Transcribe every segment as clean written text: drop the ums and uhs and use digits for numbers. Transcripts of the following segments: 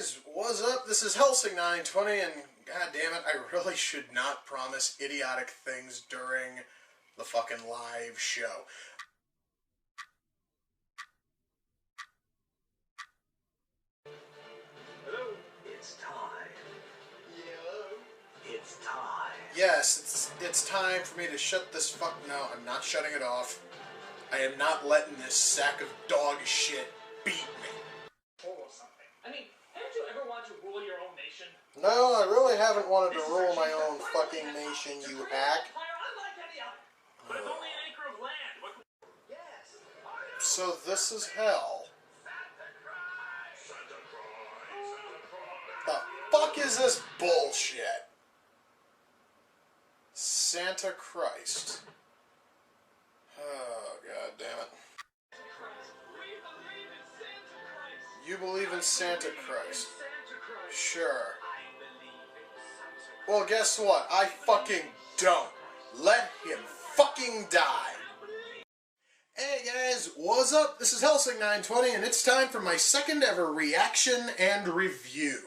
guys, what's up? This is Helsing920, and god damn it, I really should not promise idiotic things during the fucking live show. Hello? It's time. Yeah. It's time. Yes, it's time for me to shut this fuck... No, I'm not shutting it off. I am not letting this sack of dog shit beat me. Or something. I mean, haven't you ever wanted to rule your own nation? No, I really haven't wanted to rule my own fucking nation, you hack. But it's only an acre of land. Yes. So this is hell. The fuck is this bullshit? Santa Christ. Oh, god damn it. You believe in Santa Christ? Sure. Well, guess what? I fucking don't. Let him fucking die. Hey guys, what's up? This is Helsing920, and it's time for my second ever reaction and review.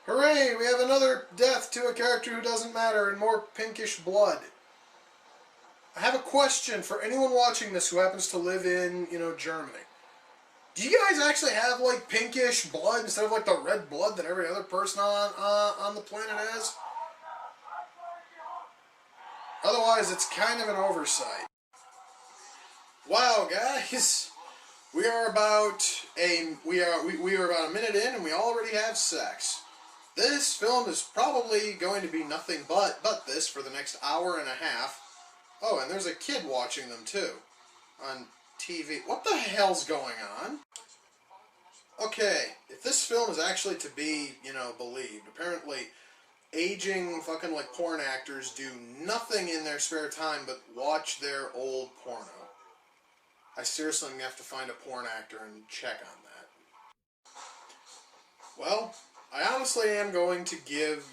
Hooray, we have another death to a character who doesn't matter and more pinkish blood. I have a question for anyone watching this who happens to live in, Germany. Do you guys actually have, like, pinkish blood instead of, like, the red blood that every other person on the planet has? Otherwise, it's kind of an oversight. Wow, guys, we are about a minute in, and we already have sex. This film is probably going to be nothing but this for the next hour and a half. Oh, and there's a kid watching them too on TV. What the hell's going on? Okay, if this film is actually to be, believed, apparently aging fucking like porn actors do nothing in their spare time but watch their old porno. I seriously am going to have to find a porn actor and check on that. Well, I honestly am going to give,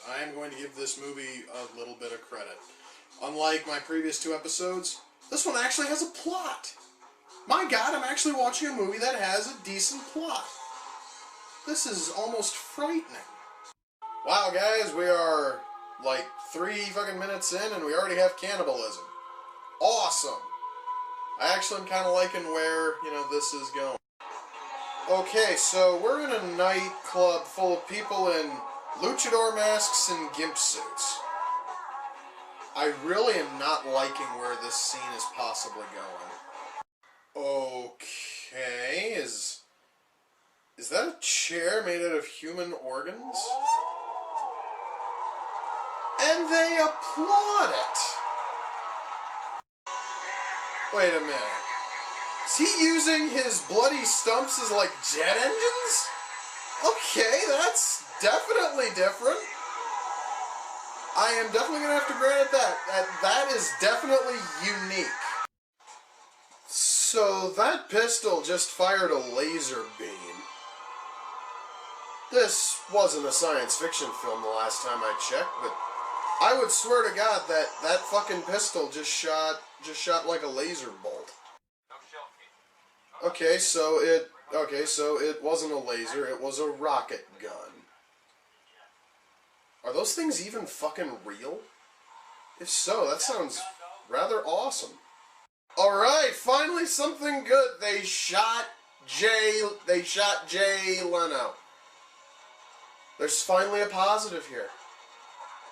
I am going to give this movie a little bit of credit. Unlike my previous two episodes, this one actually has a plot. My god, I'm actually watching a movie that has a decent plot. This is almost frightening. Wow, guys, we are like 3 fucking minutes in and we already have cannibalism. Awesome. I actually am kind of liking where, this is going. Okay, so we're in a nightclub full of people in luchador masks and gimp suits. I really am not liking where this scene is possibly going. Okay, is that a chair made out of human organs? And they applaud it! Wait a minute. Is he using his bloody stumps as, like, jet engines? Okay, that's definitely different. I am definitely going to have to grant it that is definitely unique. So that pistol just fired a laser beam. This wasn't a science fiction film the last time I checked, but I would swear to God that that fucking pistol just shot like a laser bolt. Okay, so it wasn't a laser, it was a rocket gun. Are those things even fucking real? If so, that sounds rather awesome. Alright, finally something good. They shot Jay Leno. There's finally a positive here.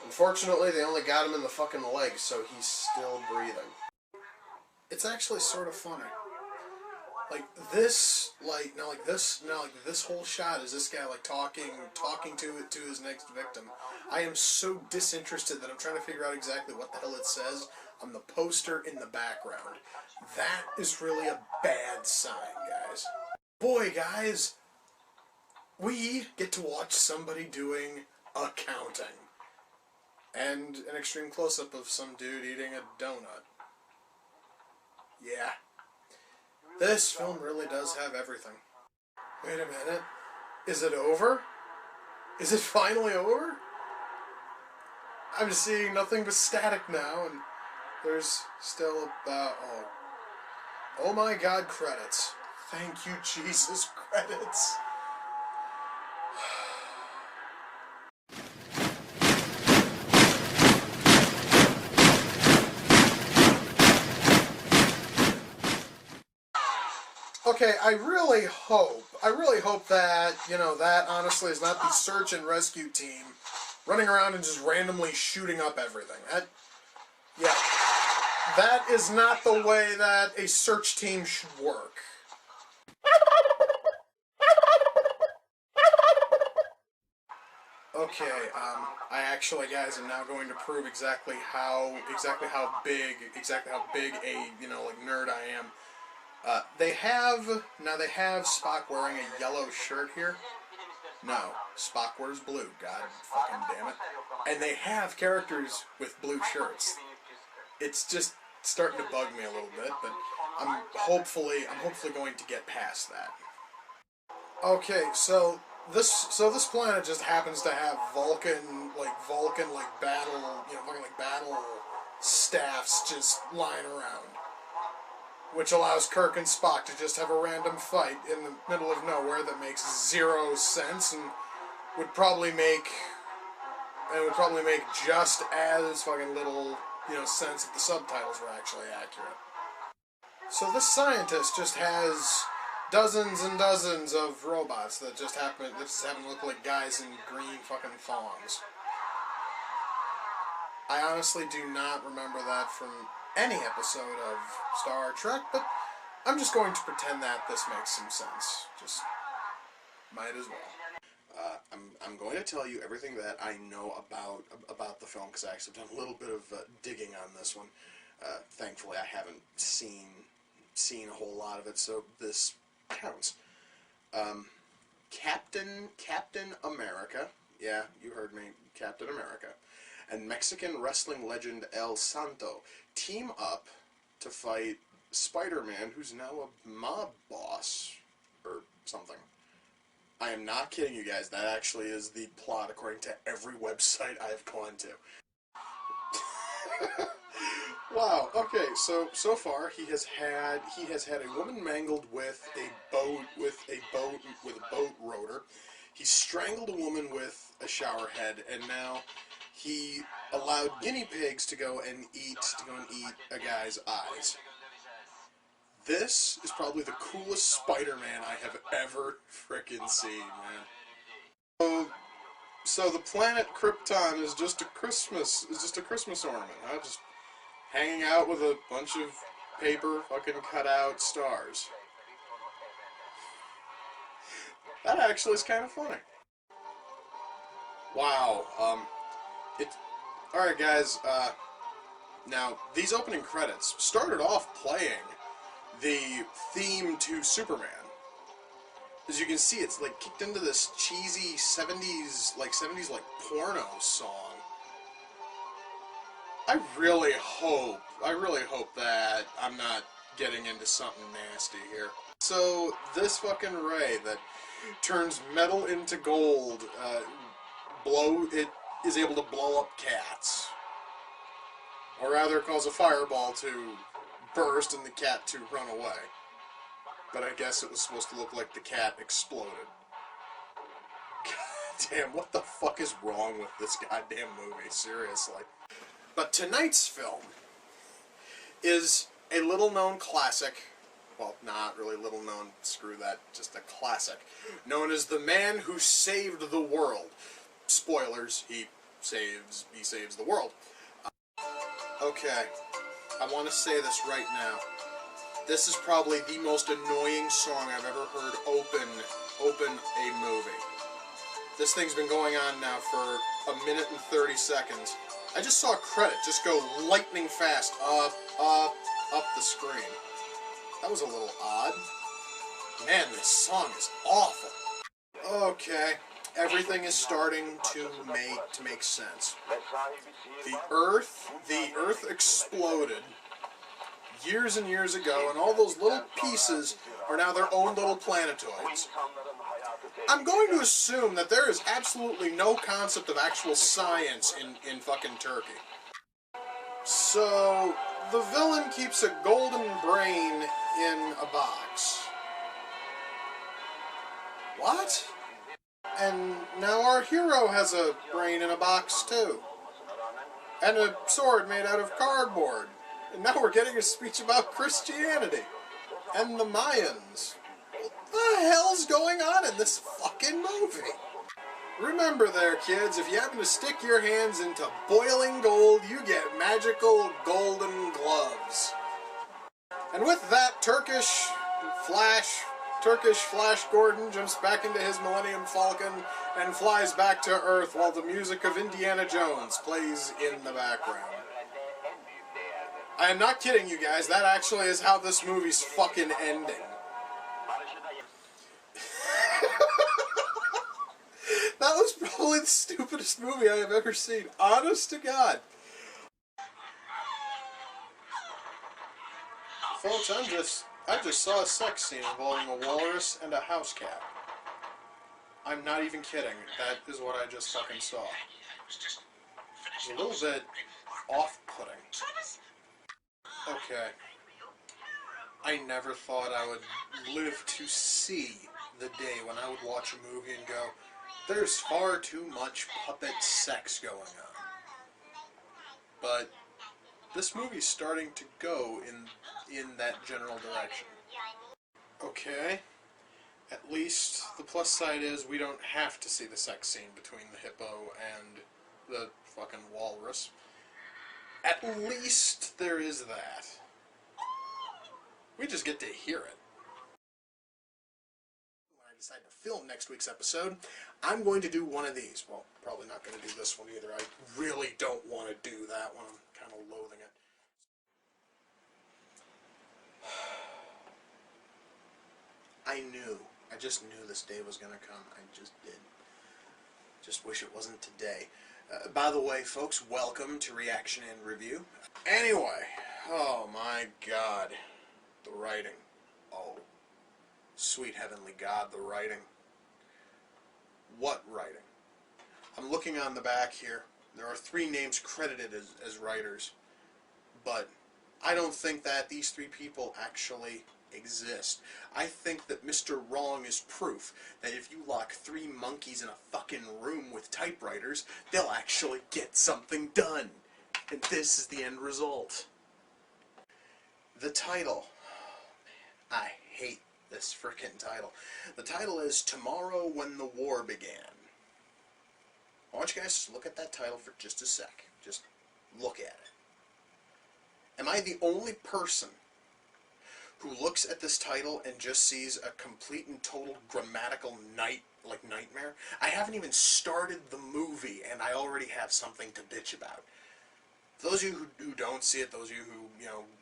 Unfortunately, they only got him in the fucking leg, so he's still breathing. It's actually sort of funny. This whole shot is this guy like talking to his next victim. I am so disinterested that I'm trying to figure out exactly what the hell it says on the poster in the background. That is really a bad sign, guys. Boy, guys, we get to watch somebody doing accounting. And an extreme close-up of some dude eating a donut. Yeah. This film really does have everything. Wait a minute. Is it over? Is it finally over? I'm seeing nothing but static now, and there's still about... Oh my god, credits. Thank you, Jesus, credits. Okay, I really hope that, you know, that honestly is not the search and rescue team running around and just randomly shooting up everything. Yeah, that is not the way that a search team should work. Okay, I actually, guys, am now going to prove exactly how big a, you know, like, nerd I am. They have Spock wearing a yellow shirt here. No, Spock wears blue, god fucking damn it. And they have characters with blue shirts. It's just starting to bug me a little bit, but I'm hopefully going to get past that. Okay, so this planet just happens to have Vulcan battle, you know, fucking like battle staffs just lying around, which allows Kirk and Spock to just have a random fight in the middle of nowhere that makes zero sense and would probably make just as fucking little, you know, sense if the subtitles were actually accurate. So this scientist just has dozens and dozens of robots that just happen to look like guys in green fucking thongs. I honestly do not remember that from any episode of Star Trek, but I'm just going to pretend that this makes some sense. Just might as well. I'm going to tell you everything that I know about the film, because I actually done a little bit of digging on this one. Thankfully, I haven't seen a whole lot of it, so this counts. Captain America, yeah, you heard me, Captain America, and Mexican wrestling legend El Santo team up to fight Spider-Man, who's now a mob boss, or something. I am not kidding you guys, that actually is the plot according to every website I have gone to. Wow, okay, so far he has had a woman mangled with a boat rotor. He strangled a woman with a shower head, and now he allowed guinea pigs to go and eat a guy's eyes. This is probably the coolest Spider-Man I have ever frickin' seen, man. So the planet Krypton is just a Christmas ornament, huh? Just hanging out with a bunch of paper fucking cutout stars. That actually is kind of funny. Wow. Alright guys, now these opening credits started off playing the theme to Superman. As you can see, it's like kicked into this cheesy 70s porno song. I really hope that I'm not getting into something nasty here. So this fucking ray that turns metal into gold, is able to blow up cats. Or rather, cause a fireball to burst and the cat to run away. But I guess it was supposed to look like the cat exploded. God damn, what the fuck is wrong with this goddamn movie? Seriously. But tonight's film is a little-known classic. Well, not really little known, screw that, just a classic. Known as The Man Who Saved the World. Spoilers, he saves the world. Okay, I want to say this right now. This is probably the most annoying song I've ever heard open a movie. This thing's been going on now for 1 minute and 30 seconds. I just saw a credit just go lightning fast up the screen. That was a little odd. Man, this song is awful. Okay, everything is starting to make sense. The Earth exploded years and years ago, and all those little pieces are now their own little planetoids. I'm going to assume that there is absolutely no concept of actual science in fucking Turkey. So, the villain keeps a golden brain in a box. What? And now our hero has a brain in a box too. And a sword made out of cardboard. And now we're getting a speech about Christianity. And the Mayans. the hell's going on in this fucking movie? Remember there, kids, if you happen to stick your hands into boiling gold, you get magical golden gloves. And with that, Turkish Flash Gordon jumps back into his Millennium Falcon and flies back to Earth while the music of Indiana Jones plays in the background. I am not kidding you guys, that actually is how this movie's fucking ending. That was probably the stupidest movie I have ever seen. Honest to God. Folks, I just saw a sex scene involving a walrus and a house cat. I'm not even kidding. That is what I just fucking saw. It's a little bit off-putting. Okay. I never thought I would live to see the day when I would watch a movie and go, there's far too much puppet sex going on. But this movie's starting to go in that general direction. Okay. At least the plus side is we don't have to see the sex scene between the hippo and the fucking walrus. At least there is that. We just get to hear it. When I decide to film next week's episode, I'm going to do one of these. Well, probably not going to do this one either. I really don't want to do that one. I'm kind of loathing it. I just knew this day was going to come. I just did. Just wish it wasn't today. By the way, folks, welcome to Reaction and Review. Anyway, oh my God, the writing. Oh, sweet heavenly God, the writing. What writing? I'm looking on the back here. There are 3 names credited as writers, but I don't think that these 3 people actually exist. I think that Mr. Wrong is proof that if you lock 3 monkeys in a fucking room with typewriters, they'll actually get something done. And this is the end result. The title. Oh, man, I hate this frickin' title. The title is Tomorrow When the War Began. I want you guys to look at that title for just a sec. Just look at it. Am I the only person who looks at this title and just sees a complete and total grammatical nightmare? I haven't even started the movie and I already have something to bitch about. For those of you who don't see it, those of you who,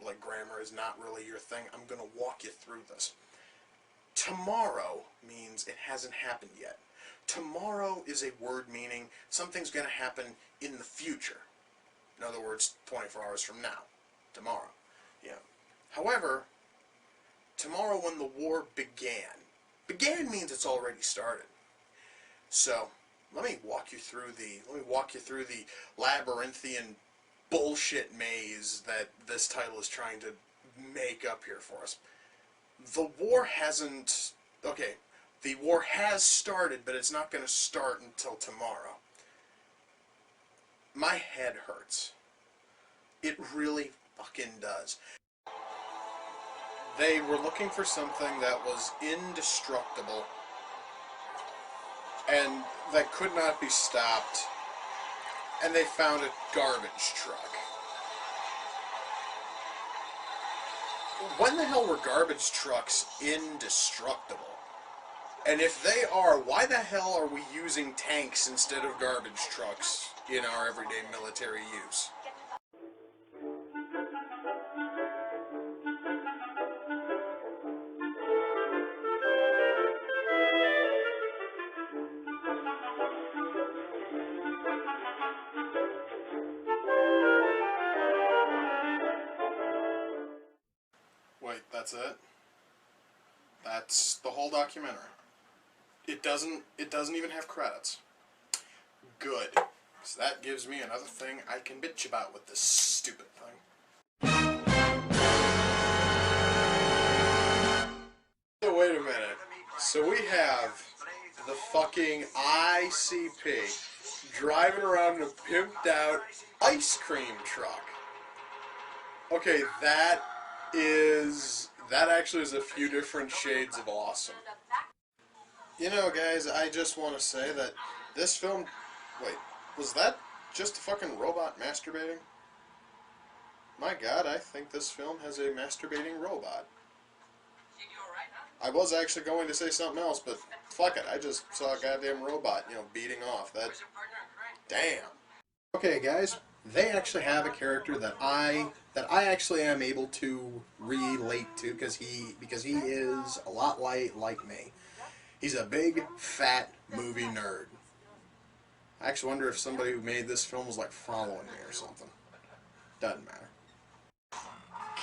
like grammar is not really your thing, I'm going to walk you through this. Tomorrow means it hasn't happened yet. Tomorrow is a word meaning something's going to happen in the future. In other words, 24 hours from now. Tomorrow. Yeah. However, tomorrow when the war began. Began means it's already started. So, let me walk you through the labyrinthian bullshit maze that this title is trying to make up here for us. The war hasn't... Okay, the war has started, but it's not going to start until tomorrow. My head hurts. It really fucking does. They were looking for something that was indestructible and that could not be stopped, and they found a garbage truck. When the hell were garbage trucks indestructible? And if they are, why the hell are we using tanks instead of garbage trucks in our everyday military use? Wait, that's it? That's the whole documentary. It doesn't even have credits. Good. So that gives me another thing I can bitch about with this stupid thing. So wait a minute. So we have the fucking ICP driving around in a pimped out ice cream truck. Okay, that is That actually is a few different shades of awesome. You know, guys, I just want to say that this film... Wait, was that just a fucking robot masturbating? My god, I think this film has a masturbating robot. I was actually going to say something else, but fuck it, I just saw a goddamn robot, you know, beating off. That... Damn. Okay, guys, they actually have a character that I actually am able to relate to because he is a lot like me. He's a big, fat movie nerd. I actually wonder if somebody who made this film was like following me or something. Doesn't matter.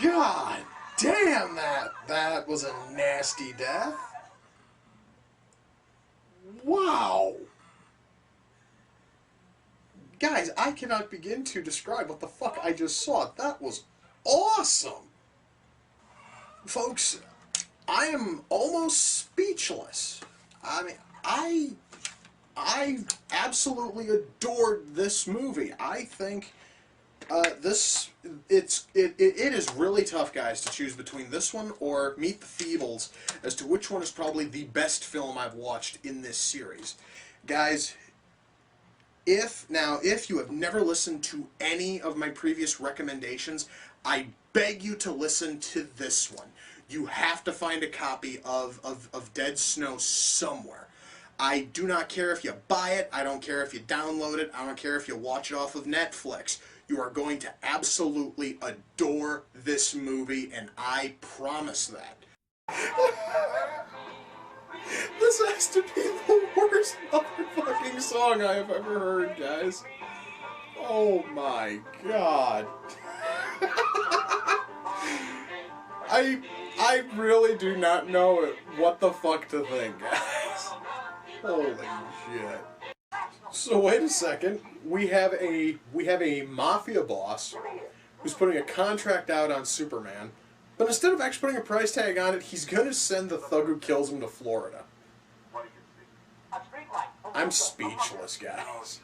God damn, that was a nasty death. Wow. Guys, I cannot begin to describe what the fuck I just saw. That was awesome. Folks, I am almost speechless. I mean, I absolutely adored this movie. I think it is really tough, guys, to choose between this one or Meet the Feebles as to which one is probably the best film I've watched in this series. Guys, if you have never listened to any of my previous recommendations, I beg you to listen to this one. You have to find a copy of Dead Snow somewhere. I do not care if you buy it, I don't care if you download it, I don't care if you watch it off of Netflix. You are going to absolutely adore this movie, and I promise that. This has to be the worst motherfucking song I have ever heard, guys. Oh my god. I really do not know what the fuck to think, guys. Holy shit. So wait a second. We have a mafia boss who's putting a contract out on Superman, but instead of actually putting a price tag on it, he's gonna send the thug who kills him to Florida. I'm speechless, guys.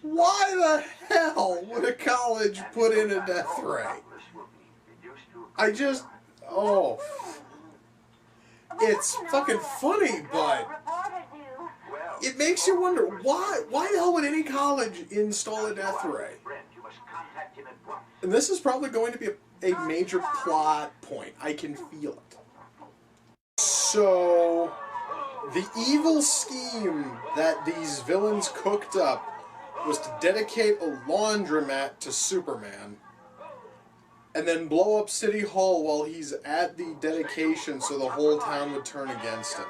Why the hell would a college put in a death ray? Oh. It's fucking funny, but it makes you wonder, why the hell would any college install a death ray? And this is probably going to be a major plot point. I can feel it. So, the evil scheme that these villains cooked up was to dedicate a laundromat to Superman and then blow up City Hall while he's at the dedication so the whole town would turn against him.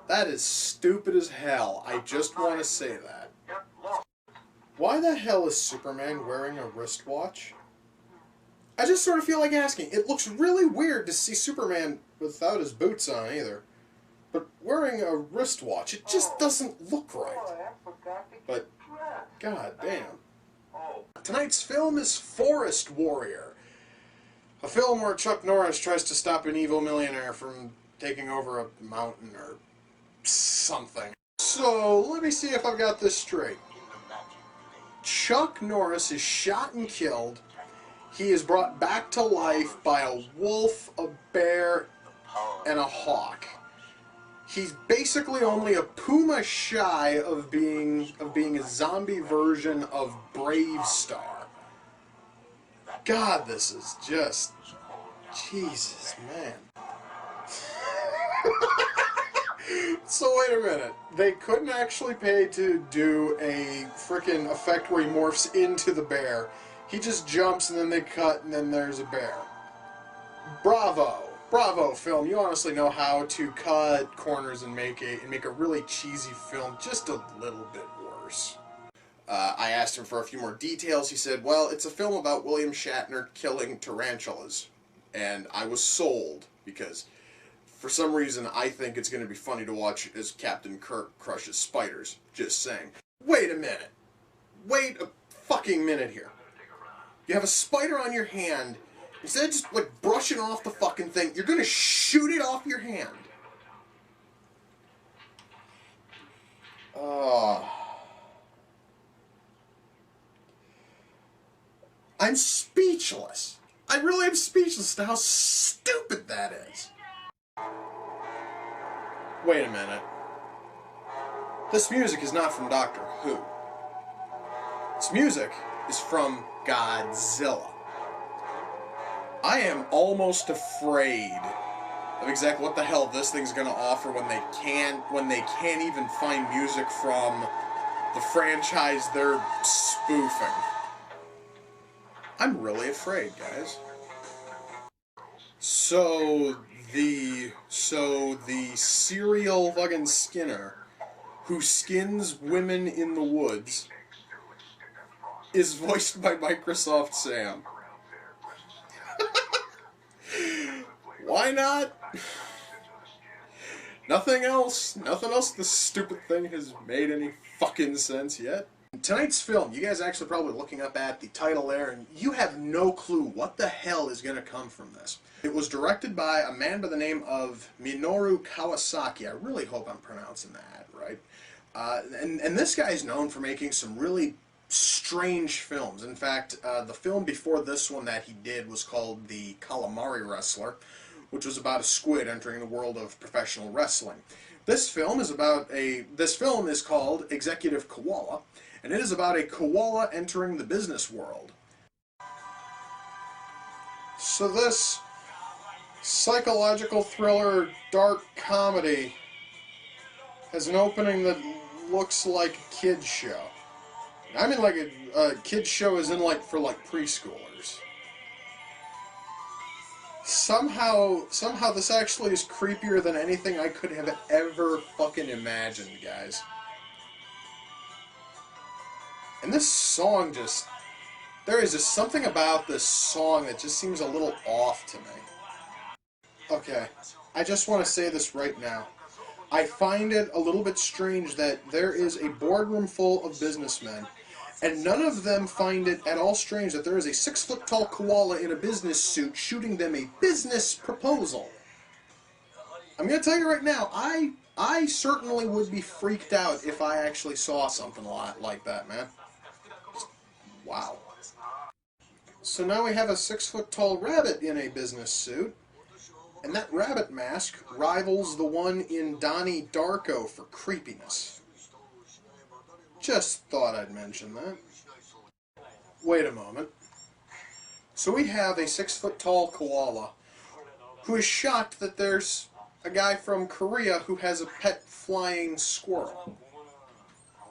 That is stupid as hell. I just want to say that. Why the hell is Superman wearing a wristwatch? I just sort of feel like asking. It looks really weird to see Superman without his boots on either. But wearing a wristwatch, it just doesn't look right. But, god damn. Tonight's film is Forest Warrior. A film where Chuck Norris tries to stop an evil millionaire from taking over a mountain or something. So, let me see if I've got this straight. Chuck Norris is shot and killed. He is brought back to life by a wolf, a bear, and a hawk. He's basically only a puma shy of being a zombie version of Brave Star. God, this is just... Jesus, man. So wait a minute. They couldn't actually pay to do a frickin' effect where he morphs into the bear. He just jumps and then they cut and then there's a bear. Bravo. Bravo, film. You honestly know how to cut corners and make a really cheesy film just a little bit worse. I asked him for a few more details. He said, well, it's a film about William Shatner killing tarantulas. And I was sold, because for some reason I think it's going to be funny to watch as Captain Kirk crushes spiders. Just saying. Wait a minute. Wait a fucking minute here. You have a spider on your hand. Instead of just, like, brushing off the fucking thing, you're gonna shoot it off your hand. I'm speechless. I really am speechless to how stupid that is. Wait a minute. This music is not from Doctor Who. This music is from Godzilla. I am almost afraid of exactly what the hell this thing's gonna offer when they can't even find music from the franchise they're spoofing. I'm really afraid, guys. So the serial fucking Skinner who skins women in the woods is voiced by Microsoft Sam. Why not? Nothing else this stupid thing has made any fucking sense yet. Tonight's film, you guys are actually probably looking up at the title there, and you have no clue what the hell is going to come from this. It was directed by a man by the name of Minoru Kawasaki. I really hope I'm pronouncing that right. And this guy is known for making some really strange films. In fact, the film before this one that he did was called The Calamari Wrestler, which was about a squid entering the world of professional wrestling. This film is called Executive Koala, and it is about a koala entering the business world. So this psychological thriller dark comedy has an opening that looks like a kid's show. I mean like a kid's show is in like for like preschoolers. Somehow this actually is creepier than anything I could have ever fucking imagined, guys. And this song there is just something about this song that just seems a little off to me. Okay, I just want to say this right now. I find it a little bit strange that there is a boardroom full of businessmen, and none of them find it at all strange that there is a 6-foot-tall koala in a business suit shooting them a business proposal. I'm going to tell you right now, I certainly would be freaked out if I actually saw something like that, man. Wow. So now we have a 6-foot-tall rabbit in a business suit, and that rabbit mask rivals the one in Donnie Darko for creepiness. Just thought I'd mention that. Wait a moment. So we have a 6-foot-tall koala who is shocked that there's a guy from Korea who has a pet flying squirrel.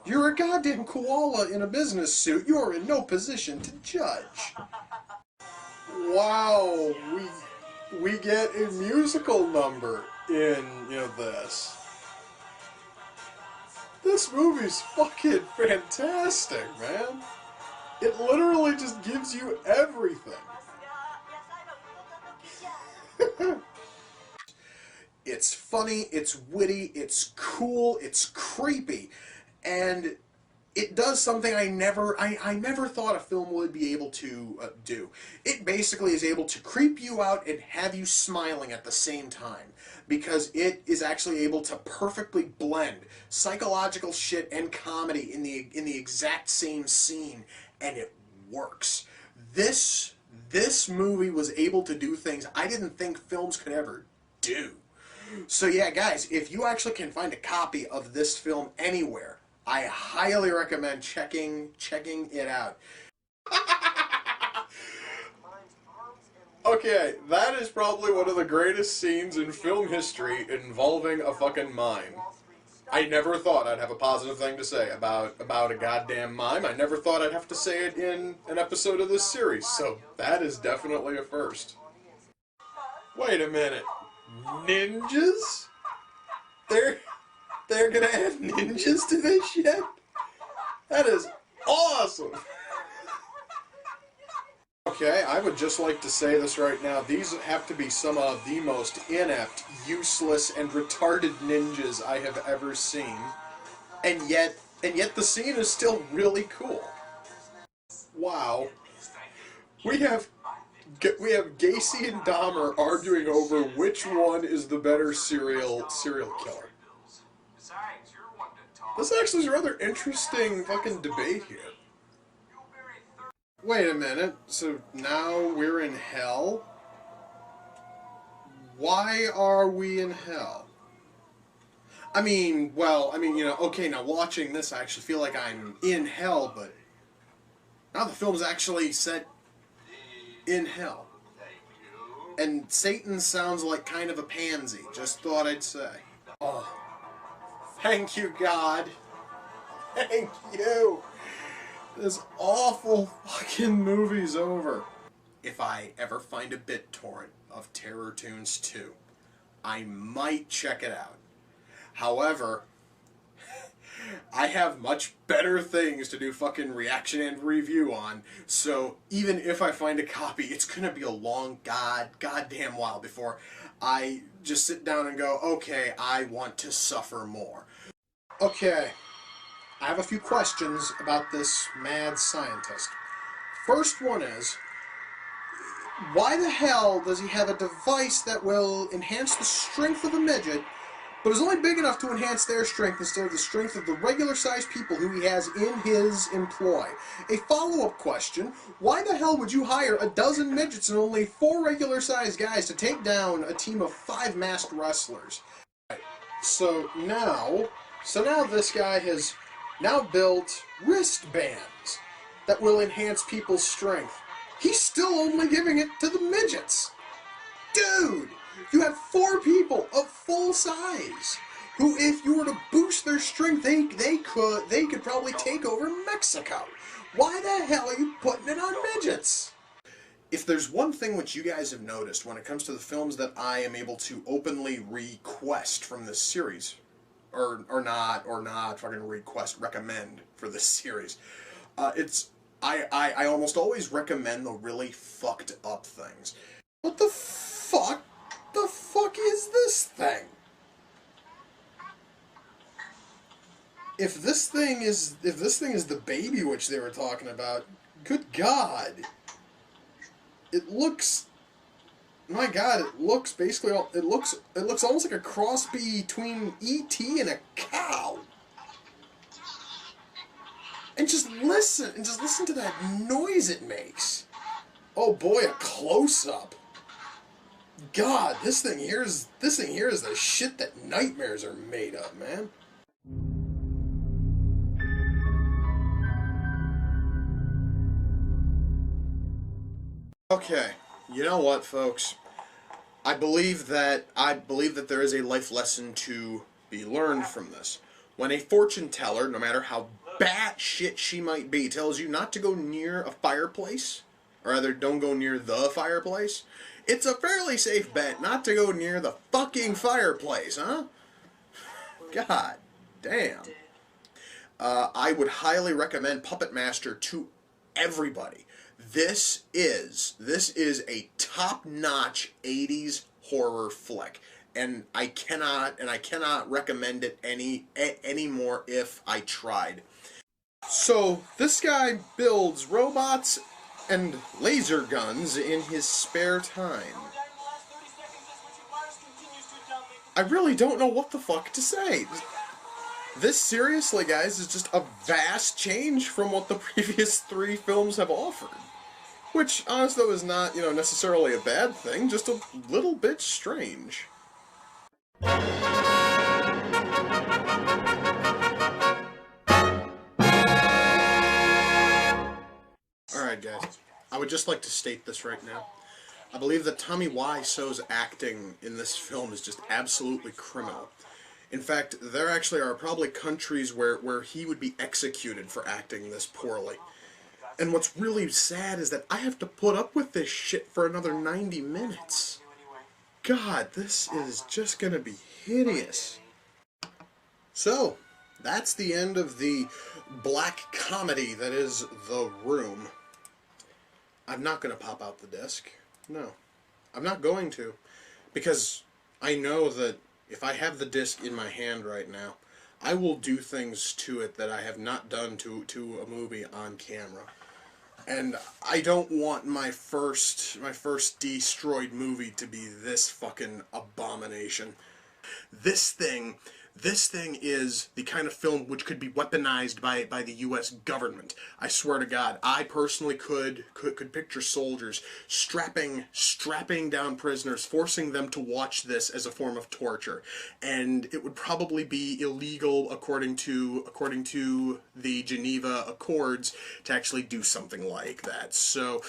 You're a goddamn koala in a business suit. You're in no position to judge. Wow, we get a musical number in, this. This movie's fucking fantastic, man. It literally just gives you everything. It's funny, it's witty, it's cool, it's creepy, and it does something I never thought a film would be able to do. It basically is able to creep you out and have you smiling at the same time, because it is actually able to perfectly blend psychological shit and comedy in the exact same scene, and it works. This movie was able to do things I didn't think films could ever do. So yeah, guys, if you actually can find a copy of this film anywhere, I highly recommend checking it out. Okay, that is probably one of the greatest scenes in film history involving a fucking mime. I never thought I'd have a positive thing to say about a goddamn mime. I never thought I'd have to say it in an episode of this series, so that is definitely a first. Wait a minute. Ninjas? They're gonna add ninjas to this shit? That is awesome! Okay, I would just like to say this right now. These have to be some of the most inept, useless, and retarded ninjas I have ever seen. And yet the scene is still really cool. Wow. We have Gacy and Dahmer arguing over which one is the better serial killer. This actually is a rather interesting fucking debate here. Wait a minute, so now we're in hell? Why are we in hell? I mean, well, you know, okay, now watching this, I actually feel like I'm in hell, but now the film's actually set in hell. And Satan sounds like kind of a pansy, just thought I'd say. Oh, thank you, God. Thank you. This awful fucking movie's over. If I ever find a BitTorrent of Terror Toons 2, I might check it out. However, I have much better things to do fucking reaction and review on, so even if I find a copy, it's gonna be a long goddamn while before I just sit down and go, okay, I want to suffer more. Okay, I have a few questions about this mad scientist. First one is, why the hell does he have a device that will enhance the strength of a midget, but is only big enough to enhance their strength instead of the strength of the regular-sized people who he has in his employ? A follow-up question, why the hell would you hire a dozen midgets and only 4 regular-sized guys to take down a team of 5 masked wrestlers? So now this guy has now built wristbands that will enhance people's strength. He's still only giving it to the midgets. Dude, you have 4 people of full size who, if you were to boost their strength, they could probably take over Mexico. Why the hell are you putting it on midgets? If there's one thing which you guys have noticed when it comes to the films that I am able to openly request from this series, or not fucking recommend for this series, I almost always recommend the really fucked up things. What the fuck? The fuck is this thing? If this thing is the baby which they were talking about, good God. It looks, my God, it looks basically, it looks almost like a cross between E.T. and a cow. And just listen to that noise it makes. Oh boy, a close-up. God, this thing here is the shit that nightmares are made of, man. Okay, you know what, folks? I believe that there is a life lesson to be learned from this. When a fortune teller, no matter how batshit she might be, tells you not to go near a fireplace, or rather, don't go near the fireplace, it's a fairly safe bet not to go near the fucking fireplace, huh? God damn. I would highly recommend Puppet Master to everybody. This is a top-notch 80s horror flick, and I cannot recommend it any more if I tried. So this guy builds robots and laser guns in his spare time. I really don't know what the fuck to say. This, seriously, guys, is just a vast change from what the previous 3 films have offered. Which, honestly, though, is not, necessarily a bad thing, just a little bit strange. Alright, guys. I would just like to state this right now. I believe that Tommy Wiseau's acting in this film is just absolutely criminal. In fact, there actually are probably countries where he would be executed for acting this poorly. And what's really sad is that I have to put up with this shit for another 90 minutes. God, this is just gonna be hideous. So, that's the end of the black comedy that is The Room. I'm not gonna pop out the disc. No. I'm not going to. Because I know that if I have the disc in my hand right now, I will do things to it that I have not done to a movie on camera. And I don't want my first destroyed movie to be this fucking abomination. This thing This thing is the kind of film which could be weaponized by the U.S. government. I swear to God, I personally could picture soldiers strapping down prisoners, forcing them to watch this as a form of torture, and it would probably be illegal according to the Geneva Accords to actually do something like that. So,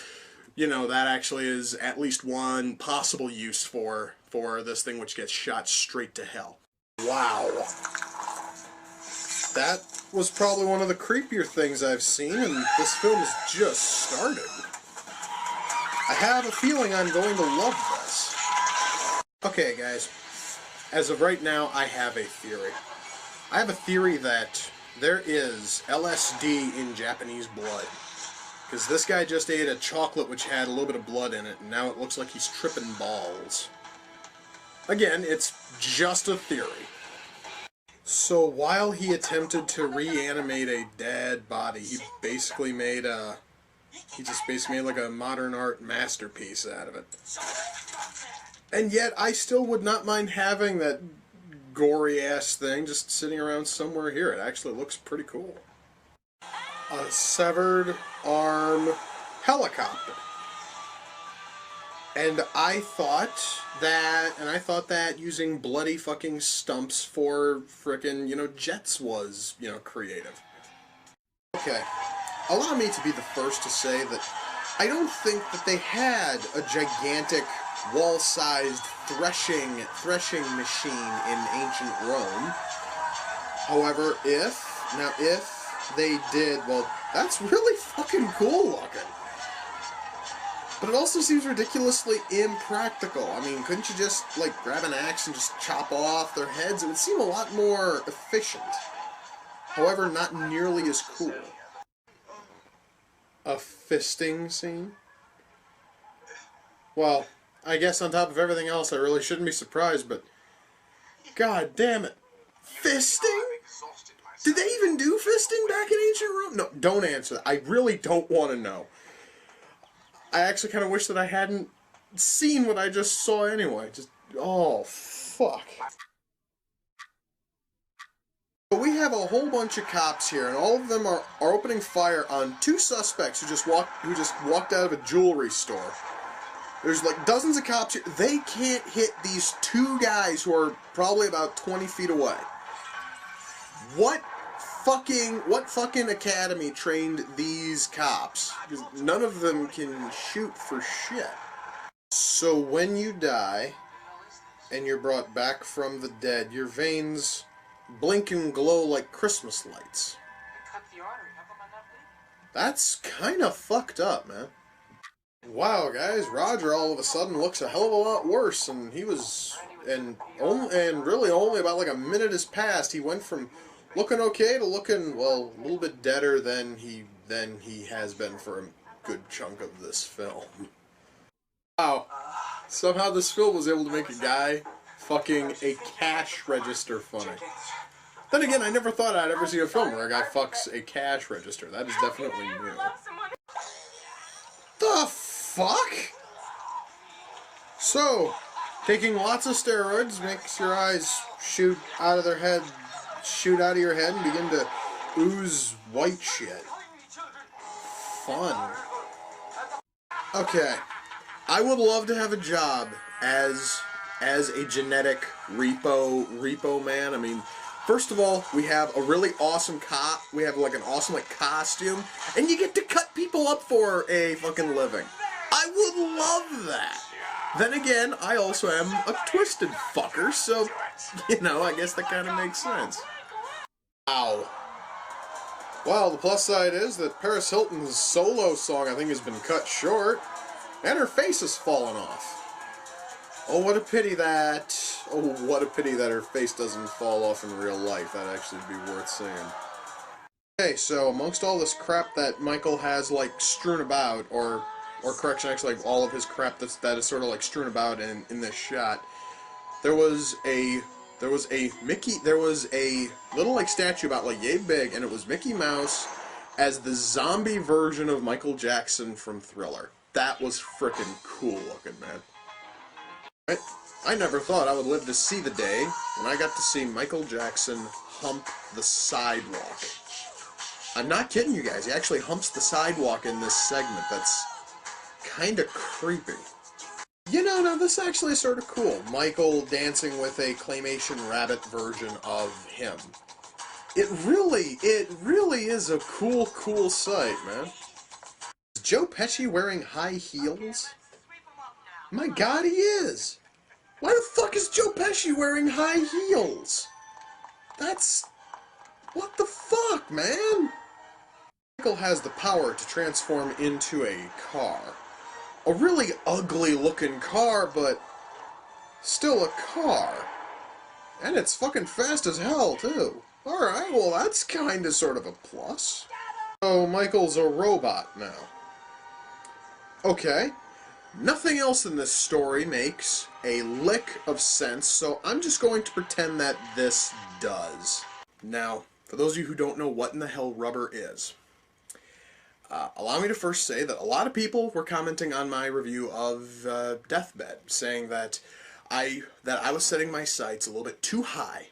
you know, that actually is at least one possible use for this thing, which gets shot straight to hell. Wow. That was probably one of the creepier things I've seen, and this film has just started. I have a feeling I'm going to love this. Okay, guys. As of right now, I have a theory. I have a theory that there is LSD in Japanese blood. Because this guy just ate a chocolate which had a little bit of blood in it, and now it looks like he's tripping balls. Again, it's just a theory. So while he attempted to reanimate a dead body, he just basically made like a modern art masterpiece out of it. And yet, I still would not mind having that gory-ass thing just sitting around somewhere here. It actually looks pretty cool. A severed arm helicopter. And I thought that using bloody fucking stumps for frickin', you know, jets was, you know, creative. Okay, allow me to be the first to say that I don't think that they had a gigantic wall-sized threshing machine in ancient Rome. However, if they did, well, that's really fucking cool looking. But it also seems ridiculously impractical. I mean, couldn't you just, like, grab an axe and just chop off their heads? It would seem a lot more efficient. However, not nearly as cool. A fisting scene? Well, I guess on top of everything else, I really shouldn't be surprised, but god damn it. Fisting? Did they even do fisting back in ancient Rome? No, don't answer that. I really don't want to know. I actually kind of wish that I hadn't seen what I just saw anyway. Just, oh, fuck. But we have a whole bunch of cops here, and all of them are opening fire on two suspects who just walked out of a jewelry store. There's like dozens of cops here. They can't hit these two guys who are probably about 20 feet away. What fucking academy trained these cops? Because none of them can shoot for shit. So when you die, and you're brought back from the dead, your veins blink and glow like Christmas lights. That's kinda fucked up, man. Wow, guys, Roger all of a sudden looks a hell of a lot worse, and really only about like a minute has passed. He went from looking okay to looking, well, a little bit deader than he has been for a good chunk of this film. Wow. Somehow this film was able to make a guy fucking a cash register funny. Then again, I never thought I'd ever see a film where a guy fucks a cash register. That is definitely new. The fuck? So, taking lots of steroids makes your eyes shoot out of your head and begin to ooze white shit. Fun. Okay. I would love to have a job as a genetic repo man. I mean, first of all, we have a really awesome we have like an awesome like costume, and you get to cut people up for a fucking living. I would love that. Then again, I also am a twisted fucker, so, you know, I guess that kind of makes sense. Ow. Well, the plus side is that Paris Hilton's solo song, I think, has been cut short, and her face has fallen off. Oh, what a pity that... Oh, what a pity that her face doesn't fall off in real life. That'd actually be worth seeing. Okay, so amongst all this crap that Michael has, like, strewn about, or correction, actually, like, all of his crap that is sort of, like, strewn about in this shot, there was a little, like, statue about, like, yay big, and it was Mickey Mouse as the zombie version of Michael Jackson from Thriller. That was frickin' cool looking, man. Right? I never thought I would live to see the day when I got to see Michael Jackson hump the sidewalk. I'm not kidding you guys, he actually humps the sidewalk in this segment. That's kinda creepy. You know, now this actually is sort of cool. Michael dancing with a claymation rabbit version of him. It really is a cool sight, man. Is Joe Pesci wearing high heels? My god, he is! Why the fuck is Joe Pesci wearing high heels? That's... what the fuck, man? Michael has the power to transform into a car. A really ugly looking car, but still a car. And it's fucking fast as hell, too. Alright, well that's kinda sort of a plus. So Michael's a robot now. Okay. Nothing else in this story makes a lick of sense, so I'm just going to pretend that this does. Now, for those of you who don't know what in the hell rubber is, allow me to first say that a lot of people were commenting on my review of Deathbed, saying that I was setting my sights a little bit too high.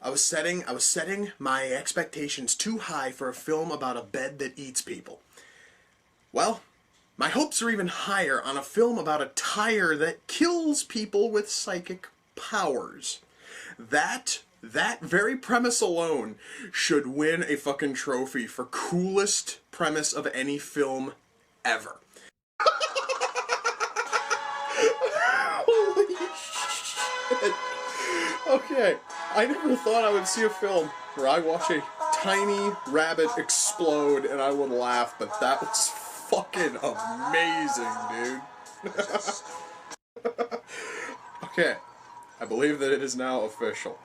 I was setting my expectations too high for a film about a bed that eats people. Well, my hopes are even higher on a film about a tire that kills people with psychic powers. That very premise alone should win a fucking trophy for coolest premise of any film ever. Holy shit. Okay, I never thought I would see a film where I watch a tiny rabbit explode and I would laugh, but that was fucking amazing, dude. Okay, I believe that it is now official.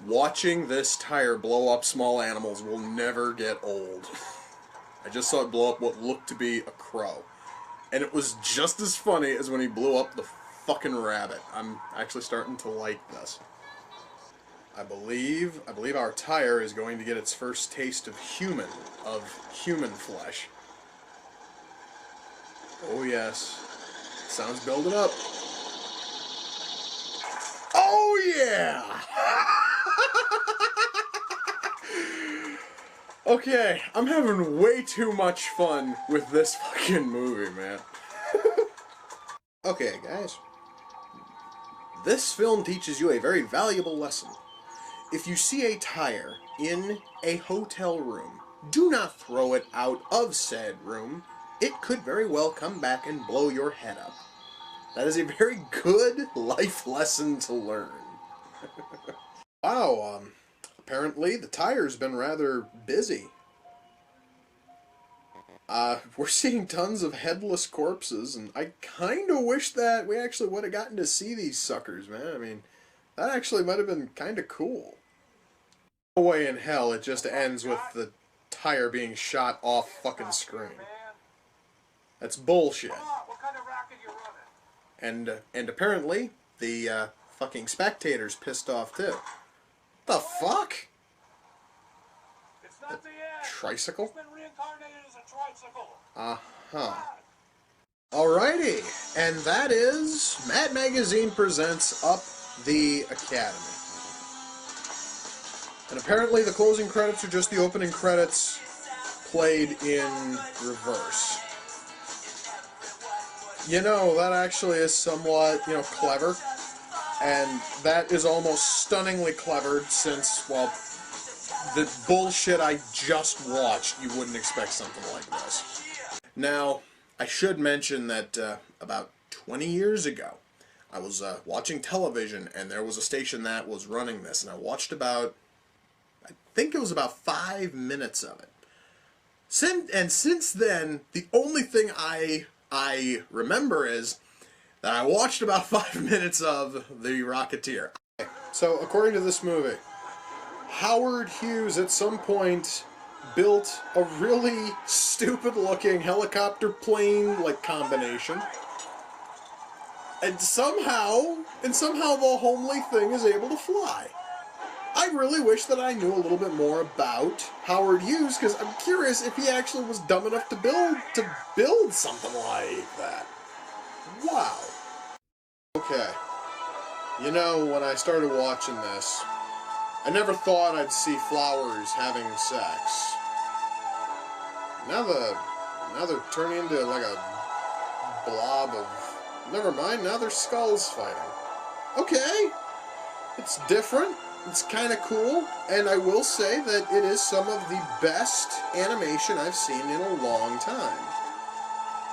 Watching this tire blow up small animals will never get old. I just saw it blow up what looked to be a crow. And it was just as funny as when he blew up the fucking rabbit. I'm actually starting to like this. I believe our tire is going to get its first taste of human flesh. Oh yes. Sounds building up. Oh yeah! Okay, I'm having way too much fun with this fucking movie, man. Okay, guys. This film teaches you a very valuable lesson. If you see a tire in a hotel room, do not throw it out of said room. It could very well come back and blow your head up. That is a very good life lesson to learn. Wow, apparently the tire's been rather busy. We're seeing tons of headless corpses, and I kinda wish that we actually would have gotten to see these suckers, man. I mean, that actually might have been kinda cool. No way in hell it just ends with the tire being shot off fucking screen. That's bullshit. What kind of racket you running? And apparently the fucking spectators pissed off too. The fuck? It's not the end. Tricycle? It's been reincarnated as a tricycle. Uh-huh. Alrighty, and that is Mad Magazine presents Up the Academy. And apparently the closing credits are just the opening credits played in reverse. You know, that actually is somewhat, clever. And that is almost stunningly clever since, well, the bullshit I just watched, you wouldn't expect something like this. Now, I should mention that about 20 years ago, I was watching television, and there was a station that was running this, and I watched about, I think it was about 5 minutes of it. Since then, the only thing I remember is that I watched about 5 minutes of The Rocketeer. So, according to this movie, Howard Hughes at some point built a really stupid-looking helicopter plane-like combination, and somehow the homely thing is able to fly. I really wish that I knew a little bit more about Howard Hughes, because I'm curious if he actually was dumb enough to build something like that. Wow. Okay. You know, when I started watching this, I never thought I'd see flowers having sex. Now they're turning into like a blob of... Never mind, now they're skulls fighting. Okay, it's different, it's kind of cool, and I will say that it is some of the best animation I've seen in a long time.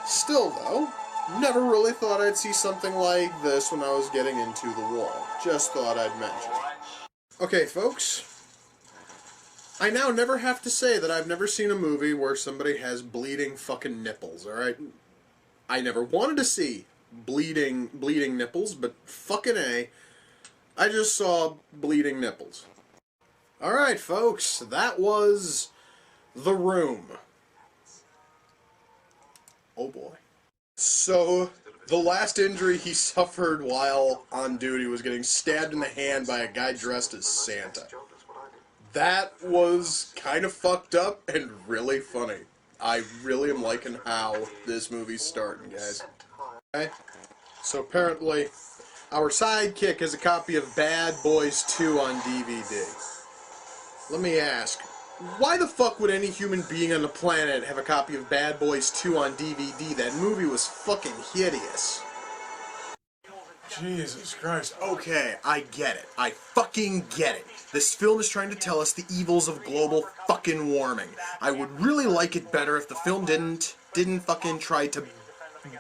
Still though, never really thought I'd see something like this when I was getting into the wall. Just thought I'd mention it. Okay, folks. I now never have to say that I've never seen a movie where somebody has bleeding fucking nipples, alright? I never wanted to see bleeding nipples, but fucking A, I just saw bleeding nipples. Alright, folks, that was The Room. Oh boy. So, the last injury he suffered while on duty was getting stabbed in the hand by a guy dressed as Santa. That was kind of fucked up and really funny. I really am liking how this movie's starting, guys. Okay? So apparently, our sidekick has a copy of Bad Boys 2 on DVD. Let me ask, why the fuck would any human being on the planet have a copy of Bad Boys 2 on DVD? That movie was fucking hideous. Jesus Christ. Okay, I get it. I fucking get it. This film is trying to tell us the evils of global fucking warming. I would really like it better if the film didn't fucking try to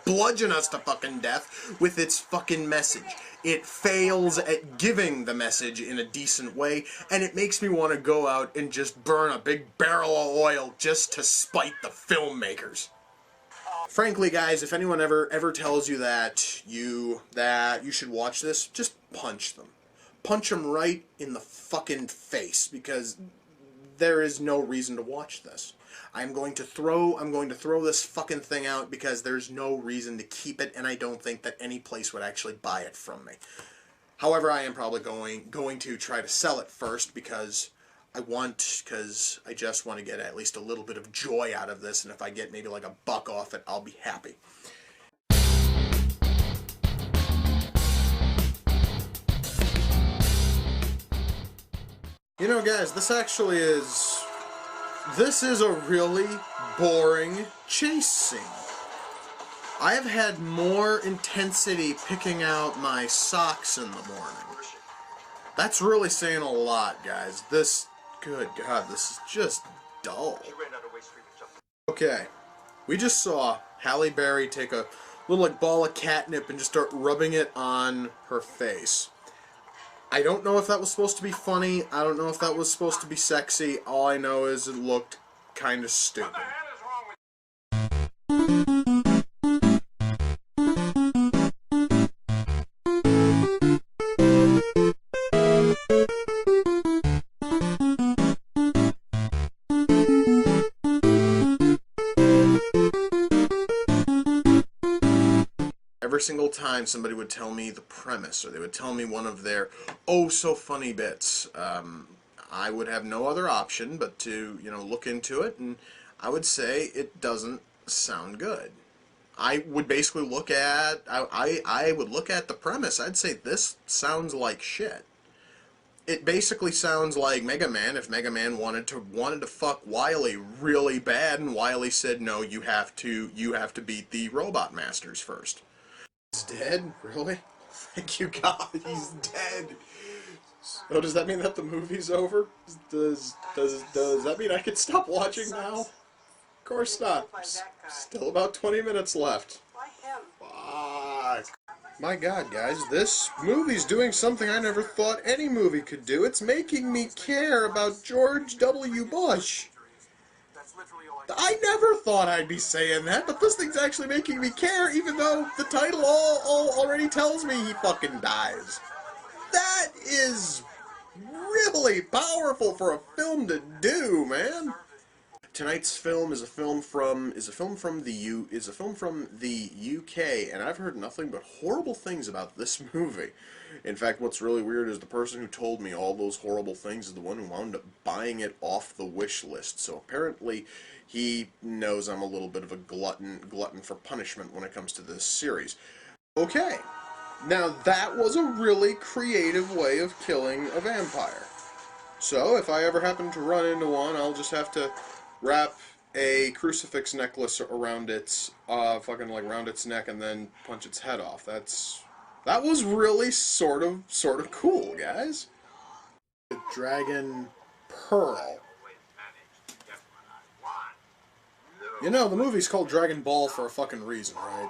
bludgeon us to fucking death with its fucking message. It fails at giving the message in a decent way, and it makes me want to go out and just burn a big barrel of oil just to spite the filmmakers. Frankly, guys, if anyone ever tells you that you should watch this, just punch them. Punch them right in the fucking face, because there is no reason to watch this. I'm going to throw this fucking thing out because there's no reason to keep it, and I don't think that any place would actually buy it from me. However, I am probably going to try to sell it first because I just want to get at least a little bit of joy out of this, and if I get maybe like $1 off it, I'll be happy. You know, guys, this is a really boring chase scene. I have had more intensity picking out my socks in the morning. That's really saying a lot, guys. Good God, this is just dull. Okay, we just saw Halle Berry take a little like ball of catnip and just start rubbing it on her face. I don't know if that was supposed to be funny. I don't know if that was supposed to be sexy. All I know is it looked kind of stupid. Every single time somebody would tell me the premise, or they would tell me one of their oh-so-funny bits, I would have no other option but to, look into it, and I would say it doesn't sound good. I would basically look at, I would look at the premise, I'd say this sounds like shit. It basically sounds like Mega Man if Mega Man wanted to fuck Wily really bad, and Wily said, no, you have to beat the Robot Masters first. He's dead? Really? Thank you, God. He's dead. So does that mean that the movie's over? Does that mean I can stop watching now? Of course not. Still about 20 minutes left. Fuck. My God, guys, this movie's doing something I never thought any movie could do. It's making me care about George W. Bush. I never thought I'd be saying that, but this thing's actually making me care, even though the title already tells me he fucking dies. That is really powerful for a film to do, man. Tonight's film is a film from the UK, and I've heard nothing but horrible things about this movie. In fact, what's really weird is the person who told me all those horrible things is the one who wound up buying it off the wish list. So apparently he knows I'm a little bit of a glutton for punishment when it comes to this series. Okay, Now, that was a really creative way of killing a vampire. So, if I ever happen to run into one, I'll just have to wrap a crucifix necklace around its, around its neck and then punch its head off. That was really sort of cool, guys. Dragon Pearl. You know, the movie's called Dragon Ball for a fucking reason, right?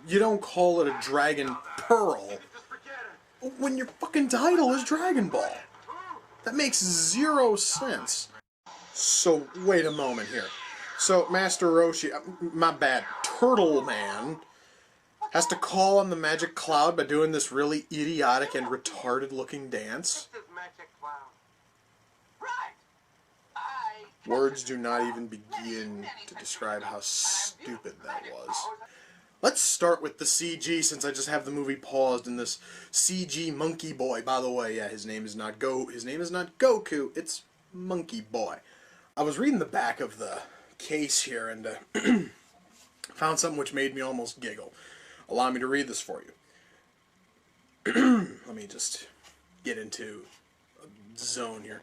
You don't call it a Dragon Pearl when your fucking title is Dragon Ball. That makes zero sense. So, wait a moment here. So, Master Roshi, my bad, Turtle Man, has to call on the magic cloud by doing this really idiotic and retarded looking dance. Words do not even begin to describe how stupid that was. Let's start with the CG, since I just have the movie paused, and this CG Monkey Boy. By the way, yeah, his name is not Goku, it's Monkey Boy. I was reading the back of the case here and found something which made me almost giggle. Allow me to read this for you. Let me just get into a zone here.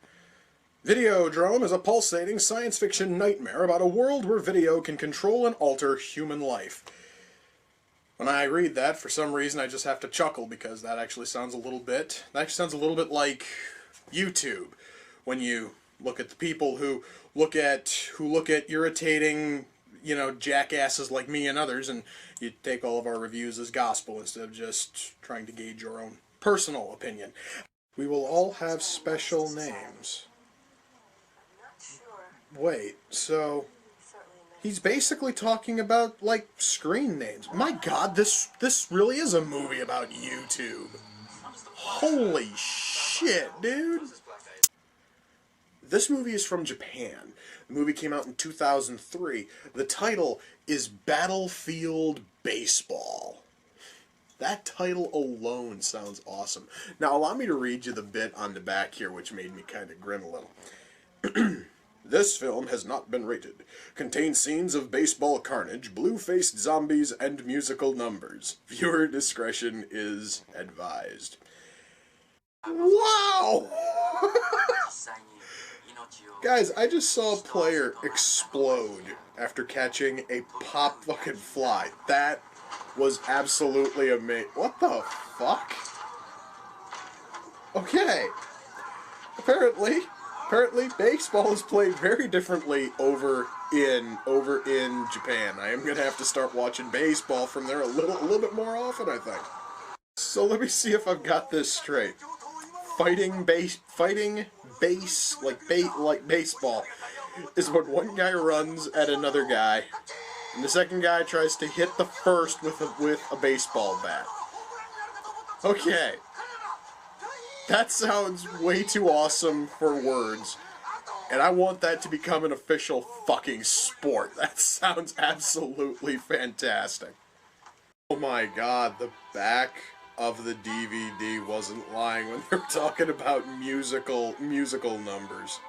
Videodrome is a pulsating science fiction nightmare about a world where video can control and alter human life. When I read that, for some reason, I just have to chuckle because that actually sounds a little bit like YouTube. When you look at the people who look at irritating, you know, jackasses like me and others, and you take all of our reviews as gospel instead of just trying to gauge your own personal opinion. We will all have special names. Wait, so he's basically talking about, like, screen names. My god, this really is a movie about YouTube. Holy shit, dude. This movie is from Japan. The movie came out in 2003. The title is Battlefield Baseball. That title alone sounds awesome. Now, allow me to read you the bit on the back here, which made me kind of grin a little. This film has not been rated. Contains scenes of baseball carnage, blue-faced zombies, and musical numbers. Viewer discretion is advised. Wow! Guys, I just saw a player explode after catching a pop fucking fly. That was absolutely amazing. What the fuck? Okay. Apparently baseball is played very differently over in Japan. I am gonna have to start watching baseball from there a little bit more often, I think. So let me see if I've got this straight. Fighting baseball is when one guy runs at another guy, and the second guy tries to hit the first with a baseball bat. Okay. That sounds way too awesome for words, and I want that to become an official fucking sport. That sounds absolutely fantastic. Oh my god, the back of the DVD wasn't lying when they were talking about musical numbers.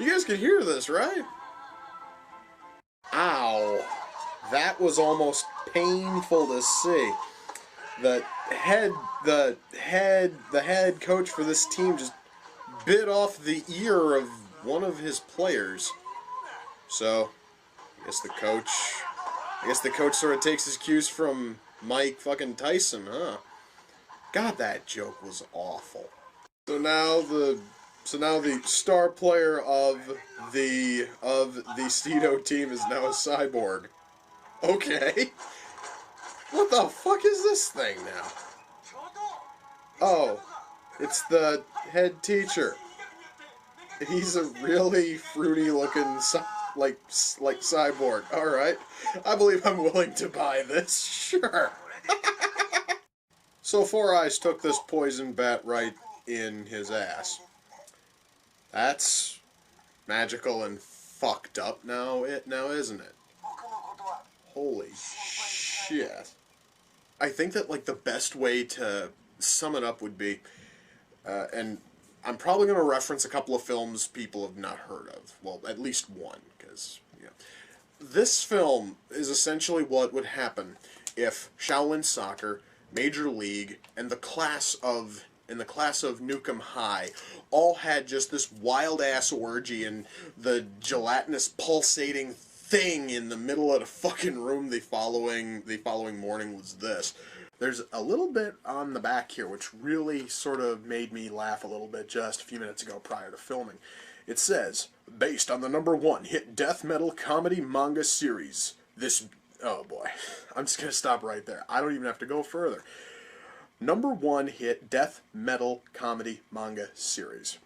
You guys can hear this, right? Ow. That was almost painful to see. The head coach for this team just bit off the ear of one of his players. So, I guess the coach sort of takes his cues from Mike fucking Tyson, huh? God, that joke was awful. So now the star player of the Stedo team is now a cyborg. Okay. What the fuck is this thing now? Oh, it's the head teacher. He's a really fruity looking like cyborg. Alright. I believe I'm willing to buy this. Sure. So Four Eyes took this poison bat right in his ass. That's magical and fucked up now, isn't it? Holy shit. I think that, like, the best way to sum it up would be, and I'm probably going to reference a couple of films people have not heard of. Well, at least one, because, you know. This film is essentially what would happen if Shaolin Soccer Major League, and the class of Nukem High all had just this wild ass orgy, and the gelatinous pulsating thing in the middle of the fucking room the following morning was this. There's a little bit on the back here which really sort of made me laugh a little bit just a few minutes ago prior to filming. It says, based on the #1 hit death metal comedy manga series. Oh boy, I'm just going to stop right there. I don't even have to go further. #1 hit death metal comedy manga series.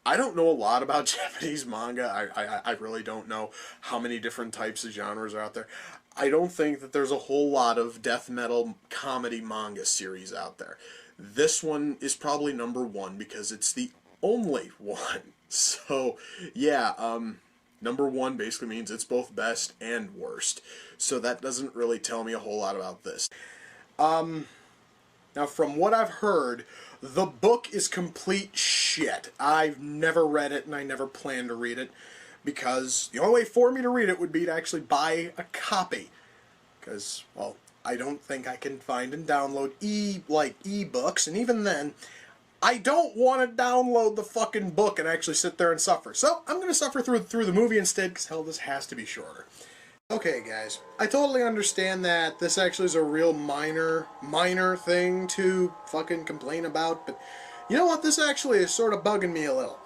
I don't know a lot about Japanese manga. I really don't know how many different types of genres are out there. I don't think that there's a whole lot of death metal comedy manga series out there. This one is probably #1 because it's the only one. So, yeah, #1 basically means it's both best and worst. So that doesn't really tell me a whole lot about this. Now, from what I've heard, the book is complete shit. I've never read it, and I never plan to read it, because the only way for me to read it would be to actually buy a copy. Because, well, I don't think I can find and download e-books, and even then, I don't want to download the fucking book and actually sit there and suffer. So, I'm going to suffer through the movie instead, because hell, this has to be shorter. Okay, guys, I totally understand that this actually is a real minor thing to fucking complain about, but you know what? This actually is sort of bugging me a little.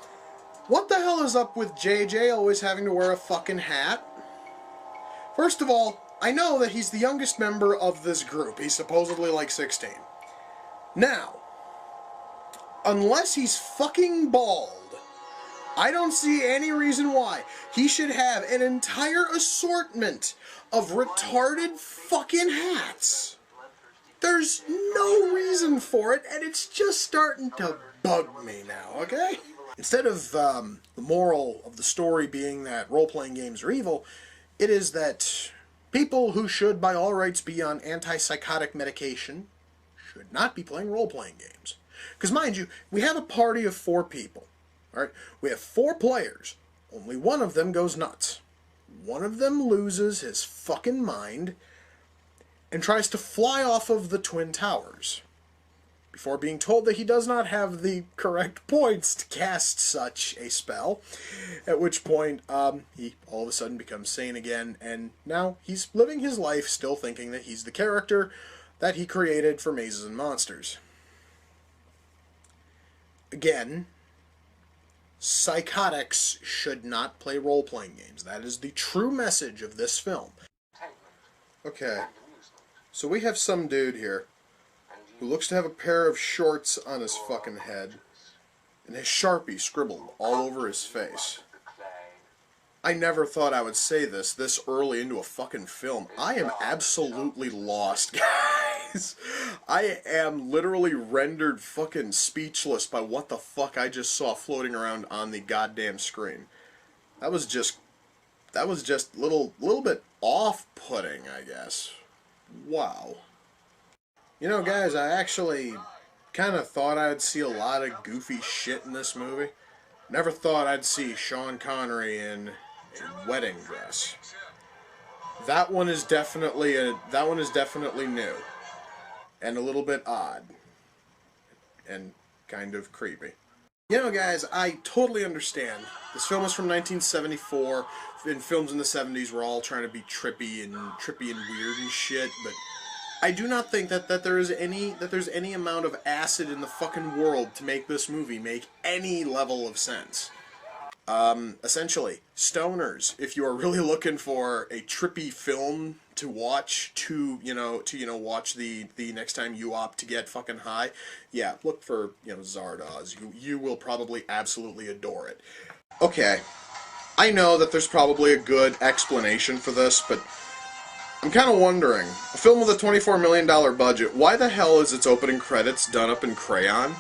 What the hell is up with JJ always having to wear a fucking hat? First of all, I know that he's the youngest member of this group. He's supposedly like 16. Now, unless he's fucking bald, I don't see any reason why he should have an entire assortment of retarded fucking hats. There's no reason for it, and it's just starting to bug me now, okay? Instead of the moral of the story being that role-playing games are evil, it is that people who should by all rights be on antipsychotic medication should not be playing role-playing games. Because mind you, we have a party of 4 people. Alright, we have 4 players. Only one of them goes nuts. One of them loses his fucking mind and tries to fly off of the Twin Towers before being told that he does not have the correct points to cast such a spell, at which point he all of a sudden becomes sane again, and now he's living his life still thinking that he's the character that he created for Mazes and Monsters. Again, psychotics should not play role-playing games. That is the true message of this film. Okay, so we have some dude here who looks to have a pair of shorts on his fucking head and his Sharpie scribbled all over his face. I never thought I would say this early into a fucking film. I am absolutely lost, guys. I am literally rendered fucking speechless by what the fuck I just saw floating around on the goddamn screen. That was just little bit off-putting, I guess. Wow. You know, guys, I actually kind of thought I'd see a lot of goofy shit in this movie. Never thought I'd see Sean Connery in a wedding dress. That one is definitely new, and a little bit odd, and kind of creepy. You know, guys, I totally understand. This film is from 1974. And films in the 70s were all trying to be trippy and weird and shit, but I do not think that there's any amount of acid in the fucking world to make this movie make any level of sense. Essentially, stoners, if you are really looking for a trippy film to watch watch the next time you opt to get fucking high, yeah, look for, Zardoz. You will probably absolutely adore it. Okay, I know that there's probably a good explanation for this, but I'm kind of wondering, a film with a $24 million budget, why the hell is its opening credits done up in crayon?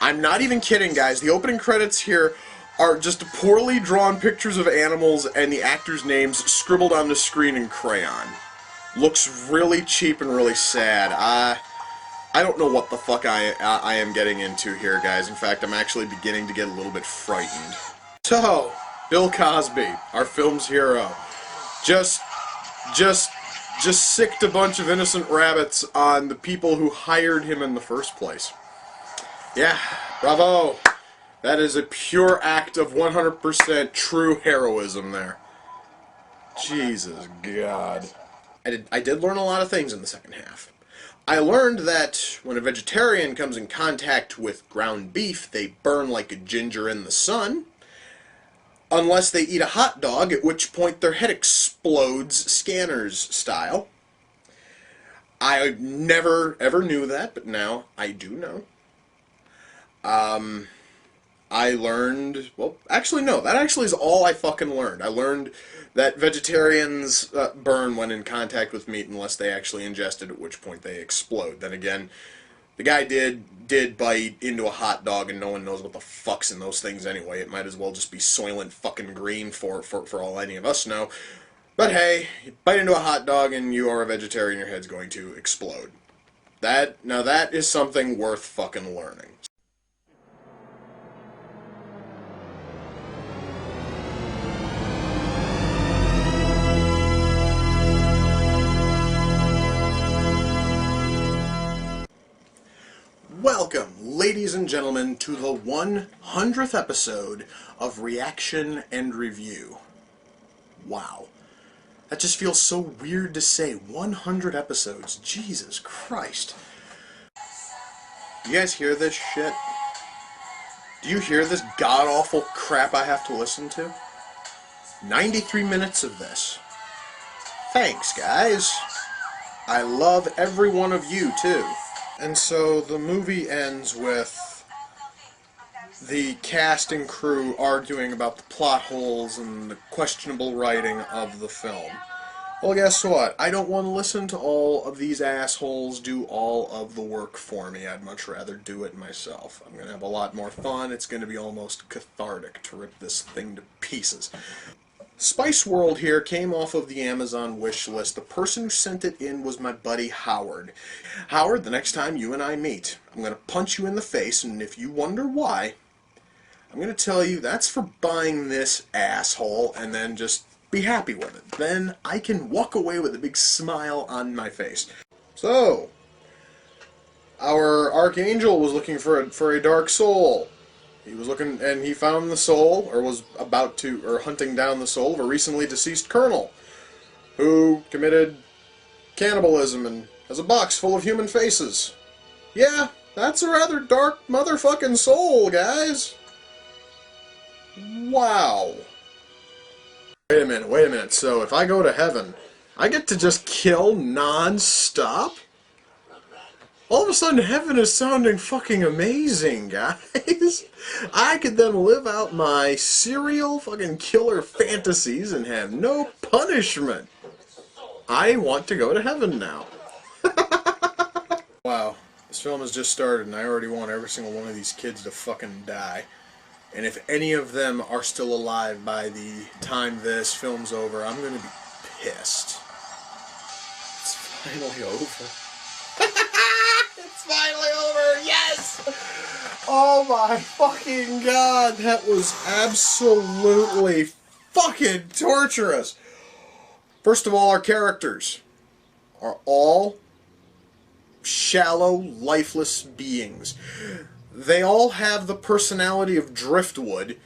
I'm not even kidding, guys. The opening credits here are just poorly drawn pictures of animals and the actors' names scribbled on the screen in crayon. Looks really cheap and really sad. I don't know what the fuck I am getting into here, guys. In fact, I'm actually beginning to get a little bit frightened. So, Bill Cosby, our film's hero, just just sicked a bunch of innocent rabbits on the people who hired him in the first place. Yeah, bravo. That is a pure act of 100% true heroism there. Jesus God. I did learn a lot of things in the second half. I learned that when a vegetarian comes in contact with ground beef, they burn like a ginger in the sun. Unless they eat a hot dog, at which point their head explodes Scanners style. I never ever knew that, but now I do know. I learned, well, actually no, that actually is all I fucking learned. I learned that vegetarians burn when in contact with meat unless they actually ingest it, at which point they explode. Then again, the guy did bite into a hot dog, and no one knows what the fuck's in those things anyway. It might as well just be Soylent fucking Green for all any of us know. But hey, you bite into a hot dog and you are a vegetarian, your head's going to explode. Now that is something worth fucking learning. Welcome, ladies and gentlemen, to the 100th episode of Reaction and Review. Wow. That just feels so weird to say. 100 episodes. Jesus Christ. You guys hear this shit? Do you hear this god-awful crap I have to listen to? 93 minutes of this. Thanks, guys. I love every one of you, too. And so the movie ends with the cast and crew arguing about the plot holes and the questionable writing of the film. Well, guess what? I don't want to listen to all of these assholes do all of the work for me. I'd much rather do it myself. I'm going to have a lot more fun. It's going to be almost cathartic to rip this thing to pieces. Spice World here came off of the Amazon wish list. The person who sent it in was my buddy Howard. Howard, the next time you and I meet, I'm going to punch you in the face, and if you wonder why, I'm going to tell you that's for buying this asshole, and then just be happy with it. Then I can walk away with a big smile on my face. So, our Archangel was looking for a dark soul. He was looking, and he found the soul, or was about to, or hunting down the soul of a recently deceased colonel, who committed cannibalism and has a box full of human faces. Yeah, that's a rather dark motherfucking soul, guys. Wow. Wait a minute. So if I go to heaven, I get to just kill non-stop? All of a sudden, heaven is sounding fucking amazing, guys. I could then live out my serial fucking killer fantasies and have no punishment. I want to go to heaven now. Wow, this film has just started and I already want every single one of these kids to fucking die. And if any of them are still alive by the time this film's over, I'm gonna be pissed. It's finally over. It's finally over, yes! Oh my fucking god, that was absolutely fucking torturous. First of all, our characters are all shallow, lifeless beings. They all have the personality of driftwood.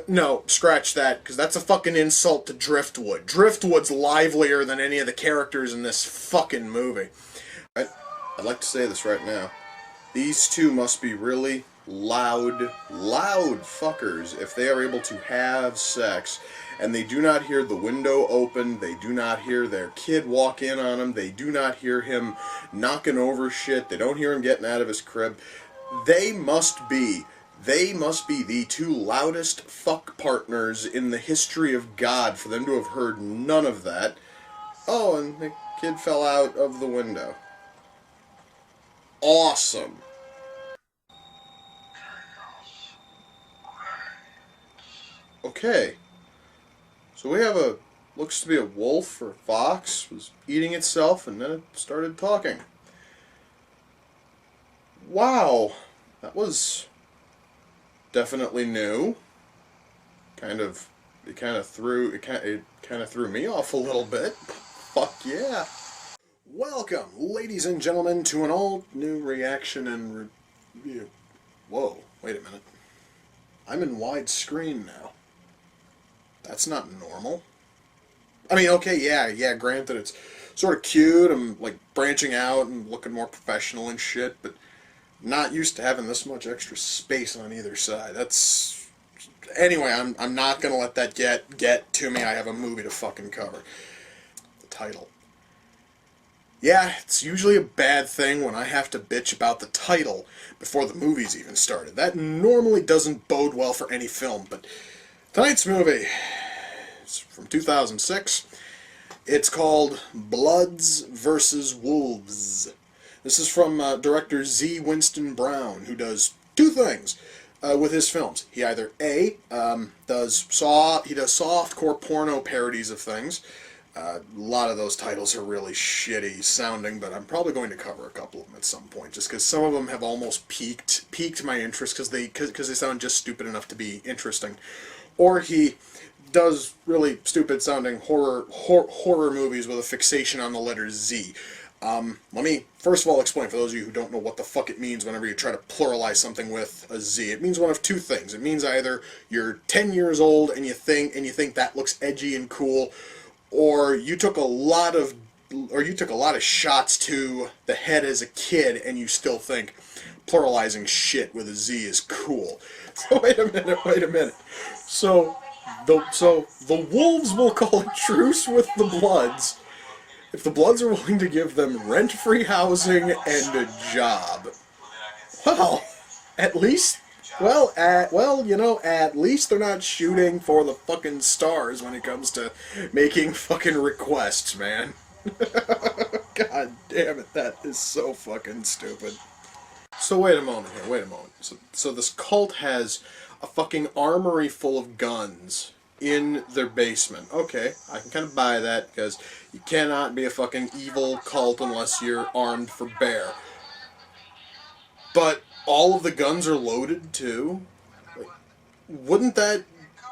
No, scratch that, because that's a fucking insult to Driftwood. Driftwood's livelier than any of the characters in this fucking movie. I'd like to say this right now. These two must be really loud fuckers if they are able to have sex and they do not hear the window open, they do not hear their kid walk in on them, they do not hear him knocking over shit, they don't hear him getting out of his crib. They must be the two loudest fuck partners in the history of God for them to have heard none of that. Oh, and the kid fell out of the window. Awesome. Okay. So we have looks to be a wolf or fox, was eating itself and then it started talking. Wow. That was definitely new. It kind of threw me off a little bit. Fuck yeah. Welcome, ladies and gentlemen, to an all-new reaction and review. Whoa, wait a minute. I'm in widescreen now. That's not normal. I mean, okay, yeah, granted it's sort of cute, I'm like branching out and looking more professional and shit, but not used to having this much extra space on either side. That's... Anyway, I'm not gonna let that get to me. I have a movie to fucking cover. The title. Yeah, it's usually a bad thing when I have to bitch about the title before the movie's even started. That normally doesn't bode well for any film, but tonight's movie is from 2006. It's called Bloods vs. Wolves. This is from director Z. Winston Brown, who does two things with his films. He either A, does softcore porno parodies of things. A lot of those titles are really shitty sounding, but I'm probably going to cover a couple of them at some point, just because some of them have almost piqued my interest because they sound just stupid enough to be interesting. Or he does really stupid sounding horror movies with a fixation on the letter Z. Let me first of all explain for those of you who don't know what the fuck it means whenever you try to pluralize something with a Z. It means one of two things. It means either you're 10 years old and you think that looks edgy and cool, or you took a lot of shots to the head as a kid and you still think pluralizing shit with a Z is cool. So wait a minute. So the wolves will call a truce with the bloods if the bloods are willing to give them rent-free housing and a job. Well, at least at least they're not shooting for the fucking stars when it comes to making fucking requests, man. God damn it, that is so fucking stupid. So wait a moment. So this cult has a fucking armory full of guns in their basement. Okay, I can kind of buy that, because you cannot be a fucking evil cult unless you're armed for bear. But all of the guns are loaded too? Like, wouldn't that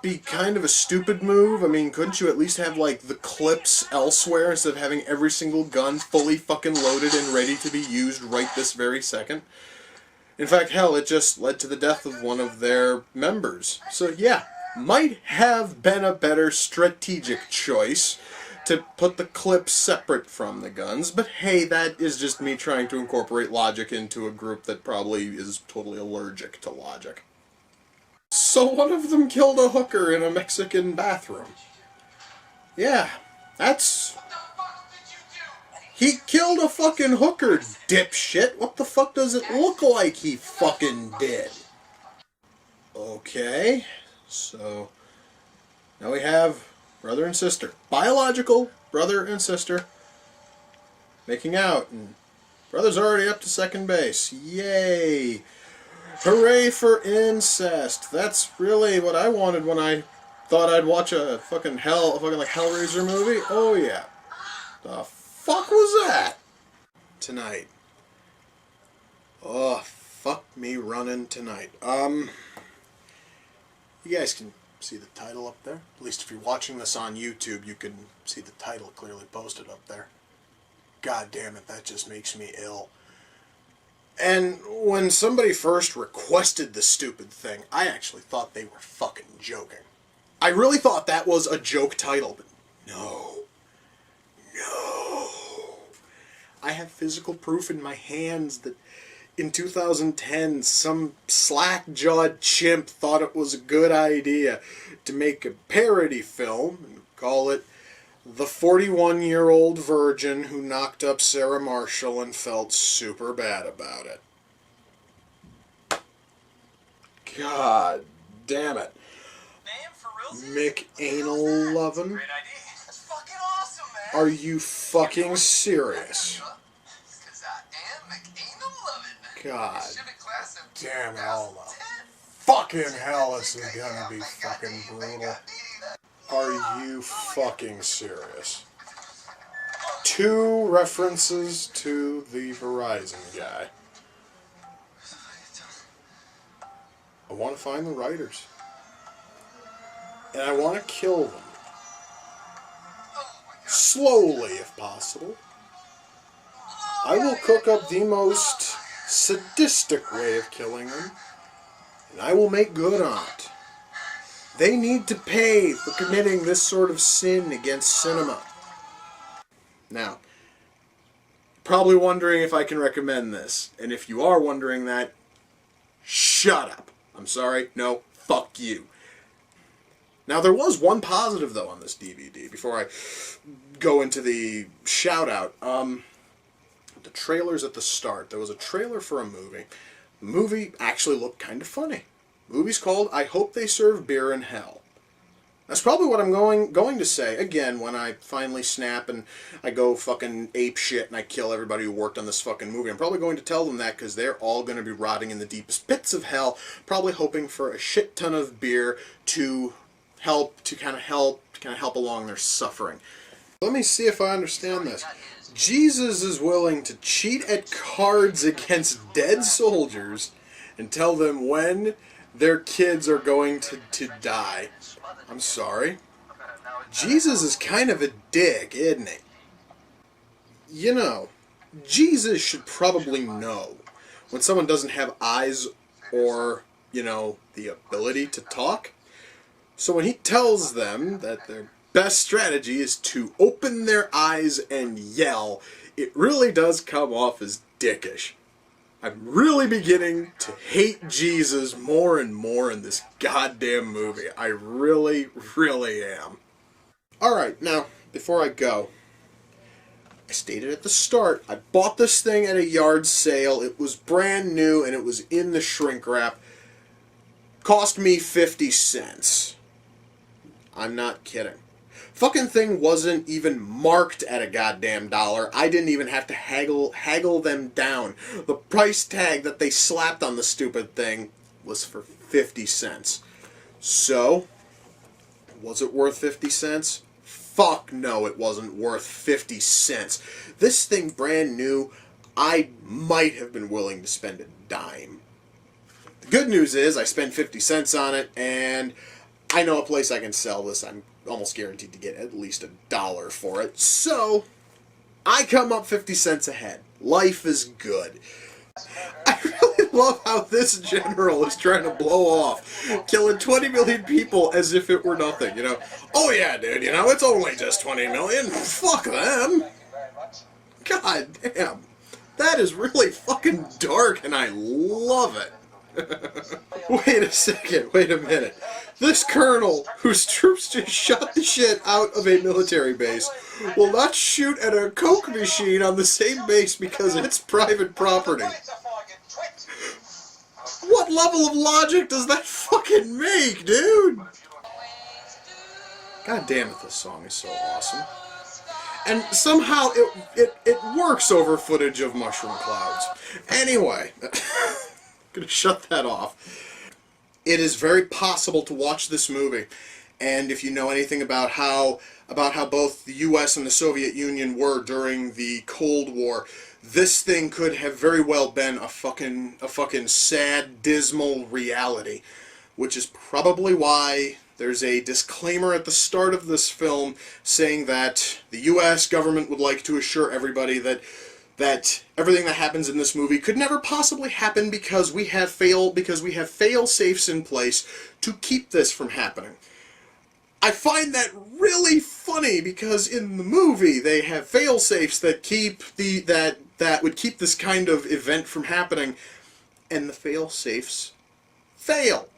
be kind of a stupid move? I mean, couldn't you at least have, like, the clips elsewhere instead of having every single gun fully fucking loaded and ready to be used right this very second? In fact, hell, it just led to the death of one of their members. So yeah, might have been a better strategic choice to put the clips separate from the guns, but hey, that is just me trying to incorporate logic into a group that probably is totally allergic to logic. So one of them killed a hooker in a Mexican bathroom. Yeah, that's... He killed a fucking hooker, dipshit! What the fuck does it look like he fucking did? Okay, so now we have brother and sister. Biological brother and sister making out, and brother's already up to second base. Yay! Hooray for incest! That's really what I wanted when I thought I'd watch a fucking Hellraiser movie. Oh yeah. The fuck was that? Tonight. Oh, fuck me running tonight. You guys can see the title up there. At least if you're watching this on YouTube, you can see the title clearly posted up there. God damn it, that just makes me ill. And when somebody first requested the stupid thing, I actually thought they were fucking joking. I really thought that was a joke title, but no. I have physical proof in my hands that in 2010 some slack-jawed chimp thought it was a good idea to make a parody film and call it The 41-Year-Old Virgin Who Knocked Up Sarah Marshall and Felt Super Bad About It. God damn it. McAnal Lovin'? Are you fucking serious? God damn it all up. Fucking hell, this is gonna be fucking brutal. Are you fucking serious? 2 references to the Verizon guy. I want to find the writers. And I want to kill them. slowly if possible. I will cook up the most sadistic way of killing them, and I will make good on it. They need to pay for committing this sort of sin against cinema. Now, probably wondering if I can recommend this, and if you are wondering that, shut up. I'm sorry, no, fuck you. Now, there was one positive, though, on this DVD, before I go into the shout-out. The trailers at the start. There was a trailer for a movie. The movie actually looked kind of funny. The movie's called I Hope They Serve Beer in Hell. That's probably what I'm going to say, again, when I finally snap and I go fucking ape shit and I kill everybody who worked on this fucking movie. I'm probably going to tell them that because they're all going to be rotting in the deepest pits of hell, probably hoping for a shit ton of beer to kind of help along their suffering. Let me see if I understand this. Jesus is willing to cheat at cards against dead soldiers and tell them when their kids are going to die. I'm sorry. Jesus is kind of a dick, isn't he? You know, Jesus should probably know when someone doesn't have eyes or, you know, the ability to talk. So when he tells them that their best strategy is to open their eyes and yell, it really does come off as dickish. I'm really beginning to hate Jesus more and more in this goddamn movie. I really, really am. Alright, now, before I go, I stated at the start, I bought this thing at a yard sale. It was brand new and it was in the shrink wrap. Cost me 50 cents. I'm not kidding. Fucking thing wasn't even marked at a goddamn dollar. I didn't even have to haggle them down. The price tag that they slapped on the stupid thing was for 50 cents. So, was it worth 50 cents? Fuck no, it wasn't worth 50 cents. This thing brand new, I might have been willing to spend a dime. The good news is I spent 50 cents on it, and I know a place I can sell this. I'm almost guaranteed to get at least $1 for it. So, I come up 50 cents ahead. Life is good. I really love how this general is trying to blow off, killing 20 million people as if it were nothing, you know. Oh yeah, dude, you know, it's only just 20 million. Fuck them. God damn. That is really fucking dark, and I love it. Wait a second, wait a minute. This colonel, whose troops just shot the shit out of a military base, will not shoot at a coke machine on the same base because it's private property. What level of logic does that fucking make, dude? God damn it, this song is so awesome. And somehow it works over footage of mushroom clouds. Anyway, I'm gonna shut that off. It is very possible to watch this movie, and if you know anything about how both the U.S. and the Soviet Union were during the Cold War, this thing could have very well been a fucking sad, dismal reality, which is probably why there's a disclaimer at the start of this film saying that the U.S. government would like to assure everybody that everything that happens in this movie could never possibly happen because we have fail-safes in place to keep this from happening. I find that really funny because in the movie they have fail-safes that that would keep this kind of event from happening, and the fail-safes fail.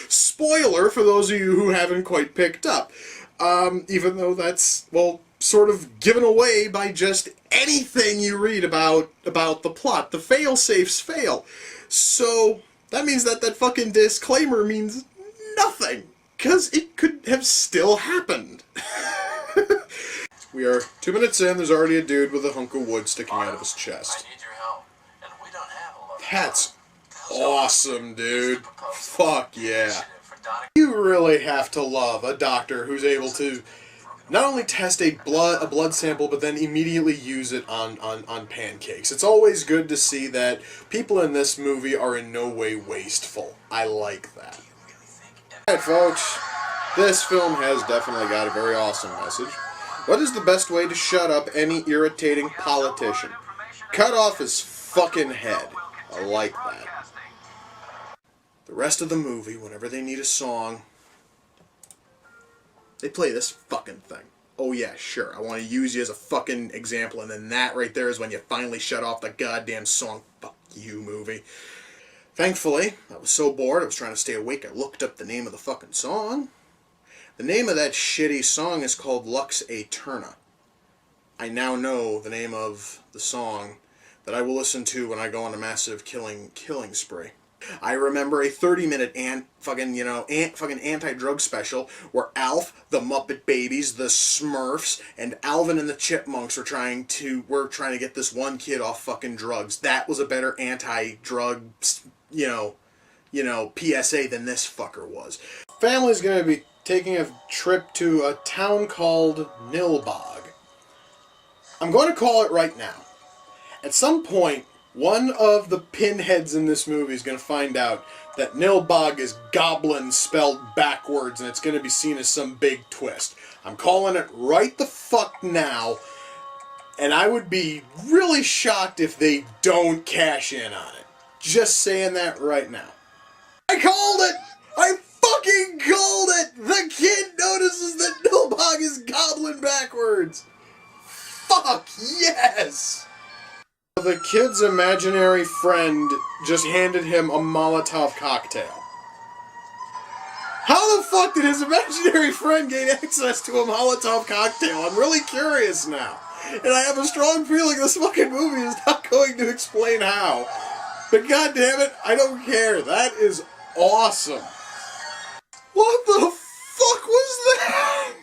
Spoiler for those of you who haven't quite picked up. Even though that's, well, sort of given away by just anything you read about the plot. The fail-safes fail. So, that means that fucking disclaimer means nothing. Because it could have still happened. We are 2 minutes in, there's already a dude with a hunk of wood sticking out of his chest. I need your help, and we don't have a lot of That's awesome, dude. Fuck yeah. You really have to love a doctor who's able to not only test a blood sample, but then immediately use it on pancakes. It's always good to see that people in this movie are in no way wasteful. I like that. Alright, folks. This film has definitely got a very awesome message. What is the best way to shut up any irritating politician? Cut off his fucking head. I like that. The rest of the movie, whenever they need a song, they play this fucking thing. Oh yeah, sure, I want to use you as a fucking example, and then that right there is when you finally shut off the goddamn song. Fuck you, movie. Thankfully, I was so bored, I was trying to stay awake, I looked up the name of the fucking song. The name of that shitty song is called Lux Aeterna. I now know the name of the song that I will listen to when I go on a massive killing spree. I remember a 30-minute fucking anti-drug special where Alf, the Muppet Babies, the Smurfs, and Alvin and the Chipmunks were trying to get this one kid off fucking drugs. That was a better anti-drug, PSA than this fucker was. Family's gonna be taking a trip to a town called Nilbog. I'm going to call it right now. At some point, one of the pinheads in this movie is going to find out that Nilbog is goblin spelled backwards, and it's going to be seen as some big twist. I'm calling it right the fuck now, and I would be really shocked if they don't cash in on it. Just saying that right now. I called it! I fucking called it! The kid notices that Nilbog is goblin backwards! Fuck yes! The kid's imaginary friend just handed him a Molotov cocktail. How the fuck did his imaginary friend gain access to a Molotov cocktail? I'm really curious now. And I have a strong feeling this fucking movie is not going to explain how. But goddammit, I don't care. That is awesome. What the fuck was that?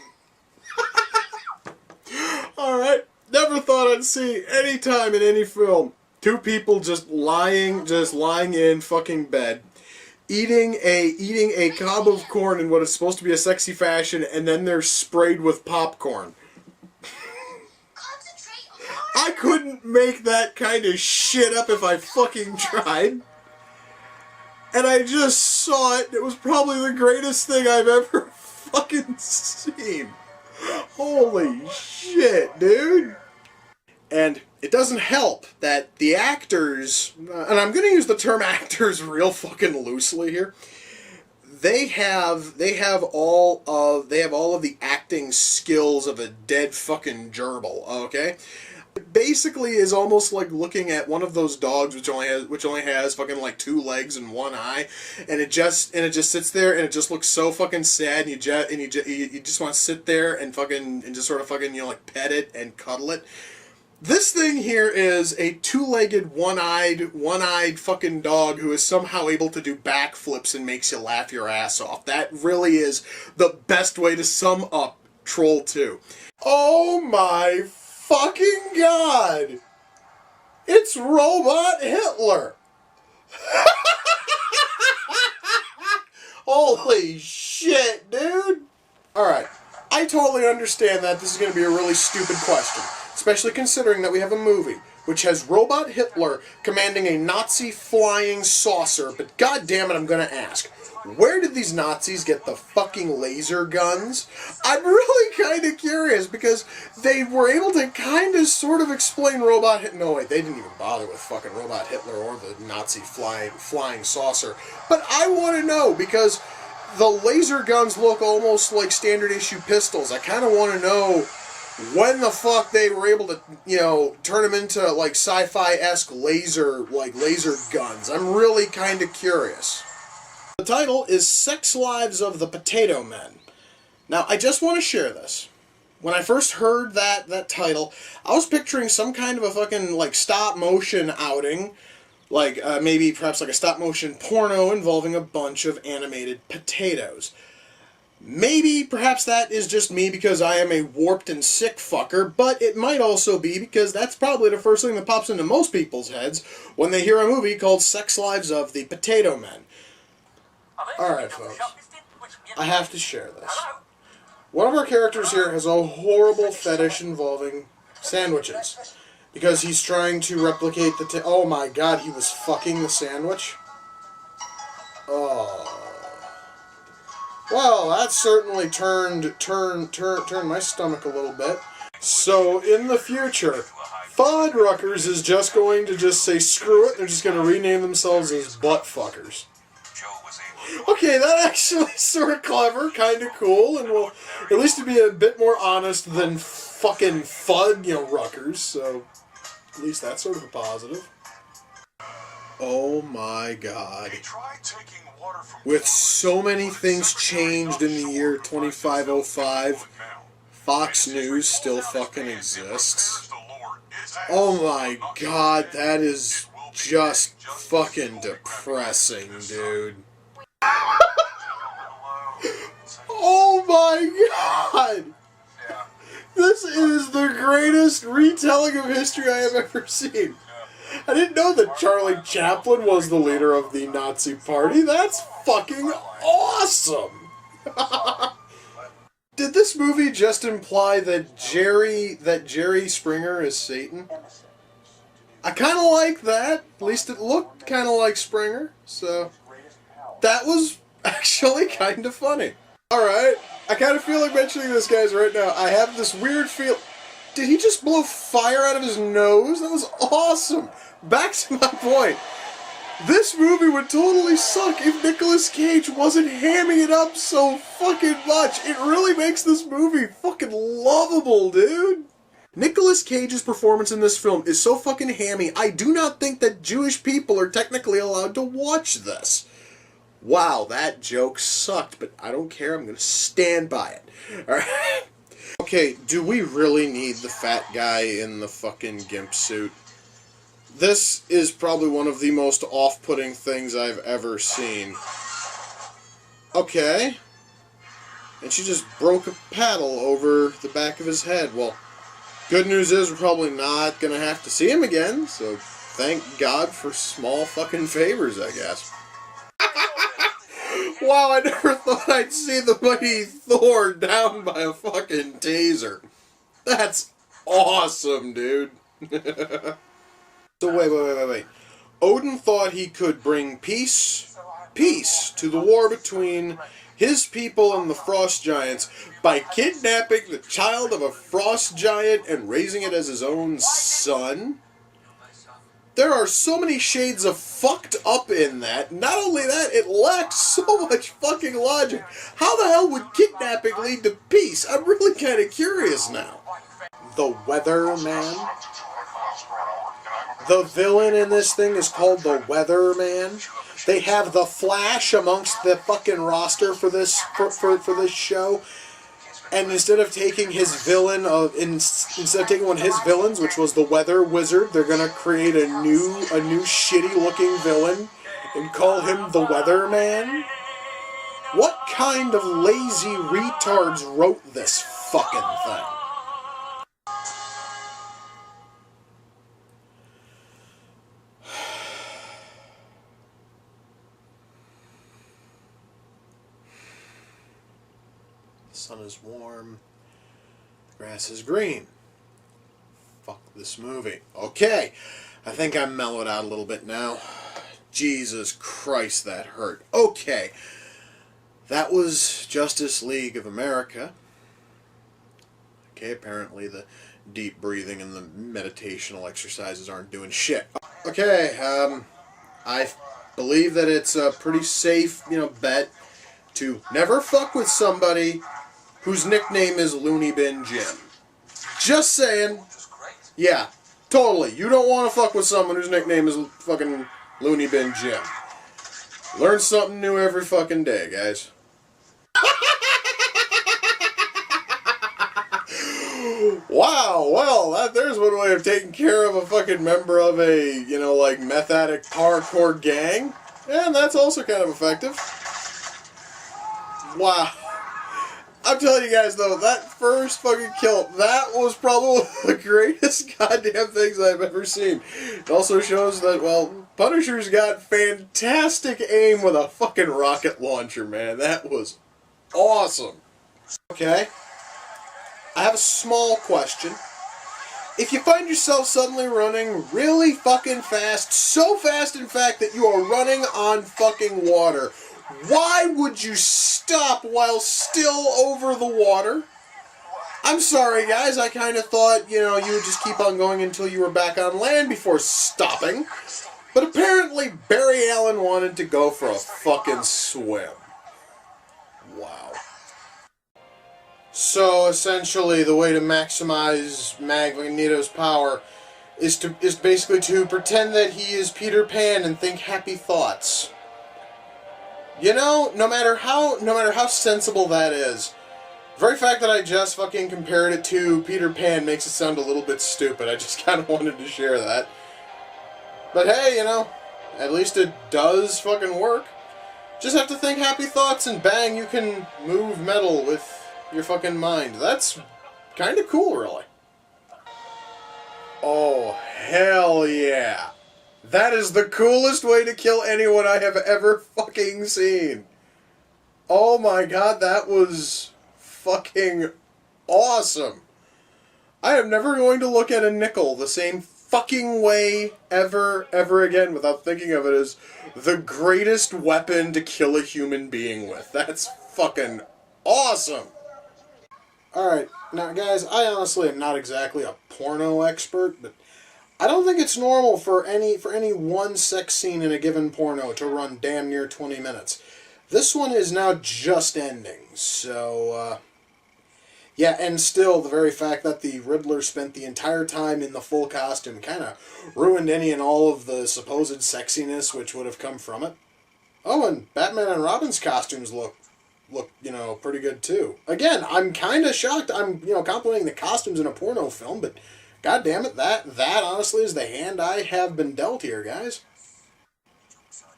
Alright. Never thought I'd see any time in any film two people just lying in fucking bed, eating a cob of corn in what is supposed to be a sexy fashion, and then they're sprayed with popcorn. I couldn't make that kind of shit up if I fucking tried. And I just saw it. It was probably the greatest thing I've ever fucking seen. Holy shit, dude. And it doesn't help that the actors, and I'm going to use the term actors real fucking loosely here, they have all of the acting skills of a dead fucking gerbil, okay? It basically is almost like looking at one of those dogs which only has fucking like 2 legs and 1 eye, and it just sits there and it just looks so fucking sad, and you just want to sit there and just sort of fucking like pet it and cuddle it. This thing here is a 2-legged, one-eyed fucking dog who is somehow able to do backflips and makes you laugh your ass off. That really is the best way to sum up Troll 2. Oh my fucking god! It's Robot Hitler! Holy shit, dude! Alright, I totally understand that this is going to be a really stupid question. Especially considering that we have a movie which has Robot Hitler commanding a Nazi flying saucer, but goddammit, I'm gonna ask, where did these Nazis get the fucking laser guns? I'm really kind of curious, because they were able to kind of sort of explain Robot Hitler. No, wait, they didn't even bother with fucking Robot Hitler or the Nazi flying saucer. But I want to know, because the laser guns look almost like standard issue pistols. I kind of want to know when the fuck they were able to, turn them into, like, sci-fi-esque laser guns. I'm really kind of curious. The title is Sex Lives of the Potato Men. Now, I just want to share this. When I first heard that title, I was picturing some kind of a fucking, like, stop-motion outing. Like, perhaps like a stop-motion porno involving a bunch of animated potatoes. Maybe, perhaps that is just me because I am a warped and sick fucker, but it might also be because that's probably the first thing that pops into most people's heads when they hear a movie called Sex Lives of the Potato Men. Alright, folks. I have to share this. One of our characters here has a horrible fetish involving sandwiches. Because he's trying to replicate the oh my god, he was fucking the sandwich? Oh. Well, that certainly turned my stomach a little bit. So, in the future, Fuddruckers is just going to just say screw it, they're just going to rename themselves as Buttfuckers. Okay, that actually is sort of clever, kind of cool, and will at least to be a bit more honest than fucking Fud, Ruckers, so at least that's sort of a positive. Oh my god. With so many things changed in the year 2505, Fox News still fucking exists. Oh my god, that is just fucking depressing, dude. Oh my god! This is the greatest retelling of history I have ever seen. I didn't know that Charlie Chaplin was the leader of the Nazi Party. That's fucking awesome! Did this movie just imply that Jerry Springer is Satan? I kind of like that. At least it looked kind of like Springer. So, that was actually kind of funny. Alright, I kind of feel like mentioning this, guys, right now. I have this weird feel... Did he just blow fire out of his nose? That was awesome! Back to my point. This movie would totally suck if Nicolas Cage wasn't hamming it up so fucking much. It really makes this movie fucking lovable, dude. Nicolas Cage's performance in this film is so fucking hammy, I do not think that Jewish people are technically allowed to watch this. Wow, that joke sucked, but I don't care, I'm gonna stand by it. Alright? Okay, do we really need the fat guy in the fucking gimp suit? This is probably one of the most off-putting things I've ever seen. Okay. And she just broke a paddle over the back of his head. Well, good news is we're probably not gonna have to see him again, so thank God for small fucking favors, I guess. Wow, I never thought I'd see the mighty Thor down by a fucking taser. That's awesome, dude. So wait. Odin thought he could bring peace to the war between his people and the frost giants by kidnapping the child of a frost giant and raising it as his own son? There are so many shades of fucked up in that. Not only that, it lacks so much fucking logic. How the hell would kidnapping lead to peace? I'm really kind of curious now. The Weatherman? The villain in this thing is called the Weatherman. They have the Flash amongst the fucking roster for this for this show. And instead of taking his villain, instead of taking one of his villains, which was the Weather Wizard, they're gonna create a new shitty-looking villain and call him the Weatherman. What kind of lazy retards wrote this fucking thing? The sun is warm. The grass is green. Fuck this movie. Okay, I think I'm mellowed out a little bit now. Jesus Christ, that hurt. Okay, that was Justice League of America. Okay, apparently the deep breathing and the meditational exercises aren't doing shit. Okay, I believe that it's a pretty safe, bet to never fuck with somebody whose nickname is Looney Bin Jim. Just saying. Yeah, totally. You don't want to fuck with someone whose nickname is fucking Looney Bin Jim. Learn something new every fucking day, guys. Wow, well, there's one way of taking care of a fucking member of a, meth addict parkour gang. And that's also kind of effective. Wow. I'm telling you guys, though, that first fucking kill, that was probably one of the greatest goddamn things I've ever seen. It also shows that, well, Punisher's got fantastic aim with a fucking rocket launcher, man. That was awesome. Okay. I have a small question. If you find yourself suddenly running really fucking fast, so fast in fact that you are running on fucking water, why would you stop while still over the water? I'm sorry, guys. I kind of thought, you know, you would just keep on going until you were back on land before stopping. But apparently Barry Allen wanted to go for a fucking swim. Wow. So, essentially, the way to maximize Magneto's power is basically to pretend that he is Peter Pan and think happy thoughts. You know, no matter how sensible that is, the very fact that I just fucking compared it to Peter Pan makes it sound a little bit stupid. I just kind of wanted to share that. But hey, you know, at least it does fucking work. Just have to think happy thoughts and bang, you can move metal with your fucking mind. That's kind of cool, really. Oh, hell yeah. That is the coolest way to kill anyone I have ever fucking seen. Oh my god, that was fucking awesome. I am never going to look at a nickel the same fucking way ever again without thinking of it as the greatest weapon to kill a human being with. That's fucking awesome. Alright, now guys, I honestly am not exactly a porno expert, but I don't think it's normal for any one sex scene in a given porno to run damn near 20 minutes. This one is now just ending, so, yeah, and still, the very fact that the Riddler spent the entire time in the full costume kind of ruined any and all of the supposed sexiness which would have come from it. Oh, and Batman and Robin's costumes look, you know, pretty good too. Again, I'm kind of shocked. I'm, you know, complimenting the costumes in a porno film, but god damn it, that honestly is the hand I have been dealt here, guys.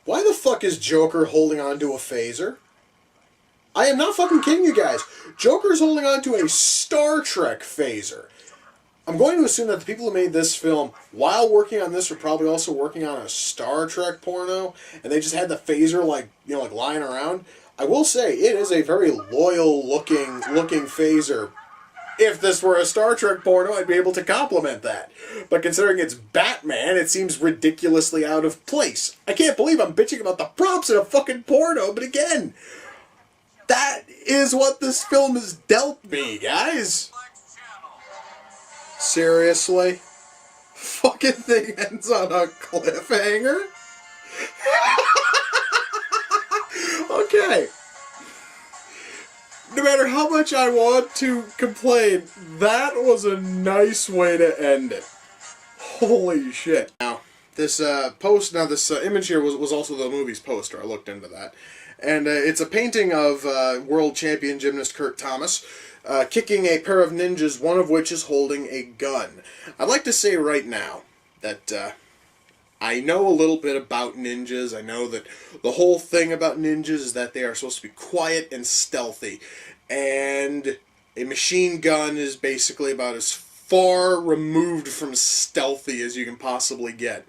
Why the fuck is Joker holding onto a phaser? I am not fucking kidding you guys. Joker's holding onto a Star Trek phaser. I'm going to assume that the people who made this film, while working on this, were probably also working on a Star Trek porno, and they just had the phaser, like, you know, like lying around. I will say, it is a very loyal looking phaser. If this were a Star Trek porno, I'd be able to compliment that. But considering it's Batman, it seems ridiculously out of place. I can't believe I'm bitching about the props in a fucking porno, but again, that is what this film has dealt me, guys. Seriously? Fucking thing ends on a cliffhanger? Okay. No matter how much I want to complain, that was a nice way to end it. Holy shit. Now, this image here was also the movie's poster. I looked into that. And it's a painting of world champion gymnast Kurt Thomas kicking a pair of ninjas, one of which is holding a gun. I'd like to say right now that I know a little bit about ninjas. I know that the whole thing about ninjas is that they are supposed to be quiet and stealthy. And a machine gun is basically about as far removed from stealthy as you can possibly get.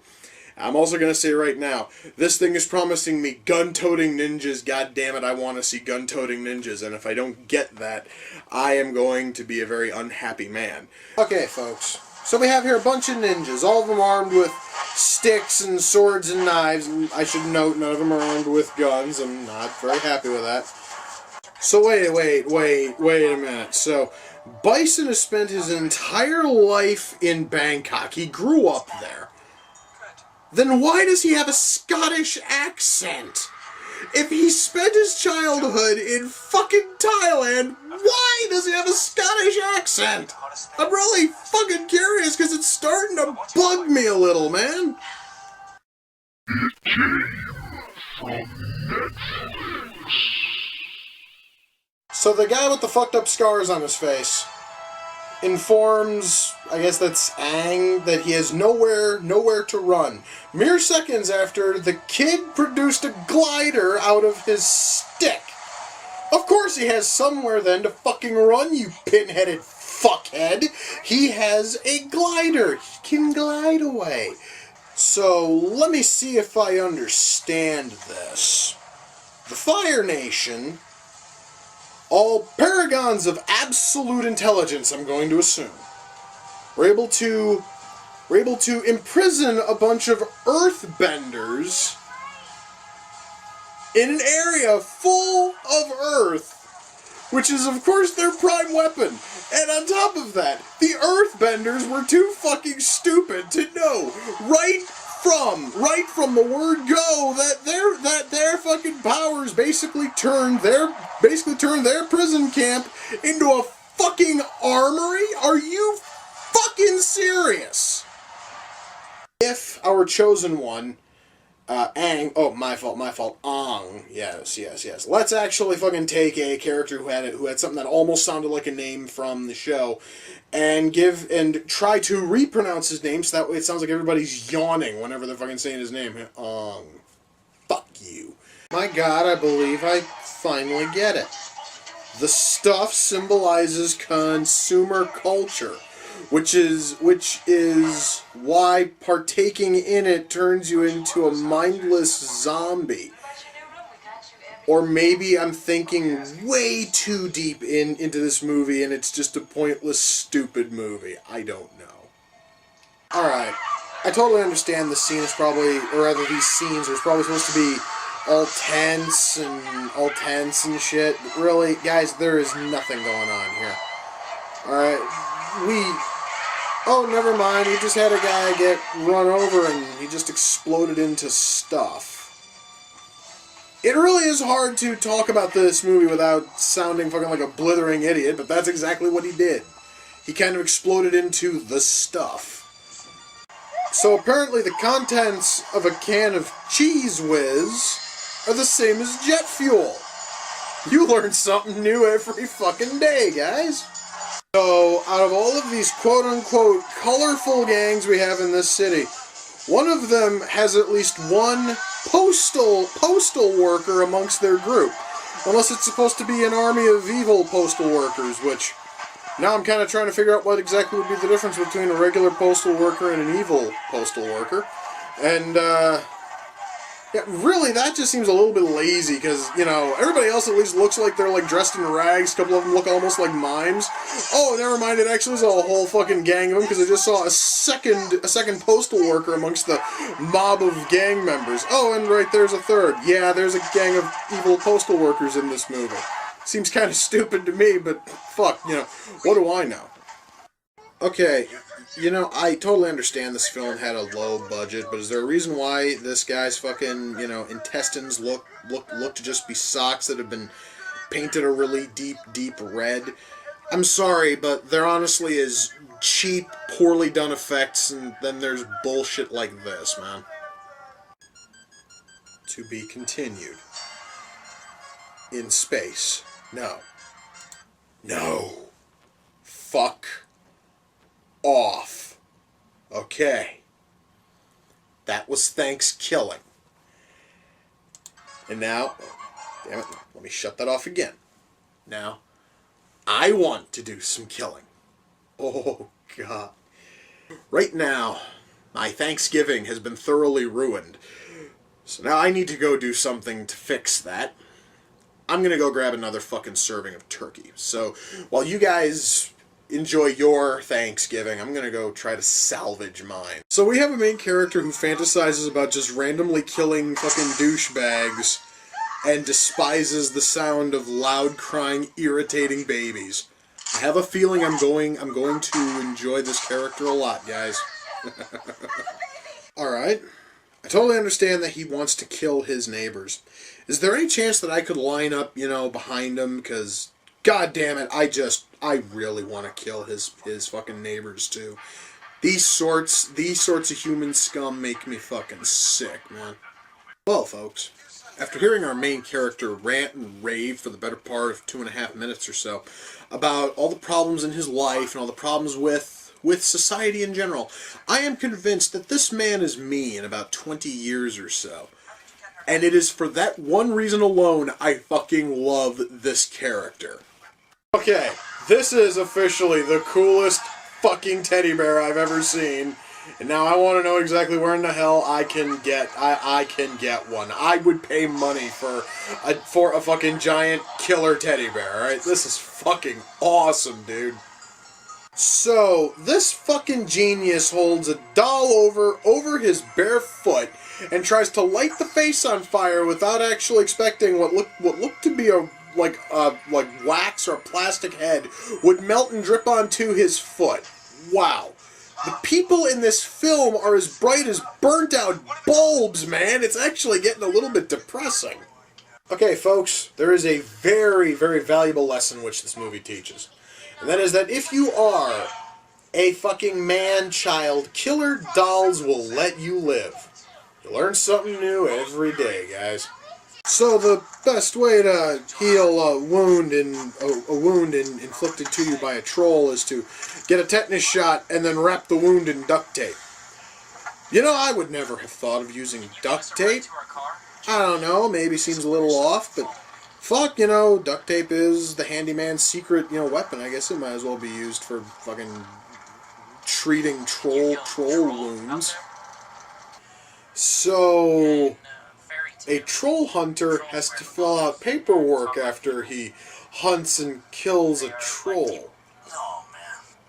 I'm also going to say right now, this thing is promising me gun-toting ninjas. God damn it, I want to see gun-toting ninjas. And if I don't get that, I am going to be a very unhappy man. Okay, folks. So we have here a bunch of ninjas, all of them armed with sticks and swords and knives. And I should note, none of them are armed with guns. I'm not very happy with that. So wait a minute. So Bison has spent his entire life in Bangkok. He grew up there. Then why does he have a Scottish accent? If he spent his childhood in fucking Thailand, why does he have a Scottish accent? I'm really fucking curious because it's starting to bug me a little, man. It came from Netflix. So the guy with the fucked up scars on his face informs, I guess that's Aang, that he has nowhere to run. Mere seconds after the kid produced a glider out of his stick. Of course he has somewhere then to fucking run, you pin-headed fuckhead. He has a glider. He can glide away. So let me see if I understand this. The Fire Nation, all paragons of absolute intelligence, I'm going to assume, were able to imprison a bunch of earthbenders in an area full of earth which is, of course, their prime weapon. And on top of that, the Earthbenders were too fucking stupid to know right from the word go that their fucking powers basically turned their prison camp into a fucking armory. Are you fucking serious? If our chosen one, Aang, oh, my fault, Ang, yes. Let's actually fucking take a character who had something that almost sounded like a name from the show, and try to repronounce his name, so that way it sounds like everybody's yawning whenever they're fucking saying his name. Ang. Fuck you. My god, I believe I finally get it. The stuff symbolizes consumer culture, which is why partaking in it turns you into a mindless zombie. Or maybe I'm thinking way too deep into this movie and it's just a pointless, stupid movie. I don't know. Alright, I totally understand the scene is probably, or rather these scenes are probably supposed to be all tense and shit. But really, guys, there is nothing going on here. Alright, oh, never mind, he just had a guy get run over and he just exploded into stuff. It really is hard to talk about this movie without sounding fucking like a blithering idiot, but that's exactly what he did. He kind of exploded into the stuff. So apparently the contents of a can of Cheese Whiz are the same as jet fuel. You learn something new every fucking day, guys. So, out of all of these quote-unquote colorful gangs we have in this city, one of them has at least one postal worker amongst their group. Unless it's supposed to be an army of evil postal workers, which now I'm kind of trying to figure out what exactly would be the difference between a regular postal worker and an evil postal worker. And, yeah, really, that just seems a little bit lazy, because, you know, everybody else at least looks like they're, like, dressed in rags. A couple of them look almost like mimes. Oh, never mind, it actually is a whole fucking gang of them, because I just saw a second postal worker amongst the mob of gang members. Oh, and right there's a third. Yeah, there's a gang of evil postal workers in this movie. Seems kind of stupid to me, but fuck, you know, what do I know? Okay, you know, I totally understand this film had a low budget, but is there a reason why this guy's fucking, you know, intestines look to just be socks that have been painted a really deep red? I'm sorry, but there honestly is cheap, poorly done effects, and then there's bullshit like this, man. To be continued. In space. No. No. Fuck off. Okay. That was Thanksgiving. And now, damn it, let me shut that off again. Now, I want to do some killing. Oh, God. Right now, my Thanksgiving has been thoroughly ruined. So now I need to go do something to fix that. I'm gonna go grab another fucking serving of turkey. So, while you guys enjoy your Thanksgiving, I'm gonna go try to salvage mine. So we have a main character who fantasizes about just randomly killing fucking douchebags and despises the sound of loud crying, irritating babies. I have a feeling I'm going to enjoy this character a lot, guys. Alright. I totally understand that he wants to kill his neighbors. Is there any chance that I could line up, you know, behind him? Because, god damn it, I really want to kill his fucking neighbors, too. These sorts of human scum make me fucking sick, man. Well, folks, after hearing our main character rant and rave for the better part of 2.5 minutes or so about all the problems in his life and all the problems with society in general, I am convinced that this man is me in about 20 years or so. And it is for that one reason alone I fucking love this character. Okay, this is officially the coolest fucking teddy bear I've ever seen. And now I want to know exactly where in the hell I can get one. I would pay money for a fucking giant killer teddy bear, alright? This is fucking awesome, dude. So, this fucking genius holds a doll over his bare foot and tries to light the face on fire without actually expecting what looked to be a wax or a plastic head would melt and drip onto his foot. Wow. The people in this film are as bright as burnt out bulbs, man. It's actually getting a little bit depressing. Okay, folks, there is a very, very valuable lesson which this movie teaches. And that is that if you are a fucking man-child, killer dolls will let you live. You learn something new every day, guys. So the best way to heal a wound inflicted to you by a troll is to get a tetanus shot and then wrap the wound in duct tape. You know, I would never have thought of using duct tape. I don't know, maybe seems a little off, but fuck, you know, duct tape is the handyman's secret, you know, weapon. I guess it might as well be used for fucking treating troll wounds. So, a troll hunter has to fill out paperwork after he hunts and kills a troll.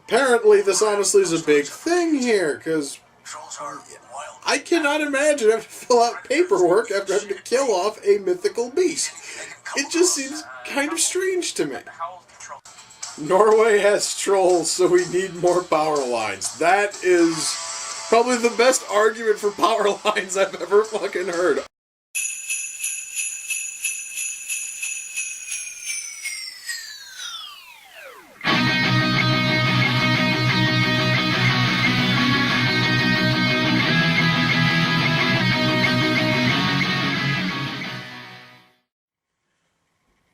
Apparently, this honestly is a big thing here, because I cannot imagine having to fill out paperwork after having to kill off a mythical beast. It just seems kind of strange to me. Norway has trolls, so we need more power lines. That is probably the best argument for power lines I've ever fucking heard.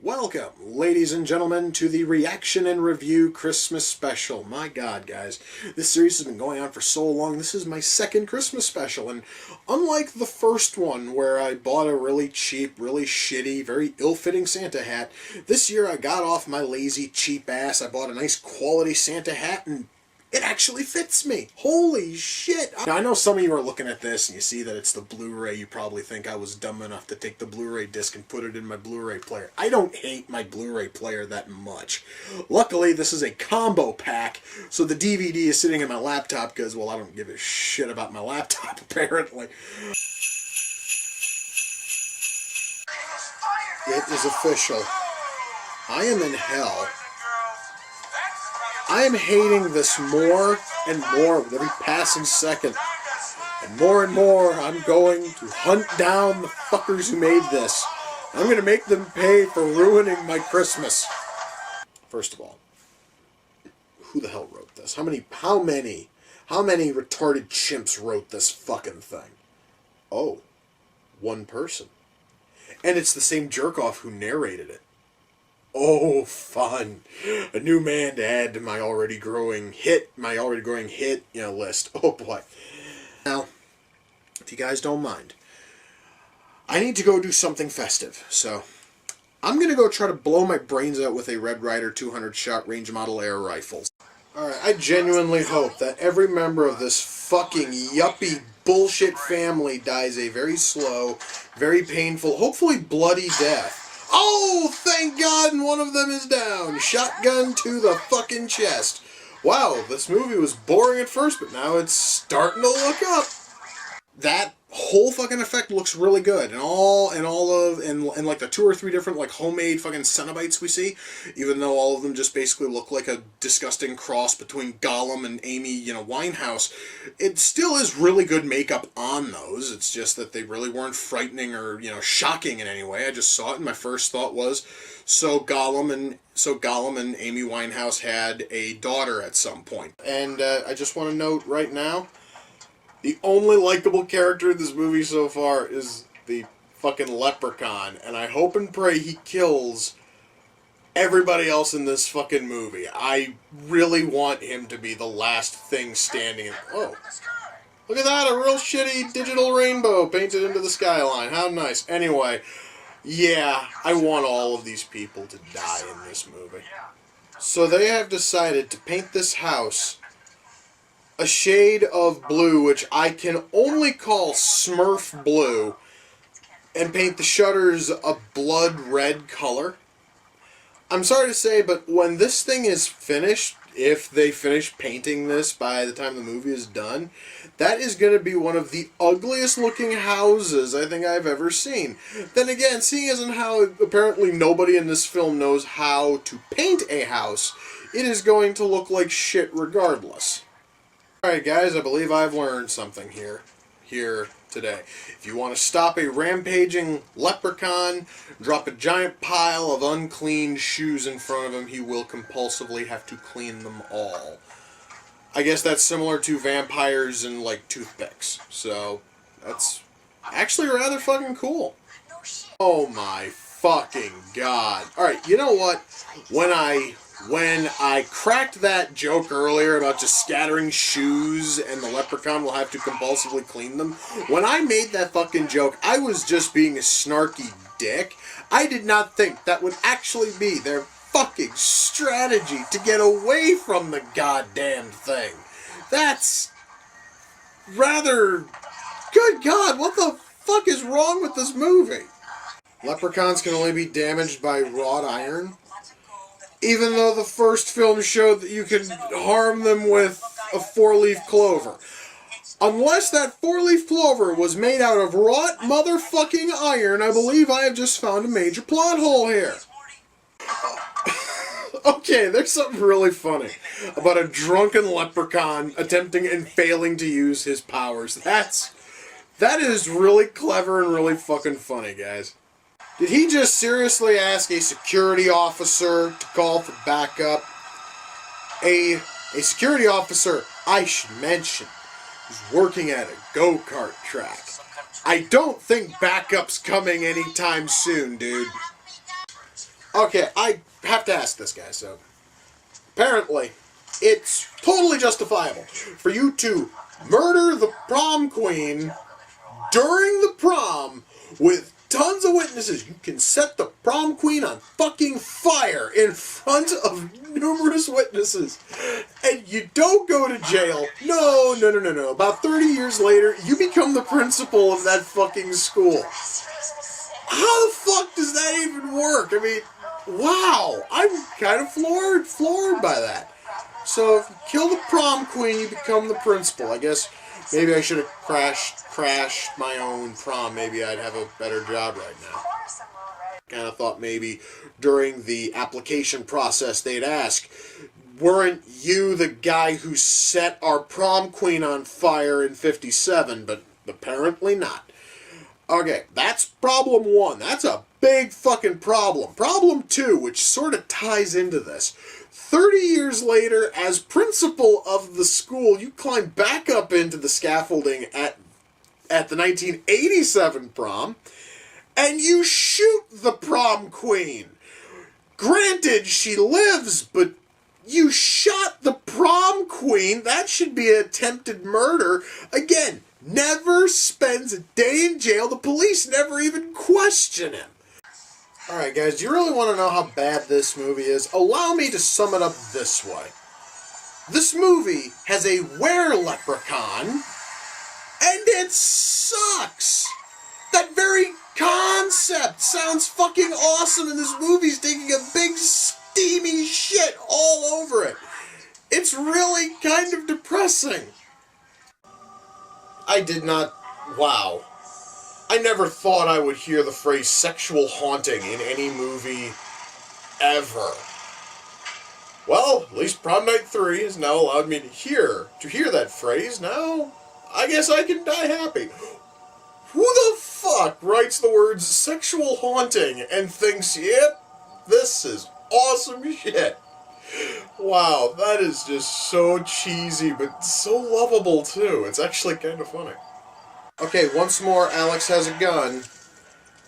Welcome, ladies and gentlemen, to the Reaction and Review Christmas special. My God, guys, this series has been going on for so long. This is my second Christmas special, and unlike the first one, where I bought a really cheap, really shitty, very ill-fitting Santa hat, this year I got off my lazy, cheap ass. I bought a nice quality Santa hat, and it actually fits me. Holy shit. Now, I know some of you are looking at this and you see that it's the Blu-ray. You probably think I was dumb enough to take the Blu-ray disc and put it in my Blu-ray player. I don't hate my Blu-ray player that much. Luckily, this is a combo pack, so the DVD is sitting in my laptop because, well, I don't give a shit about my laptop, apparently. It is official. I am in hell. I am hating this more and more with every passing second. And more I'm going to hunt down the fuckers who made this. I'm going to make them pay for ruining my Christmas. First of all, who the hell wrote this? How many retarded chimps wrote this fucking thing? Oh, one person. And it's the same jerk-off who narrated it. Oh, fun. A new man to add to my already growing hit, list. Oh, boy. Now, if you guys don't mind, I need to go do something festive, so I'm going to go try to blow my brains out with a Red Ryder 200-shot range model air rifle. Alright, I genuinely hope that every member of this fucking yuppie bullshit family dies a very slow, very painful, hopefully bloody death. Oh, thank God, and one of them is down. Shotgun to the fucking chest. Wow, this movie was boring at first, but now it's starting to look up. That whole fucking effect looks really good, and like the 2 or 3 different like homemade fucking Cenobites we see, even though all of them just basically look like a disgusting cross between Gollum and Amy, Winehouse, it still is really good makeup on those. It's just that they really weren't frightening or shocking in any way. I just saw it, and my first thought was, so Gollum and Amy Winehouse had a daughter at some point. And I just want to note right now, the only likable character in this movie so far is the fucking leprechaun, and I hope and pray he kills everybody else in this fucking movie. I really want him to be the last thing standing. Oh, look at that, a real shitty digital rainbow painted into the skyline. How nice. Anyway, yeah, I want all of these people to die in this movie. So they have decided to paint this house a shade of blue, which I can only call Smurf blue, and paint the shutters a blood red color. I'm sorry to say, but when this thing is finished, if they finish painting this by the time the movie is done, that is going to be one of the ugliest looking houses I think I've ever seen. Then again, seeing as in how apparently nobody in this film knows how to paint a house, it is going to look like shit regardless. Alright guys, I believe I've learned something here today. If you want to stop a rampaging leprechaun, drop a giant pile of unclean shoes in front of him, he will compulsively have to clean them all. I guess that's similar to vampires and, like, toothpicks. So, that's actually rather fucking cool. Oh my fucking god. Alright, you know what? When I cracked that joke earlier about just scattering shoes and the leprechaun will have to compulsively clean them, when I made that fucking joke, I was just being a snarky dick. I did not think that would actually be their fucking strategy to get away from the goddamn thing. That's rather... Good God, what the fuck is wrong with this movie? Leprechauns can only be damaged by wrought iron? Even though the first film showed that you can harm them with a four-leaf clover. Unless that four-leaf clover was made out of wrought motherfucking iron, I believe I have just found a major plot hole here. Okay, there's something really funny about a drunken leprechaun attempting and failing to use his powers. That is really clever and really fucking funny, guys. Did he just seriously ask a security officer to call for backup? A security officer, I should mention, who's working at a go-kart track. I don't think backup's coming anytime soon, dude. Okay, I have to ask this guy, so... Apparently, it's totally justifiable for you to murder the prom queen during the prom with tons of witnesses. You can set the prom queen on fucking fire in front of numerous witnesses. And you don't go to jail. No. About 30 years later, you become the principal of that fucking school. How the fuck does that even work? I mean, wow. I'm kind of floored by that. So if you kill the prom queen, you become the principal. I guess maybe I should have crashed my own prom. Maybe I'd have a better job right now. Kind of thought maybe during the application process they'd ask, weren't you the guy who set our prom queen on fire in '57? But apparently not. Okay, that's problem one. That's a big fucking problem. Problem two, which sort of ties into this. 30 years later, as principal of the school, you climb back up into the scaffolding at the 1987 prom, and you shoot the prom queen. Granted, she lives, but you shot the prom queen. That should be attempted murder. Again, never spends a day in jail. The police never even question him. Alright guys, do you really want to know how bad this movie is? Allow me to sum it up this way. This movie has a were-leprechaun, and it sucks! That very concept sounds fucking awesome, and this movie's taking a big steamy shit all over it. It's really kind of depressing. Wow. I never thought I would hear the phrase sexual haunting in any movie ever. Well, at least Prom Night 3 has now allowed me to hear that phrase. Now, I guess I can die happy. Who the fuck writes the words sexual haunting and thinks, yep, this is awesome shit? Wow, that is just so cheesy, but so lovable too. It's actually kind of funny. Okay, once more, Alex has a gun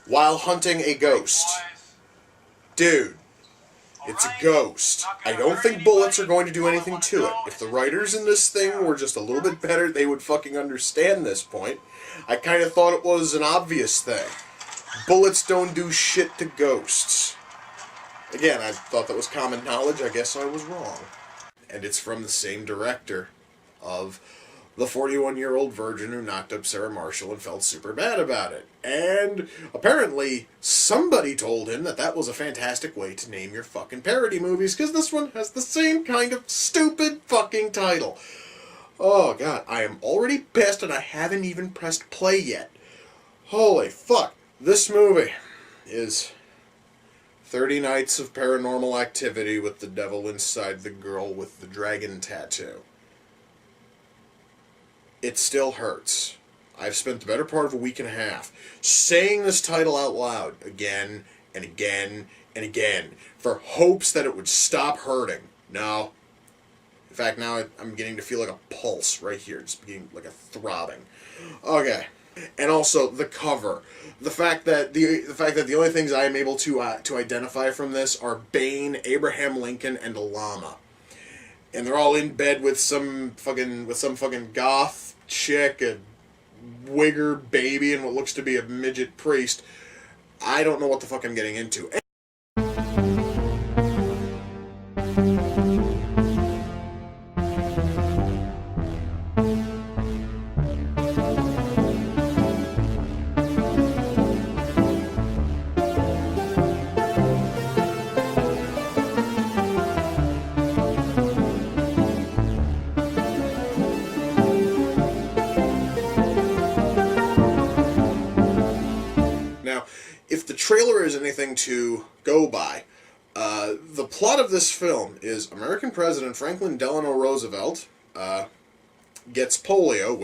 while hunting a ghost. Dude, it's a ghost. I don't think bullets are going to do anything to it. If the writers in this thing were just a little bit better, they would fucking understand this point. I kind of thought it was an obvious thing. Bullets don't do shit to ghosts. Again, I thought that was common knowledge. I guess I was wrong. And it's from the same director of the 41-year-old virgin who knocked up Sarah Marshall and felt super bad about it. And apparently somebody told him that that was a fantastic way to name your fucking parody movies, because this one has the same kind of stupid fucking title. Oh god, I am already pissed and I haven't even pressed play yet. Holy fuck. This movie is 30 Nights of Paranormal Activity with the devil inside the girl with the dragon tattoo. It still hurts. I've spent the better part of a week and a half saying this title out loud again and again and again for hopes that it would stop hurting. No. In fact, now I'm beginning to feel like a pulse right here, just beginning like a throbbing. Okay. And also the cover. The fact that the only things I am able to identify from this are Bane, Abraham Lincoln, and a llama. And they're all in bed with some fucking goth chick, a wigger baby, and what looks to be a midget priest. I don't know what the fuck I'm getting into. Now, if the trailer is anything to go by, the plot of this film is American President Franklin Delano Roosevelt gets polio,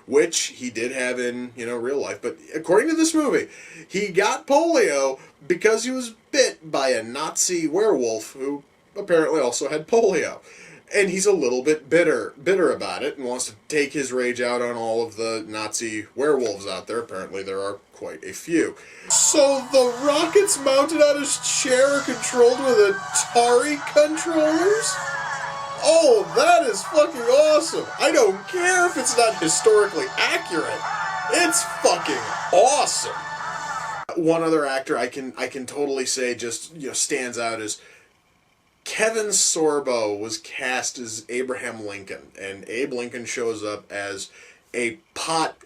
which he did have in real life. But according to this movie, he got polio because he was bit by a Nazi werewolf who apparently also had polio. And he's a little bit bitter about it and wants to take his rage out on all of the Nazi werewolves out there. Apparently there are quite a few. So the rockets mounted on his chair are controlled with Atari controllers? Oh, that is fucking awesome. I don't care if it's not historically accurate. It's fucking awesome. One other actor I can totally say just stands out is Kevin Sorbo was cast as Abraham Lincoln, and Abe Lincoln shows up as a pot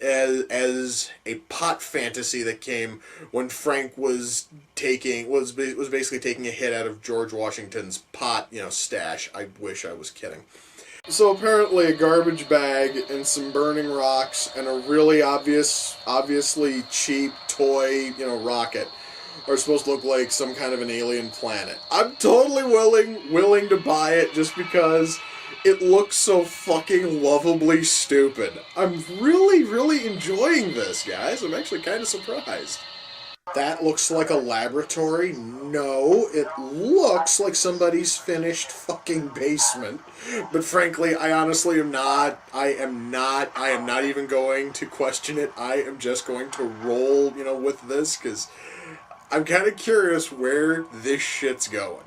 fantasy that came when Frank was basically taking a hit out of George Washington's pot stash. I wish I was kidding. So apparently a garbage bag and some burning rocks and a really obviously cheap toy rocket are supposed to look like some kind of an alien planet. I'm totally willing to buy it just because it looks so fucking lovably stupid. I'm really enjoying this, guys. I'm actually kind of surprised. That looks like a laboratory. No, it looks like somebody's finished fucking basement. But frankly, I honestly am not. I am not even going to question it. I am just going to roll, with this, because I'm kind of curious where this shit's going.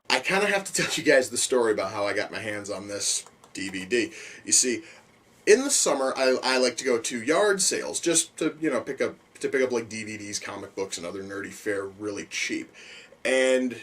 I kind of have to tell you guys the story about how I got my hands on this DVD. You see, in the summer, I like to go to yard sales just to, pick up like DVDs, comic books, and other nerdy fare really cheap. And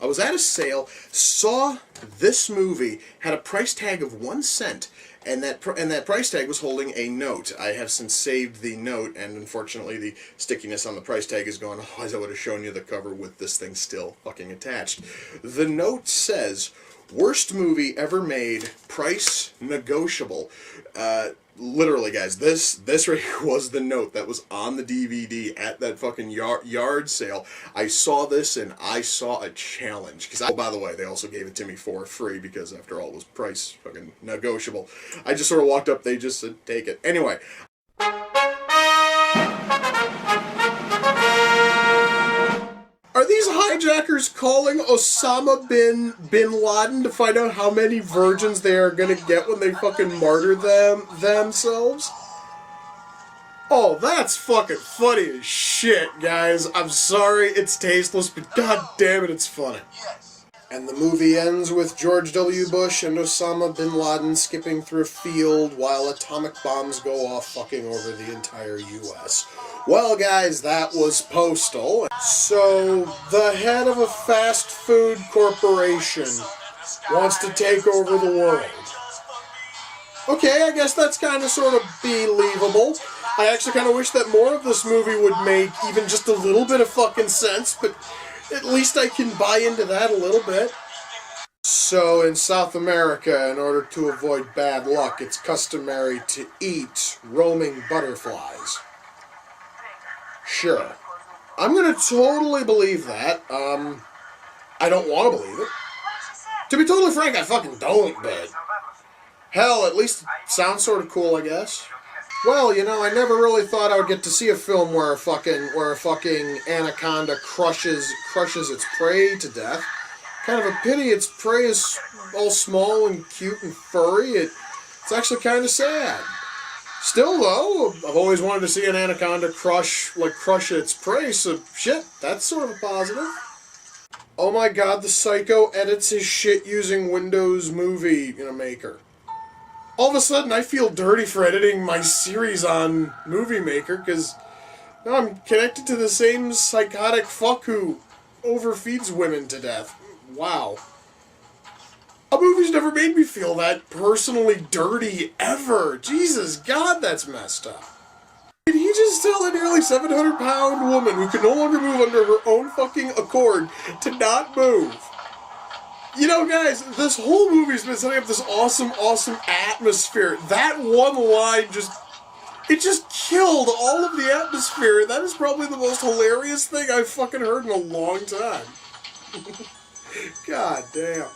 I was at a sale, saw this movie, had a price tag of 1 cent, and that price tag was holding a note. I have since saved the note, and unfortunately the stickiness on the price tag is gone. Otherwise I would have shown you the cover with this thing still fucking attached. The note says, "Worst movie ever made, price negotiable." Literally, guys, this right here was the note that was on the DVD at that fucking yard sale. I saw this and I saw a challenge. Oh, by the way, they also gave it to me for free because, after all, it was price fucking negotiable. I just sort of walked up, they just said, take it. Anyway. Are these hijackers calling Osama bin Laden to find out how many virgins they are gonna get when they fucking martyr themselves? Oh, that's fucking funny as shit, guys. I'm sorry, it's tasteless, but god damn it, it's funny. And the movie ends with George W. Bush and Osama bin Laden skipping through a field while atomic bombs go off fucking over the entire U.S. Well, guys, that was Postal. So, the head of a fast food corporation wants to take over the world. Okay, I guess that's kind of sort of believable. I actually kind of wish that more of this movie would make even just a little bit of fucking sense, but at least I can buy into that a little bit. So, in South America, in order to avoid bad luck, it's customary to eat roaming butterflies. Sure. I'm gonna totally believe that. I don't want to believe it. To be totally frank, I fucking don't, but... hell, at least it sounds sort of cool, I guess. Well, you know, I never really thought I would get to see a film where a fucking anaconda crushes its prey to death. Kind of a pity its prey is all small and cute and furry. It's actually kind of sad. Still, though, I've always wanted to see an anaconda crush its prey, so shit, that's sort of a positive. Oh my god, the psycho edits his shit using Windows Movie Maker. All of a sudden, I feel dirty for editing my series on Movie Maker, because now I'm connected to the same psychotic fuck who overfeeds women to death. Wow. A movie's never made me feel that personally dirty, ever. Jesus God, that's messed up. Did he just tell a nearly 700-pound woman who can no longer move under her own fucking accord to not move? You know, guys, this whole movie's been setting up this awesome, awesome atmosphere. That one line it just killed all of the atmosphere. That is probably the most hilarious thing I've fucking heard in a long time. God damn.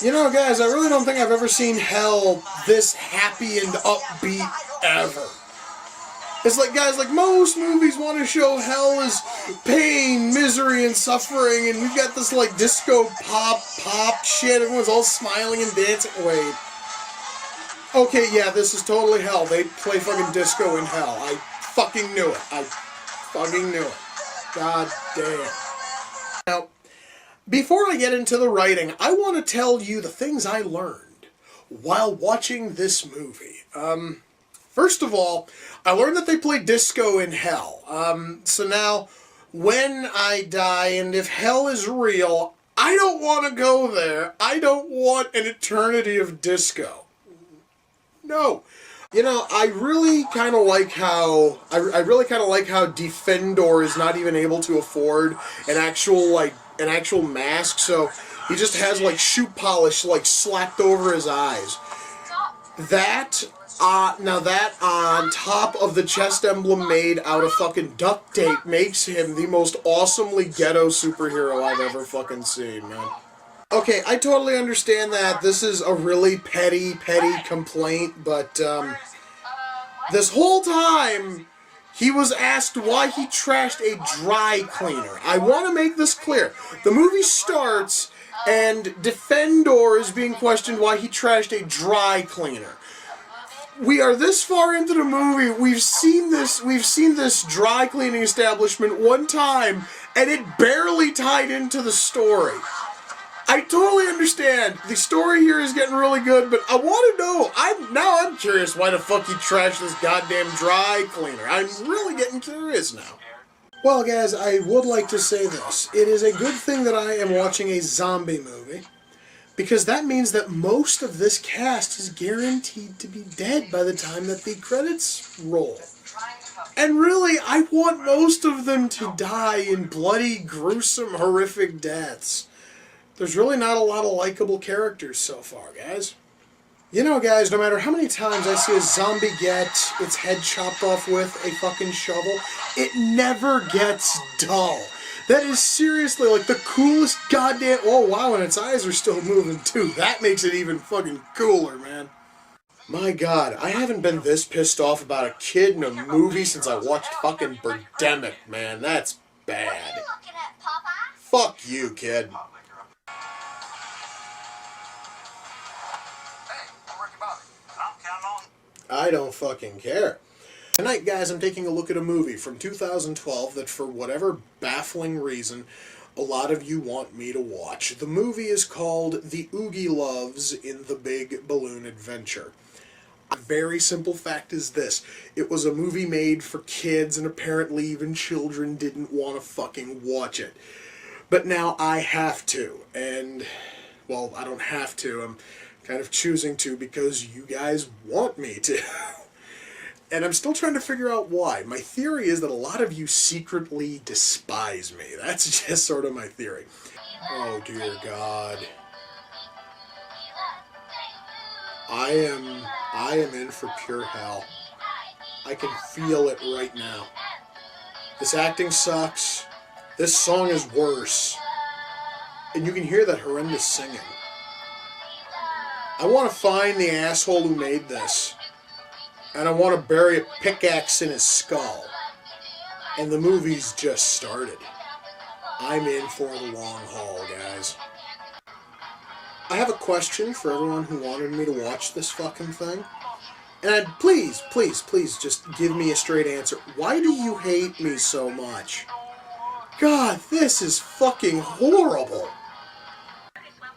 You know, guys, I really don't think I've ever seen hell this happy and upbeat ever. It's like, guys, like most movies want to show hell as pain, misery, and suffering, and we've got this, like, disco pop shit. Everyone's all smiling and dancing. Wait. Okay, yeah, this is totally hell. They play fucking disco in hell. I fucking knew it. I fucking knew it. God damn. Now, before I get into the writing, I want to tell you the things I learned while watching this movie. First of all, I learned that they play disco in hell. So now, when I die, and if hell is real, I don't want to go there. I don't want an eternity of disco. No. You know, I really kind of like how Defendor is not even able to afford an actual mask, so he just has, like, shoe polish, like, slapped over his eyes. Now that on top of the chest emblem made out of fucking duct tape makes him the most awesomely ghetto superhero I've ever fucking seen, man. Okay, I totally understand that this is a really petty complaint, but, this whole time, he was asked why he trashed a dry cleaner. I want to make this clear. The movie starts, and Defendor is being questioned why he trashed a dry cleaner. We are this far into the movie, we've seen this dry cleaning establishment one time, and it barely tied into the story. I totally understand. The story here is getting really good, but I want to know. I'm curious why the fuck he trashed this goddamn dry cleaner. I'm really getting curious now. Well, guys, I would like to say this. It is a good thing that I am watching a zombie movie, because that means that most of this cast is guaranteed to be dead by the time that the credits roll. And really, I want most of them to die in bloody, gruesome, horrific deaths. There's really not a lot of likable characters so far, guys. You know, guys, no matter how many times I see a zombie get its head chopped off with a fucking shovel, it never gets dull. That is seriously, like, the coolest goddamn... Oh, wow, and its eyes are still moving, too. That makes it even fucking cooler, man. My god, I haven't been this pissed off about a kid in a movie since I watched fucking Birdemic, man. That's bad. What are you looking at, Papa? Fuck you, kid. I don't fucking care. Tonight, guys, I'm taking a look at a movie from 2012 that, for whatever baffling reason, a lot of you want me to watch. The movie is called The Oogie Loves in the Big Balloon Adventure. A very simple fact is this. It was a movie made for kids, and apparently even children didn't want to fucking watch it. But now I have to, and... well, I don't have to. I'm kind of choosing to because you guys want me to. And I'm still trying to figure out why. My theory is that a lot of you secretly despise me. That's just sort of my theory. Oh dear God. I am in for pure hell. I can feel it right now. This acting sucks. This song is worse. And you can hear that horrendous singing. I want to find the asshole who made this. And I want to bury a pickaxe in his skull. And the movie's just started. I'm in for the long haul, guys. I have a question for everyone who wanted me to watch this fucking thing. And please, please, please just give me a straight answer. Why do you hate me so much? God, this is fucking horrible.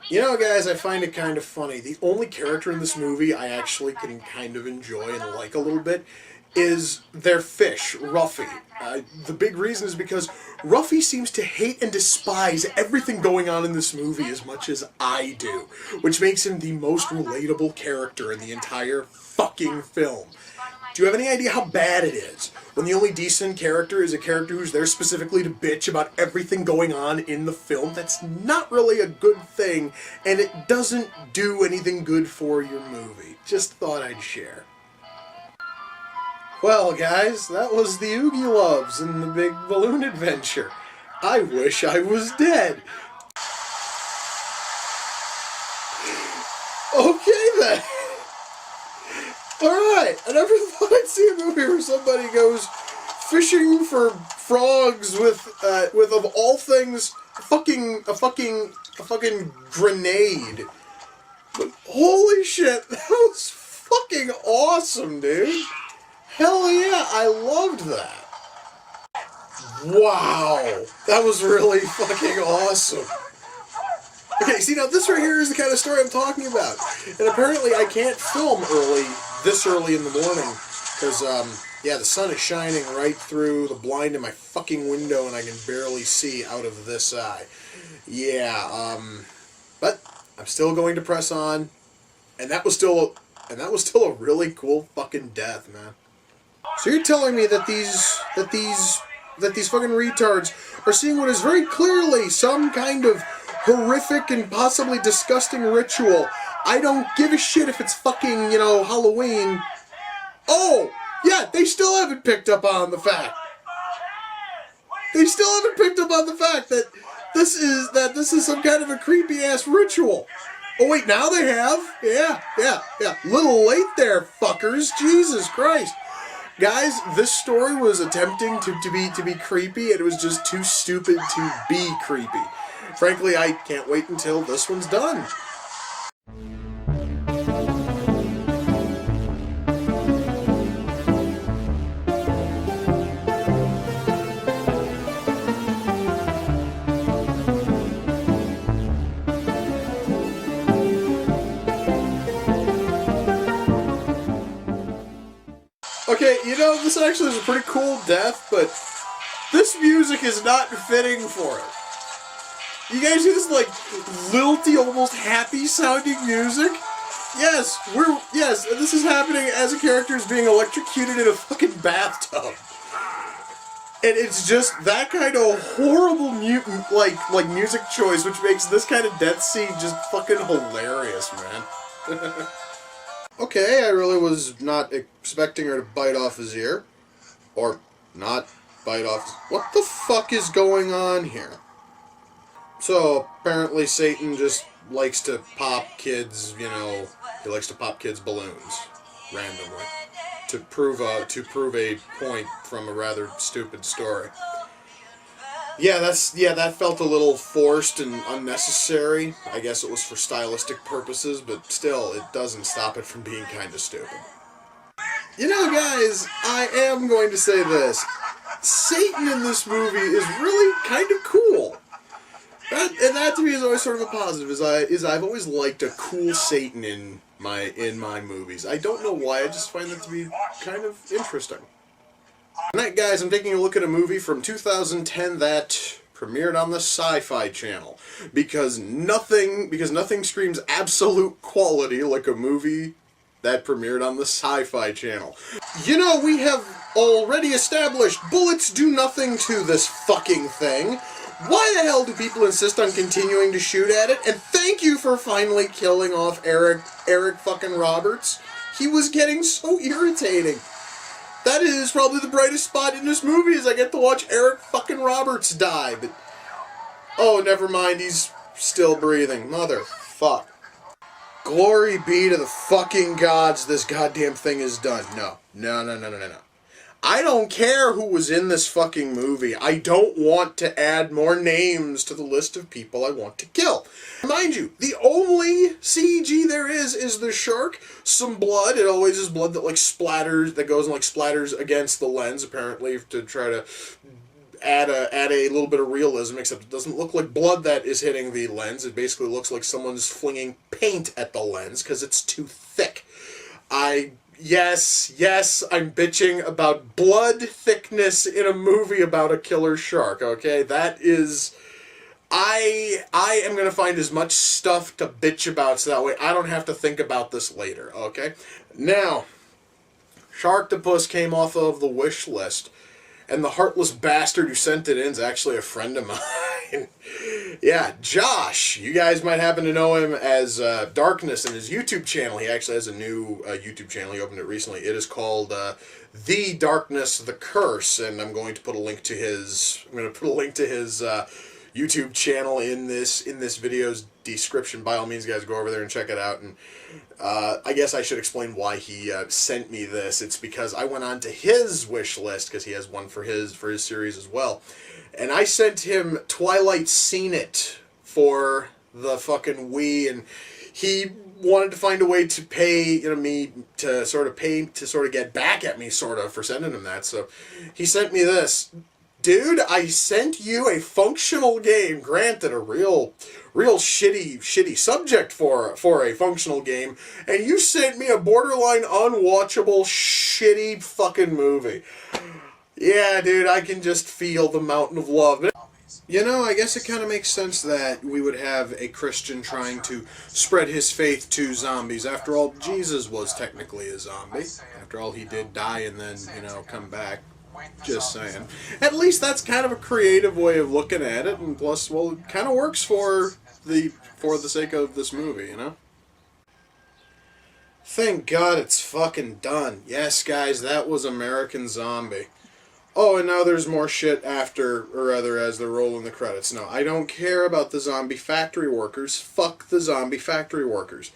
You know, guys, I find it kind of funny. The only character in this movie I actually can kind of enjoy and like a little bit is their fish, Ruffy. The big reason is because Ruffy seems to hate and despise everything going on in this movie as much as I do, which makes him the most relatable character in the entire fucking film. Do you have any idea how bad it is when the only decent character is a character who's there specifically to bitch about everything going on in the film? That's not really a good thing, and it doesn't do anything good for your movie. Just thought I'd share. Well, guys, that was the Oogie Loves and the Big Balloon Adventure. I wish I was dead. Okay, then. Alright, I never thought I'd see a movie where somebody goes fishing for frogs with of all things, a fucking grenade. But holy shit, that was fucking awesome, dude. Hell yeah, I loved that. Wow, that was really fucking awesome. Okay, see, now this right here is the kind of story I'm talking about. And apparently I can't film this early in the morning, because, yeah, the sun is shining right through the blind in my fucking window and I can barely see out of this eye. Yeah, but I'm still going to press on, and that was still a really cool fucking death, man. So you're telling me that these fucking retards are seeing what is very clearly some kind of horrific and possibly disgusting ritual. I don't give a shit if it's fucking, you know, Halloween. Oh, yeah, they still haven't picked up on the fact. They still haven't picked up on the fact that this is some kind of a creepy ass ritual. Oh wait, now they have? Yeah. Little late there, fuckers. Jesus Christ. Guys, this story was attempting to be creepy, and it was just too stupid to be creepy. Frankly, I can't wait until this one's done. Okay, you know, this actually is a pretty cool death, but this music is not fitting for it. You guys hear this, like, lilty, almost happy-sounding music? Yes, this is happening as a character is being electrocuted in a fucking bathtub. And it's just that kind of horrible like music choice, which makes this kind of death scene just fucking hilarious, man. Okay, I really was not expecting her to bite off his ear. Or not bite off. What the fuck is going on here? So, apparently Satan just likes to pop kids, you know, he likes to pop kids' balloons randomly to prove a point from a rather stupid story. Yeah, that felt a little forced and unnecessary. I guess it was for stylistic purposes, but still, it doesn't stop it from being kind of stupid. You know, guys, I am going to say this. Satan in this movie is really kind of cool. And that to me is always sort of a positive, is I've always liked a cool Satan in my movies. I don't know why, I just find that to be kind of interesting. Tonight, guys, I'm taking a look at a movie from 2010 that premiered on the Sci-Fi Channel, because nothing screams absolute quality like a movie that premiered on the Sci-Fi Channel. You know, we have already established bullets do nothing to this fucking thing. Why the hell do people insist on continuing to shoot at it? And thank you for finally killing off Eric fucking Roberts. He was getting so irritating. That is probably the brightest spot in this movie, is I get to watch Eric fucking Roberts die. But oh, never mind, he's still breathing. Motherfuck. Glory be to the fucking gods, this goddamn thing is done. No. I don't care who was in this fucking movie. I don't want to add more names to the list of people I want to kill. Mind you, the only CG there is the shark, some blood. It always is blood that like splatters, that goes and like splatters against the lens, apparently, to try to add a little bit of realism, except it doesn't look like blood that is hitting the lens. It basically looks like someone's flinging paint at the lens because it's too thick. Yes, I'm bitching about blood thickness in a movie about a killer shark, okay? That is... I am gonna find as much stuff to bitch about so that way I don't have to think about this later, okay? Now, Sharktopus came off of the wish list, and the heartless bastard who sent it in is actually a friend of mine. Yeah, Josh. You guys might happen to know him as Darkness in his YouTube channel. He actually has a new YouTube channel. He opened it recently. It is called The Darknessthecurse, and I'm going to put a link to his. YouTube channel in this video's description. By all means, guys, go over there and check it out. And I guess I should explain why he sent me this. It's because I went on to his wish list, because he has one for his series as well, and I sent him Twilight Seen It for the fucking Wii, and he wanted to find a way to pay, me to sort of get back at me, for sending him that. So he sent me this. Dude, I sent you a functional game, granted a real shitty subject for a functional game, and you sent me a borderline unwatchable shitty fucking movie. Yeah, dude, I can just feel the mountain of love. You know, I guess it kind of makes sense that we would have a Christian trying to spread his faith to zombies. After all, Jesus was technically a zombie. After all, he did die and then, come back. Just saying. At least that's kind of a creative way of looking at it, and plus, well, it kind of works for the sake of this movie, Thank God it's fucking done. Yes, guys, that was American Zombie. Oh, and now there's more shit after, or rather, as they're rolling the credits. No, I don't care about the zombie factory workers. Fuck the zombie factory workers.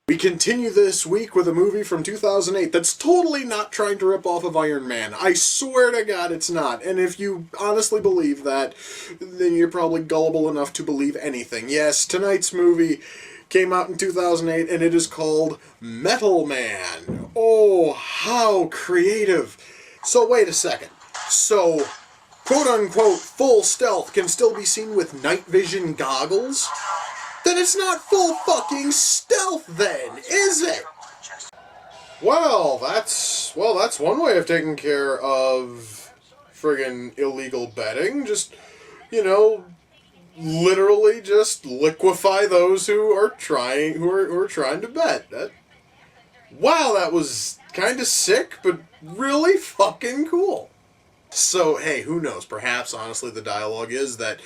We continue this week with a movie from 2008 that's totally not trying to rip off of Iron Man. I swear to God it's not. And if you honestly believe that, then you're probably gullible enough to believe anything. Yes, tonight's movie came out in 2008 and it is called Metal Man. Oh, how creative. So wait a second. So, quote-unquote full stealth can still be seen with night vision goggles? Then it's not full fucking stealth then, is it? Well, that's one way of taking care of friggin' illegal betting. Just, literally just liquefy those who are trying to bet. Wow, that was kind of sick, but really fucking cool. So, hey, who knows? Perhaps, honestly, the dialogue is that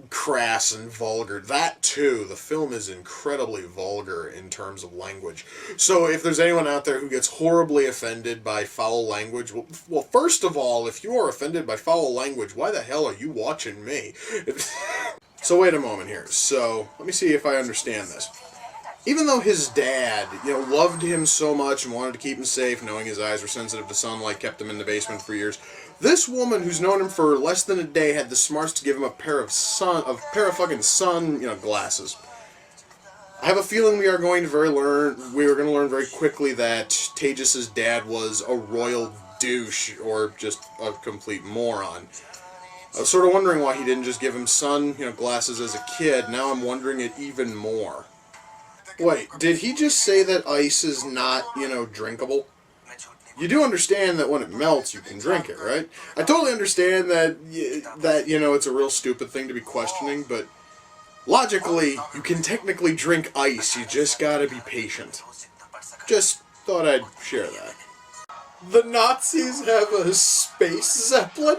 crass and vulgar. That, too. The film is incredibly vulgar in terms of language. So, if there's anyone out there who gets horribly offended by foul language, well, first of all, if you are offended by foul language, why the hell are you watching me? So, wait a moment here. So, let me see if I understand this. Even though his dad, loved him so much and wanted to keep him safe, knowing his eyes were sensitive to sunlight, kept him in the basement for years, this woman who's known him for less than a day had the smarts to give him a pair of fucking sun, glasses. I have a feeling we are going to learn very quickly that Tejas' dad was a royal douche or just a complete moron. I was sort of wondering why he didn't just give him sun, glasses as a kid. Now I'm wondering it even more. Wait, did he just say that ice is not, drinkable? You do understand that when it melts, you can drink it, right? I totally understand that, it's a real stupid thing to be questioning, but logically, you can technically drink ice, you just gotta be patient. Just thought I'd share that. The Nazis have a space zeppelin?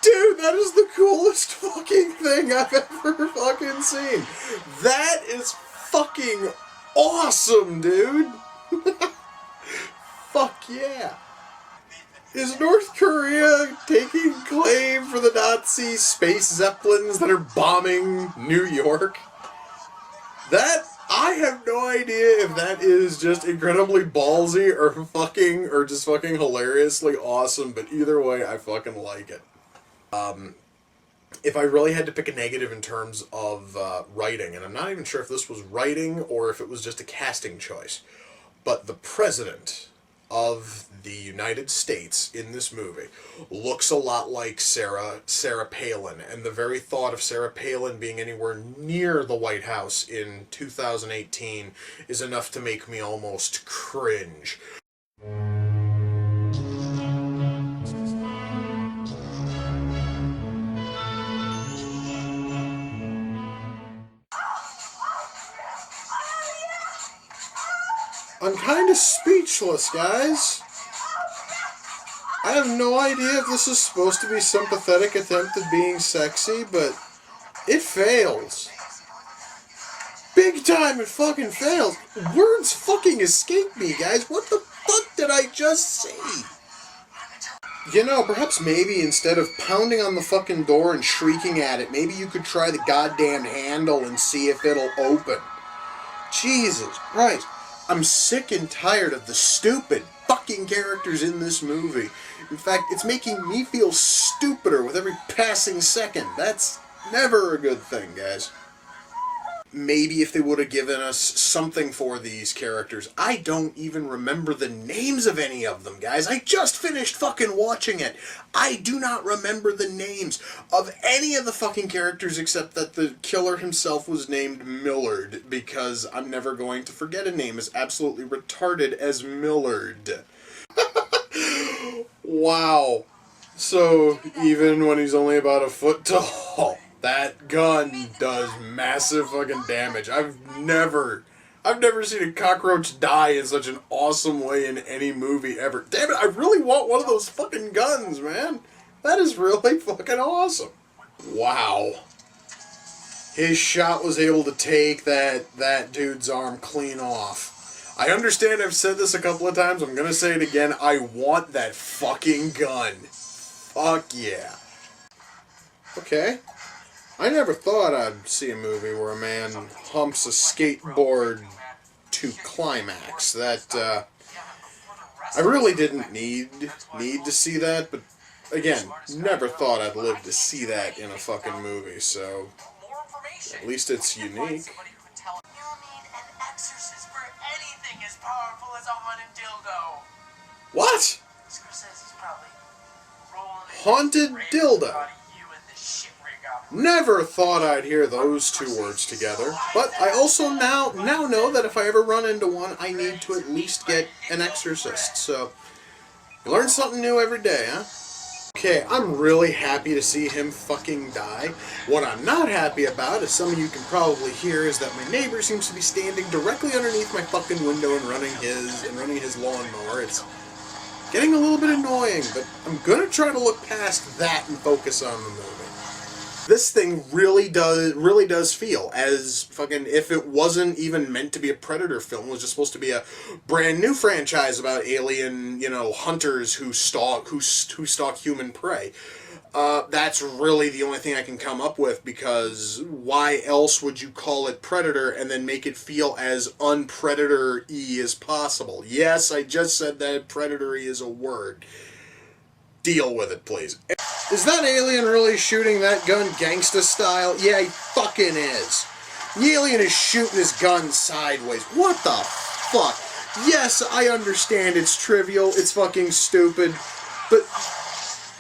Dude, that is the coolest fucking thing I've ever fucking seen. That is fucking awesome, dude. Fuck yeah. Is North Korea taking claim for the Nazi space zeppelins that are bombing New York? I have no idea if that is just incredibly ballsy or just fucking hilariously awesome, but either way, I fucking like it. If I really had to pick a negative in terms of writing, and I'm not even sure if this was writing or if it was just a casting choice, but the president of the United States in this movie looks a lot like Sarah Palin, and the very thought of Sarah Palin being anywhere near the White House in 2018 is enough to make me almost cringe. I'm kind of speechless, guys. I have no idea if this is supposed to be a sympathetic attempt at being sexy, but it fails. Big time it fucking fails. Words fucking escape me, guys. What the fuck did I just say? Perhaps maybe instead of pounding on the fucking door and shrieking at it, maybe you could try the goddamn handle and see if it'll open. Jesus Christ. I'm sick and tired of the stupid fucking characters in this movie. In fact, it's making me feel stupider with every passing second. That's never a good thing, guys. Maybe if they would have given us something for these characters. I don't even remember the names of any of them, guys. I just finished fucking watching it. I do not remember the names of any of the fucking characters except that the killer himself was named Millard, because I'm never going to forget a name as absolutely retarded as Millard. Wow. So, even when he's only about a foot tall, that gun does massive fucking damage. I've never seen a cockroach die in such an awesome way in any movie ever. Damn it, I really want one of those fucking guns, man. That is really fucking awesome. Wow. His shot was able to take that dude's arm clean off. I understand I've said this a couple of times. I'm gonna say it again. I want that fucking gun. Fuck yeah. Okay. I never thought I'd see a movie where a man humps a skateboard to climax. That, I really didn't need to see that, but again, never thought I'd live to see that in a fucking movie, so at least it's unique. You need an exorcist for anything as powerful as a haunted dildo. What? Scorsese's probably rolling Haunted dildo. you in the shit rig up. Never thought I'd hear those two words together, but I also now know that if I ever run into one, I need to at least get an exorcist, so you learn something new every day, huh? Okay, I'm really happy to see him fucking die. What I'm not happy about, as some of you can probably hear, is that my neighbor seems to be standing directly underneath my fucking window and running his lawnmower. It's getting a little bit annoying, but I'm gonna try to look past that and focus on the movie. This thing really does feel as fucking if it wasn't even meant to be a Predator film. It was just supposed to be a brand new franchise about alien, hunters who stalk human prey. That's really the only thing I can come up with, because why else would you call it Predator and then make it feel as unpredator-y as possible? Yes, I just said that predator-y is a word. Deal with it, please. Is that alien really shooting that gun gangsta style? Yeah, he fucking is. The alien is shooting his gun sideways. What the fuck? Yes, I understand it's trivial, it's fucking stupid, but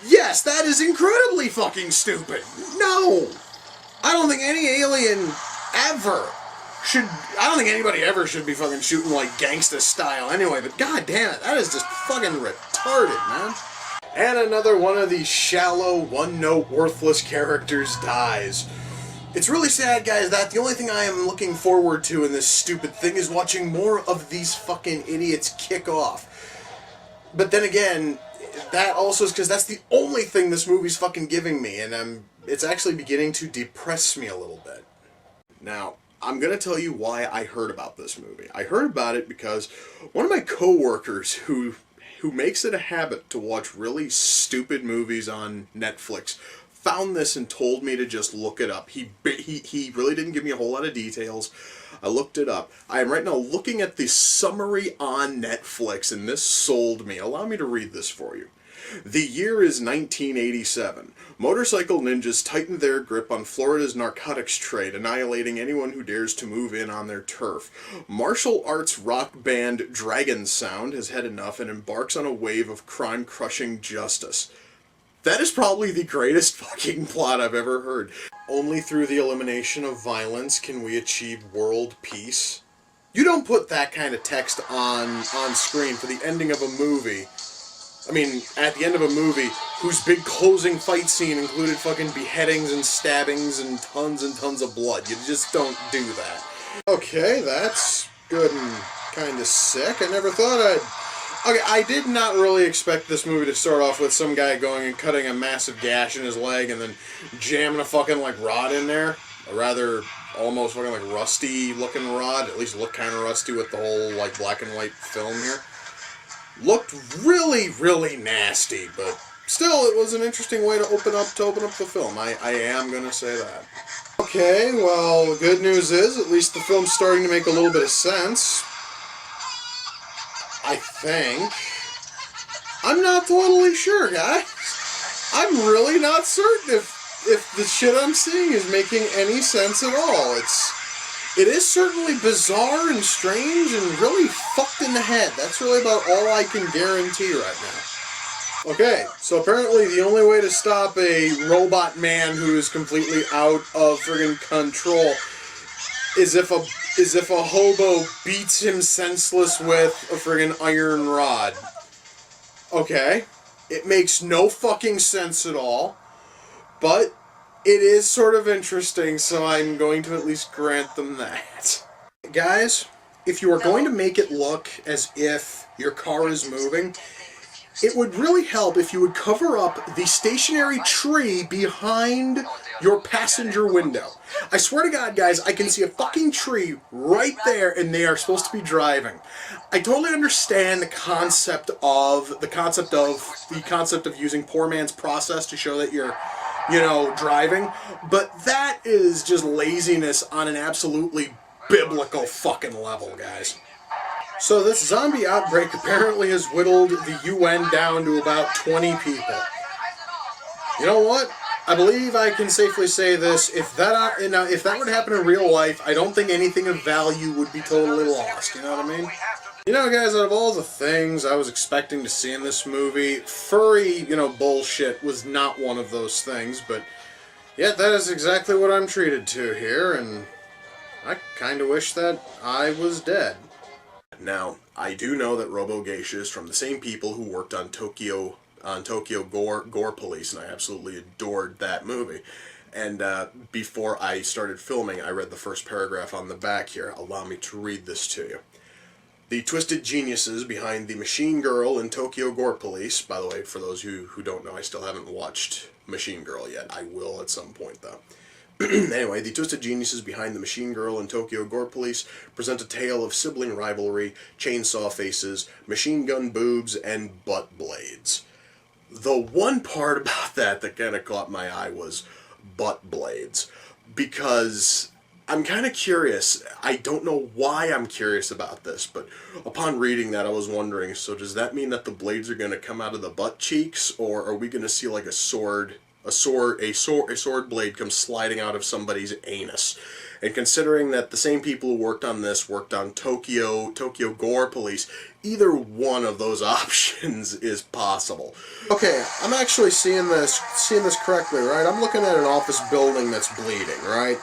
yes, that is incredibly fucking stupid. No! I don't think any alien ever I don't think anybody ever should be fucking shooting like gangsta style anyway, but god damn it, that is just fucking retarded, man. And another one of these shallow, one-note, worthless characters dies. It's really sad, guys, that the only thing I am looking forward to in this stupid thing is watching more of these fucking idiots kick off. But then again, that also is because that's the only thing this movie's fucking giving me, and it's actually beginning to depress me a little bit. Now, I'm gonna tell you why I heard about this movie. I heard about it because one of my coworkers who makes it a habit to watch really stupid movies on Netflix found this and told me to just look it up. He really didn't give me a whole lot of details. I looked it up. I am right now looking at the summary on Netflix, and this sold me. Allow me to read this for you. The year is 1987. Motorcycle ninjas tighten their grip on Florida's narcotics trade, annihilating anyone who dares to move in on their turf. Martial arts rock band Dragon Sound has had enough and embarks on a wave of crime-crushing justice. That is probably the greatest fucking plot I've ever heard. Only through the elimination of violence can we achieve world peace. You don't put that kind of text on screen for the ending of a movie. I mean, at the end of a movie whose big closing fight scene included fucking beheadings and stabbings and tons of blood. You just don't do that. Okay, that's good and kind of sick. I never thought I'd... Okay, I did not really expect this movie to start off with some guy going and cutting a massive gash in his leg and then jamming a fucking, like, rod in there. A rather, almost fucking, like, rusty-looking rod. At least looked kind of rusty with the whole, like, black and white film here. Looked really, really nasty, but still, it was an interesting way to open up the film. I am gonna say that. Okay, well, the good news is, at least the film's starting to make a little bit of sense. I think. I'm not totally sure, guys. I'm really not certain if the shit I'm seeing is making any sense at all. It is certainly bizarre and strange and really fucked in the head. That's really about all I can guarantee right now. Okay, so apparently the only way to stop a robot man who is completely out of friggin' control is if a hobo beats him senseless with a friggin' iron rod. Okay, it makes no fucking sense at all, but it is sort of interesting, so I'm going to at least grant them that. Guys, if you are going to make it look as if your car is moving, it would really help if you would cover up the stationary tree behind your passenger window. I swear to God, guys, I can see a fucking tree right there, and they are supposed to be driving. I totally understand the concept of using poor man's process to show that you're, you know, driving, but that is just laziness on an absolutely biblical fucking level, guys. So this zombie outbreak apparently has whittled the UN down to about 20 people. You know what? I believe I can safely say this. If that were to happen in real life, I don't think anything of value would be totally lost. You know what I mean? You know, guys, out of all the things I was expecting to see in this movie, furry, you know, bullshit was not one of those things, but yet that is exactly what I'm treated to here, and I kind of wish that I was dead. Now, I do know that Robo-Geisha is from the same people who worked on Tokyo Gore Police, and I absolutely adored that movie. And before I started filming, I read the first paragraph on the back here. Allow me to read this to you. The twisted geniuses behind the Machine Girl and Tokyo Gore Police. By the way, for those who don't know, I still haven't watched Machine Girl yet. I will at some point, though. Anyway, the twisted geniuses behind the Machine Girl and Tokyo Gore Police present a tale of sibling rivalry, chainsaw faces, machine gun boobs, and butt blades. The one part about that kind of caught my eye was butt blades, because I'm kind of curious. I don't know why I'm curious about this, but upon reading that, I was wondering, so does that mean that the blades are going to come out of the butt cheeks, or are we going to see like a sword blade come sliding out of somebody's anus? And considering that the same people who worked on this worked on Tokyo Gore Police, either one of those options is possible. Okay, I'm actually seeing this correctly, right? I'm looking at an office building that's bleeding, right?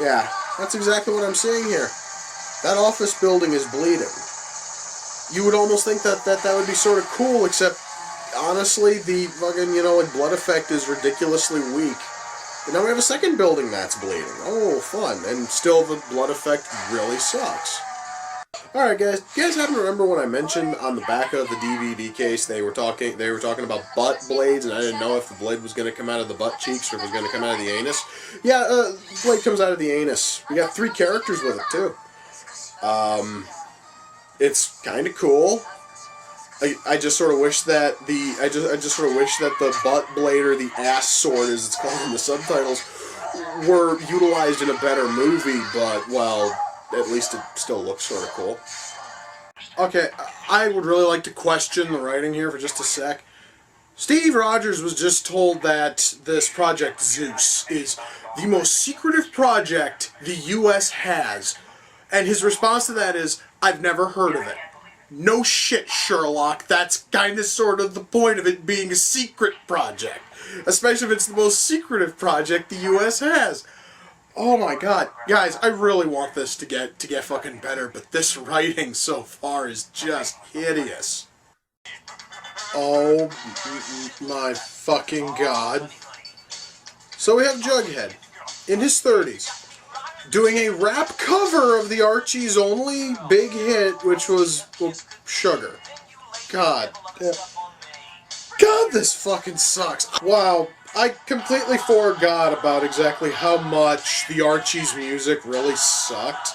Yeah. That's exactly what I'm seeing here. That office building is bleeding. You would almost think that would be sort of cool, except, honestly, the fucking, like, blood effect is ridiculously weak. And now we have a second building that's bleeding. Oh, fun. And still the blood effect really sucks. Alright, guys. You guys happen to remember when I mentioned on the back of the DVD case they were talking about butt blades, and I didn't know if the blade was going to come out of the butt cheeks or if it was going to come out of the anus? Yeah, blade comes out of the anus. We got 3 characters with it, too. It's kind of cool. I just sort of wish that the butt blade, or the ass sword as it's called in the subtitles, were utilized in a better movie, but, well, at least it still looks sort of cool. Okay, I would really like to question the writing here for just a sec. Steve Rogers was just told that this Project Zeus is the most secretive project the U.S. has, and his response to that is, "I've never heard of it." No shit, Sherlock. That's kind of sort of the point of it being a secret project. Especially if it's the most secretive project the U.S. has. Oh my god. Guys, I really want this to get fucking better, but this writing so far is just hideous. Oh my fucking god. So we have Jughead, in his 30s, doing a rap cover of the Archie's only big hit, which was, well, Sugar. God. God, this fucking sucks. Wow, I completely forgot about exactly how much the Archie's music really sucked.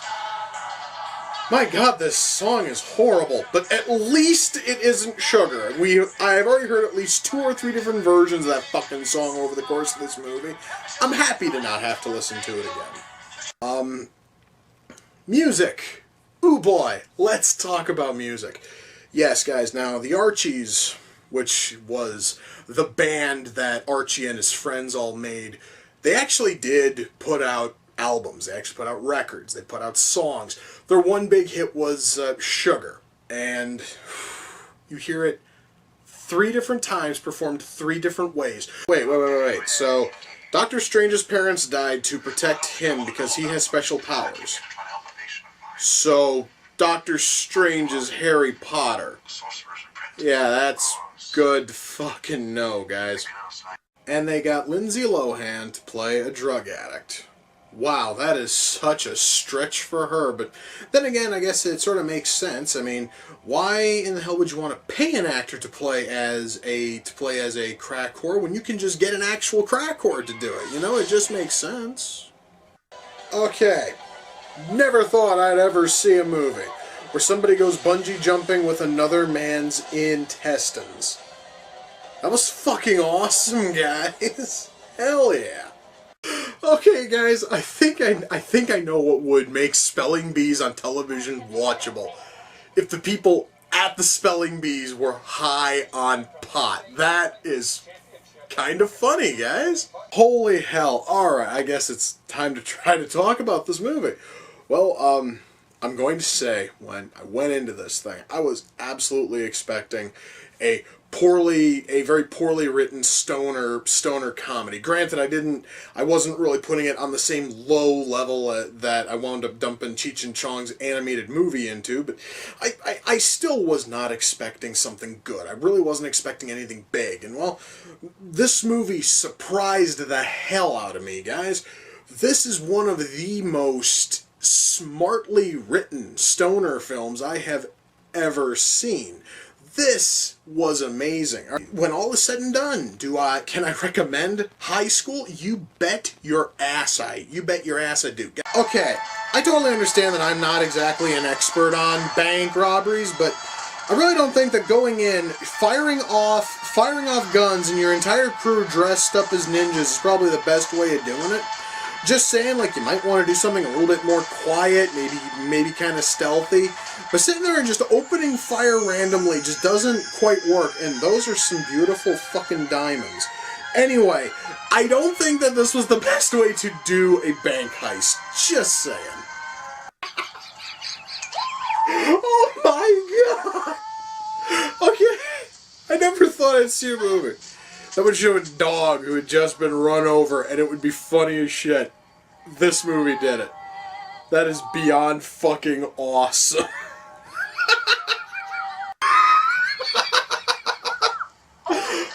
My god, this song is horrible, but at least it isn't Sugar. I've already heard at least 2 or 3 different versions of that fucking song over the course of this movie. I'm happy to not have to listen to it again. Music. Ooh boy, let's talk about music. Yes, guys, now the Archies, which was the band that Archie and his friends all made, they actually did put out albums. They actually put out records. They put out songs. Their one big hit was Sugar. And you hear it 3 different times, performed 3 different ways. Wait. So, Doctor Strange's parents died to protect him because he has special powers. So, Doctor Strange is Harry Potter. Yeah, that's good fucking no, guys. And they got Lindsay Lohan to play a drug addict. Wow, that is such a stretch for her, but then again, I guess it sort of makes sense. I mean, why in the hell would you want to pay an actor to play as a crack whore when you can just get an actual crack whore to do it? You know, it just makes sense. Okay, never thought I'd ever see a movie where somebody goes bungee jumping with another man's intestines. That was fucking awesome, guys. Hell yeah. Okay, guys, I think I know what would make spelling bees on television watchable. If the people at the spelling bees were high on pot. That is kind of funny, guys. Holy hell. Alright, I guess it's time to try to talk about this movie. Well, I'm going to say, when I went into this thing, I was absolutely expecting a very poorly written stoner comedy. Granted, I wasn't really putting it on the same low level that I wound up dumping Cheech and Chong's animated movie into, but I still was not expecting something good. I really wasn't expecting anything big, and well, this movie surprised the hell out of me, guys. This is one of the most smartly written stoner films I have ever seen. This was amazing. When all is said and done, can I recommend High School? You bet your ass I do. Okay, I totally understand that I'm not exactly an expert on bank robberies, but I really don't think that going in, firing off guns and your entire crew dressed up as ninjas is probably the best way of doing it. Just saying, like, you might want to do something a little bit more quiet, maybe kind of stealthy. But sitting there and just opening fire randomly just doesn't quite work, and those are some beautiful fucking diamonds. Anyway, I don't think that this was the best way to do a bank heist. Just saying. Oh my god! Okay, I never thought I'd see a movie that would show a dog who had just been run over, and it would be funny as shit. This movie did it. That is beyond fucking awesome.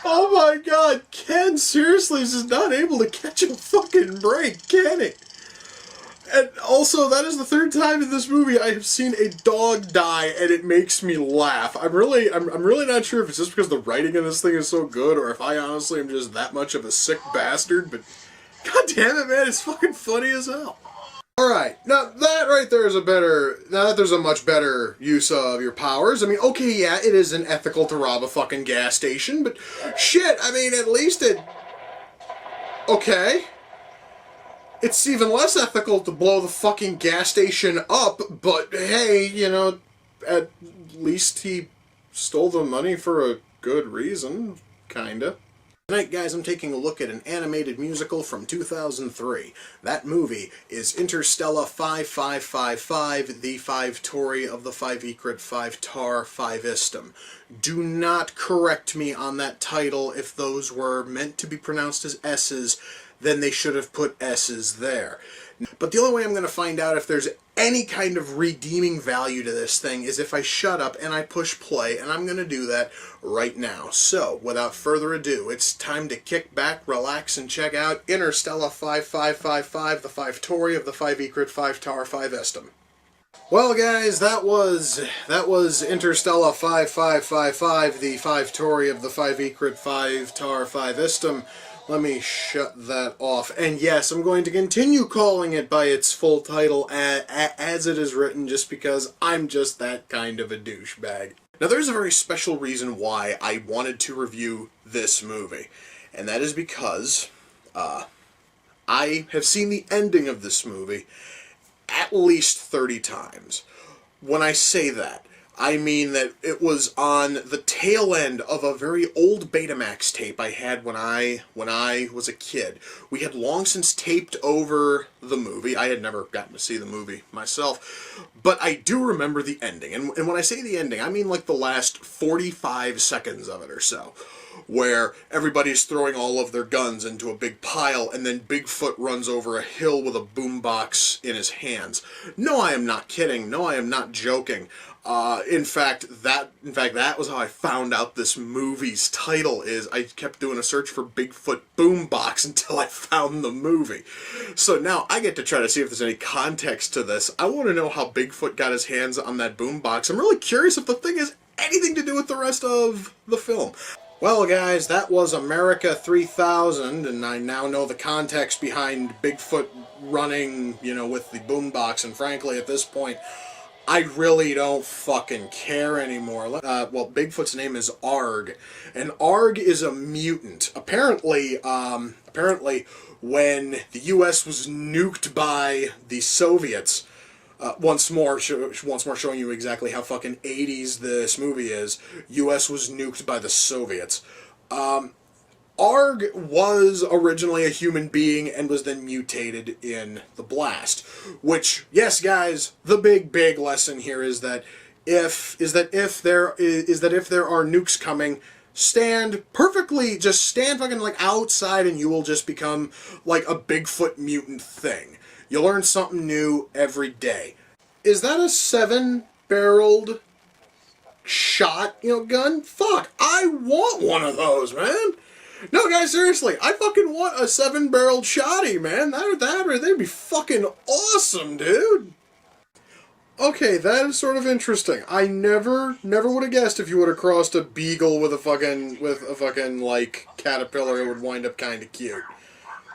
Oh my god, Ken seriously is just not able to catch a fucking break, can he? And also, that is the third time in this movie I have seen a dog die, and it makes me laugh. I'm really not sure if it's just because the writing in this thing is so good, or if I honestly am just that much of a sick bastard, but god damn it, man, it's fucking funny as hell. Alright, now that right there is there's a much better use of your powers. I mean, okay, yeah, it is unethical to rob a fucking gas station, but shit, I mean, at least it... Okay. It's even less ethical to blow the fucking gas station up, but hey, you know, at least he stole the money for a good reason, kinda. Tonight, guys, I'm taking a look at an animated musical from 2003. That movie is Interstella 5555, the 5 Tori of the 5 Ecrit 5 Tar 5 Istum. Do not correct me on that title. If those were meant to be pronounced as S's, then they should have put S's there. But the only way I'm going to find out if there's any kind of redeeming value to this thing is if I shut up and I push play, and I'm going to do that right now. So, without further ado, it's time to kick back, relax, and check out Interstella 5555, the 5 Tori of the 5 Ecrit 5 Tar 5 Estum. Well, guys, that was Interstella 5555, the 5 Tori of the 5 Ecrit 5 Tar 5 Istum. Let me shut that off. And yes, I'm going to continue calling it by its full title as it is written, just because I'm just that kind of a douchebag. Now, there's a very special reason why I wanted to review this movie, and that is because I have seen the ending of this movie at least 30 times. When I say that, I mean that it was on the tail end of a very old Betamax tape I had when I was a kid. We had long since taped over the movie. I had never gotten to see the movie myself, but I do remember the ending. And when I say the ending, I mean like the last 45 seconds of it or so, where everybody's throwing all of their guns into a big pile, and then Bigfoot runs over a hill with a boombox in his hands. No, I am not kidding. No, I am not joking. In fact, that was how I found out this movie's title is. I kept doing a search for Bigfoot boombox until I found the movie. So now I get to try to see if there's any context to this. I want to know how Bigfoot got his hands on that boombox. I'm really curious if the thing has anything to do with the rest of the film. Well, guys, that was America 3000, and I now know the context behind Bigfoot running, you know, with the boombox, and frankly, at this point, I really don't fucking care anymore. Well, Bigfoot's name is Arg, and Arg is a mutant. Apparently, when the U.S. was nuked by the Soviets, once more showing you exactly how fucking 80s this movie is, U.S. was nuked by the Soviets. Arg was originally a human being and was then mutated in the blast. Which, yes, guys, the big lesson here is that if there are nukes coming, stand fucking like outside, and you will just become like a Bigfoot mutant thing. You learn something new every day. Is that a 7-barreled shot, gun? Fuck, I want one of those, man. No, guys, seriously, I fucking want a 7-barreled shotty, man. That'd be fucking awesome, dude. Okay, that is sort of interesting. I never would have guessed if you would have crossed a beagle with a fucking like caterpillar, it would wind up kind of cute.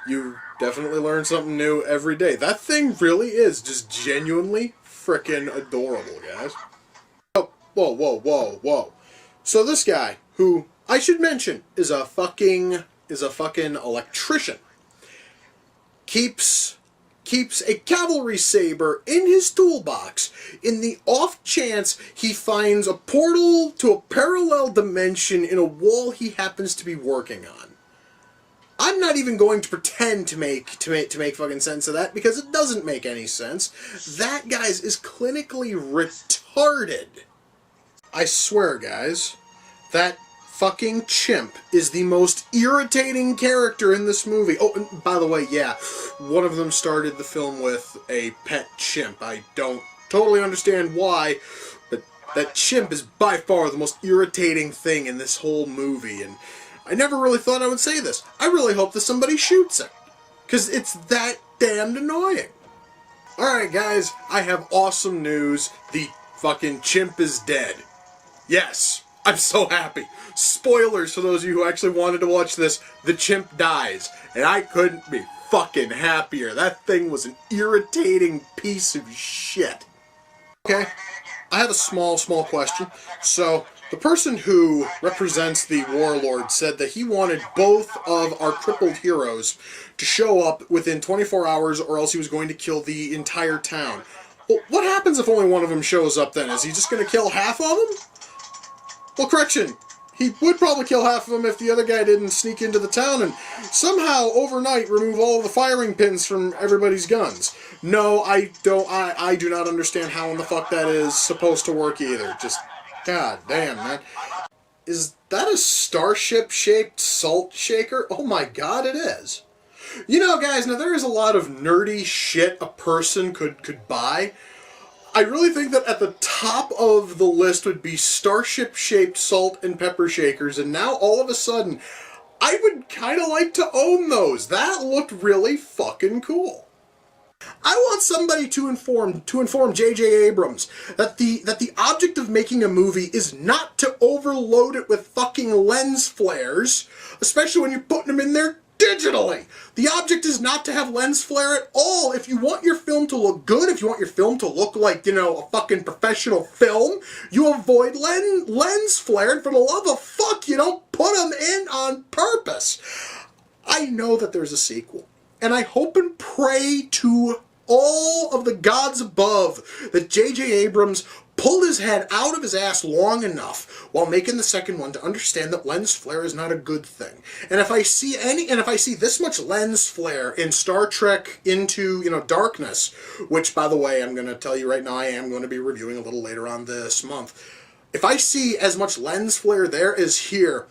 You definitely learn something new every day. That thing really is just genuinely frickin' adorable, guys. Oh, whoa. So this guy, who I should mention is a fucking electrician, keeps a cavalry saber in his toolbox in the off chance he finds a portal to a parallel dimension in a wall he happens to be working on. I'm not even going to pretend to make fucking sense of that, because it doesn't make any sense. That, guys, is clinically retarded. I swear, guys, that fucking chimp is the most irritating character in this movie. Oh, and by the way, yeah, one of them started the film with a pet chimp. I don't totally understand why, but that chimp is by far the most irritating thing in this whole movie, and I never really thought I would say this. I really hope that somebody shoots it, because it's that damned annoying. Alright guys, I have awesome news. The fucking chimp is dead. Yes, I'm so happy. Spoilers for those of you who actually wanted to watch this. The chimp dies, and I couldn't be fucking happier. That thing was an irritating piece of shit. Okay, I have a small question. So, the person who represents the warlord said that he wanted both of our crippled heroes to show up within 24 hours or else he was going to kill the entire town. Well, what happens if only one of them shows up then? Is he just going to kill half of them? Well, correction. He would probably kill half of them if the other guy didn't sneak into the town and somehow overnight remove all the firing pins from everybody's guns. No, I do not understand how in the fuck that is supposed to work either. Just, god damn, man. Is that a starship-shaped salt shaker? Oh my god, it is. You know, guys, now there is a lot of nerdy shit a person could buy. I really think that at the top of the list would be starship-shaped salt and pepper shakers, and now all of a sudden, I would kind of like to own those. That looked really fucking cool. I want somebody to inform J.J. Abrams that the object of making a movie is not to overload it with fucking lens flares, especially when you're putting them in there digitally. The object is not to have lens flare at all. If you want your film to look good, if you want your film to look like, you know, a fucking professional film, you avoid lens flare, and for the love of fuck, you don't put them in on purpose. I know that there's a sequel, and I hope and pray to all of the gods above that J.J. Abrams pulled his head out of his ass long enough while making the second one to understand that lens flare is not a good thing. And if I see this much lens flare in Star Trek Into, you know, Darkness, which, by the way, I'm going to tell you right now, I am going to be reviewing a little later on this month. If I see as much lens flare there as here,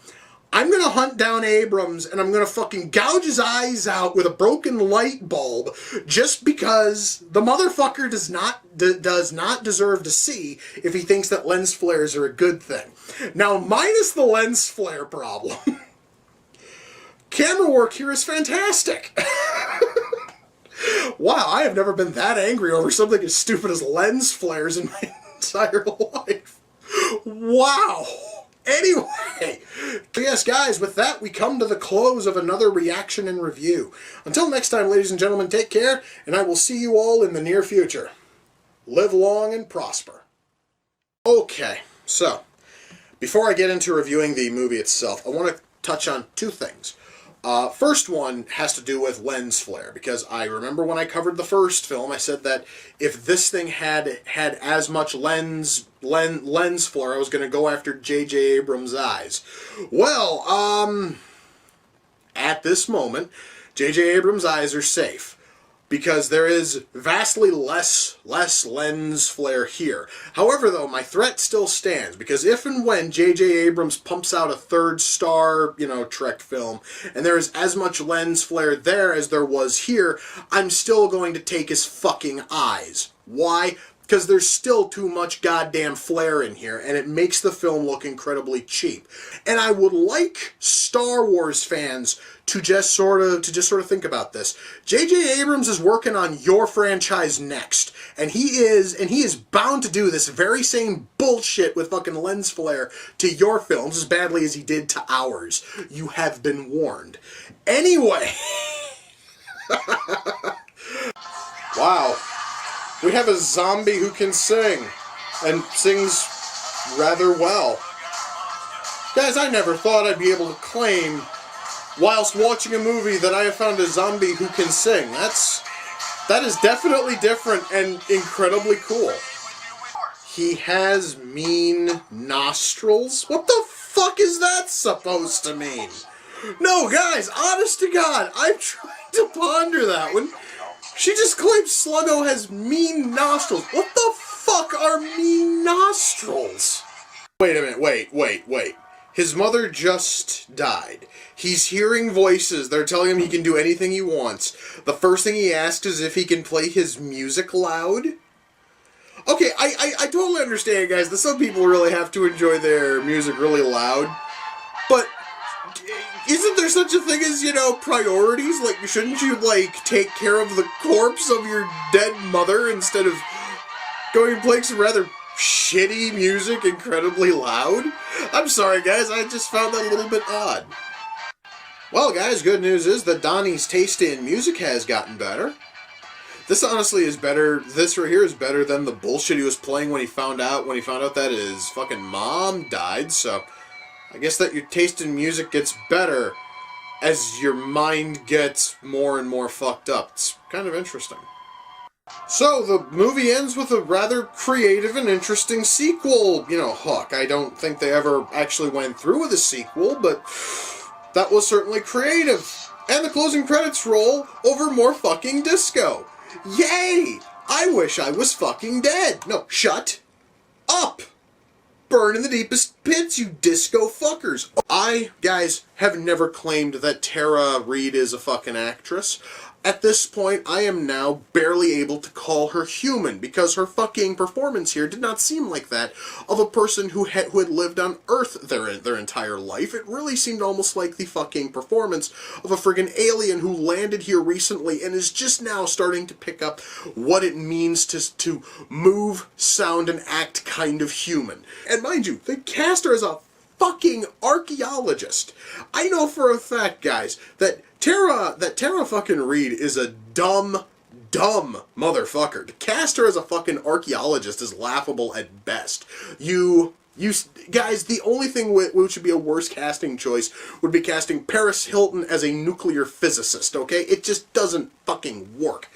I'm going to hunt down Abrams and I'm going to fucking gouge his eyes out with a broken light bulb just because the motherfucker does not deserve to see if he thinks that lens flares are a good thing. Now, minus the lens flare problem, camera work here is fantastic. Wow, I have never been that angry over something as stupid as lens flares in my entire life. Wow. Anyway, yes guys, with that we come to the close of another reaction and review. Until next time, ladies and gentlemen, take care, and I will see you all in the near future. Live long and prosper. Okay, so, before I get into reviewing the movie itself, I want to touch on two things. First one has to do with lens flare, because I remember when I covered the first film, I said that if this thing had as much lens flare, I was going to go after J.J. Abrams' eyes. Well, at this moment, J.J. Abrams' eyes are safe, because there is vastly less lens flare here. However, though, my threat still stands, because if and when J.J. Abrams pumps out a third Star, you know, Trek film, and there is as much lens flare there as there was here, I'm still going to take his fucking eyes. Why? Because there's still too much goddamn flare in here, and it makes the film look incredibly cheap. And I would like Star Wars fans to just sort of think about this. J.J. Abrams is working on your franchise next, and he is bound to do this very same bullshit with fucking lens flare to your films as badly as he did to ours. You have been warned. Anyway. Wow. We have a zombie who can sing, and sings rather well. Guys, I never thought I'd be able to claim, whilst watching a movie, that I have found a zombie who can sing. That is definitely different and incredibly cool. He has mean nostrils? What the fuck is that supposed to mean? No, guys, honest to God, I'm trying to ponder that one. She just claims Sluggo has mean nostrils. What the fuck are mean nostrils? Wait a minute, wait. His mother just died. He's hearing voices. They're telling him he can do anything he wants. The first thing he asks is if he can play his music loud. Okay, I totally understand, guys, that some people really have to enjoy their music really loud. But isn't there such a thing as, you know, priorities? Like, shouldn't you, like, take care of the corpse of your dead mother instead of going and playing some rather shitty music incredibly loud? I'm sorry, guys, I just found that a little bit odd. Well, guys, good news is that Donnie's taste in music has gotten better. This honestly is better. This right here is better than the bullshit he was playing when he found out that his fucking mom died. So I guess that your taste in music gets better as your mind gets more and more fucked up. It's kind of interesting. So the movie ends with a rather creative and interesting sequel, you know, hook. I don't think they ever actually went through with a sequel, but that was certainly creative. And the closing credits roll over more fucking disco. Yay! I wish I was fucking dead. No, shut up! Burn in the deepest pits, you disco fuckers. I, guys, have never claimed that Tara Reid is a fucking actress. At this point, I am now barely able to call her human, because her fucking performance here did not seem like that of a person who had lived on Earth their entire life. It really seemed almost like the fucking performance of a friggin' alien who landed here recently and is just now starting to pick up what it means to move, sound, and act kind of human. And mind you, they cast her as a fucking archaeologist. I know for a fact, guys, that Tara fucking Reid is a dumb motherfucker. To cast her as a fucking archaeologist is laughable at best. You guys, the only thing which would be a worse casting choice would be casting Paris Hilton as a nuclear physicist, okay? It just doesn't fucking work.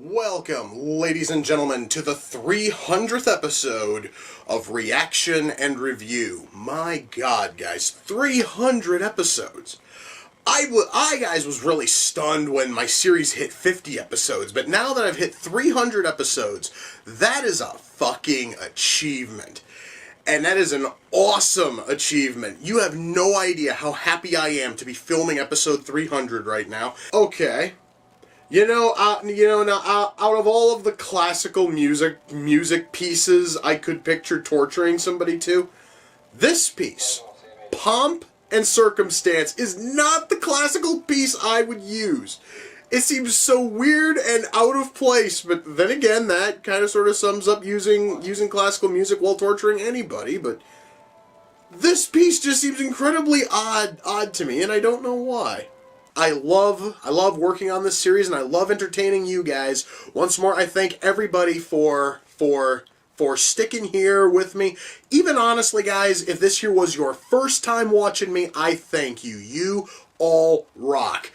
Welcome, ladies and gentlemen, to the 300th episode of Reaction and Review. My God, guys, 300 episodes. I guys, was really stunned when my series hit 50 episodes, but now that I've hit 300 episodes, that is a fucking achievement. And that is an awesome achievement. You have no idea how happy I am to be filming episode 300 right now. Okay. Now, out of all of the classical music pieces I could picture torturing somebody to, this piece, Pomp and Circumstance, is not the classical piece I would use. It seems so weird and out of place, but then again, that kind of sort of sums up using classical music while torturing anybody, but this piece just seems incredibly odd to me, and I don't know why. I love working on this series, and I love entertaining you guys. Once more, I thank everybody for sticking here with me. Even honestly, guys, if this here was your first time watching me, I thank you. You all rock.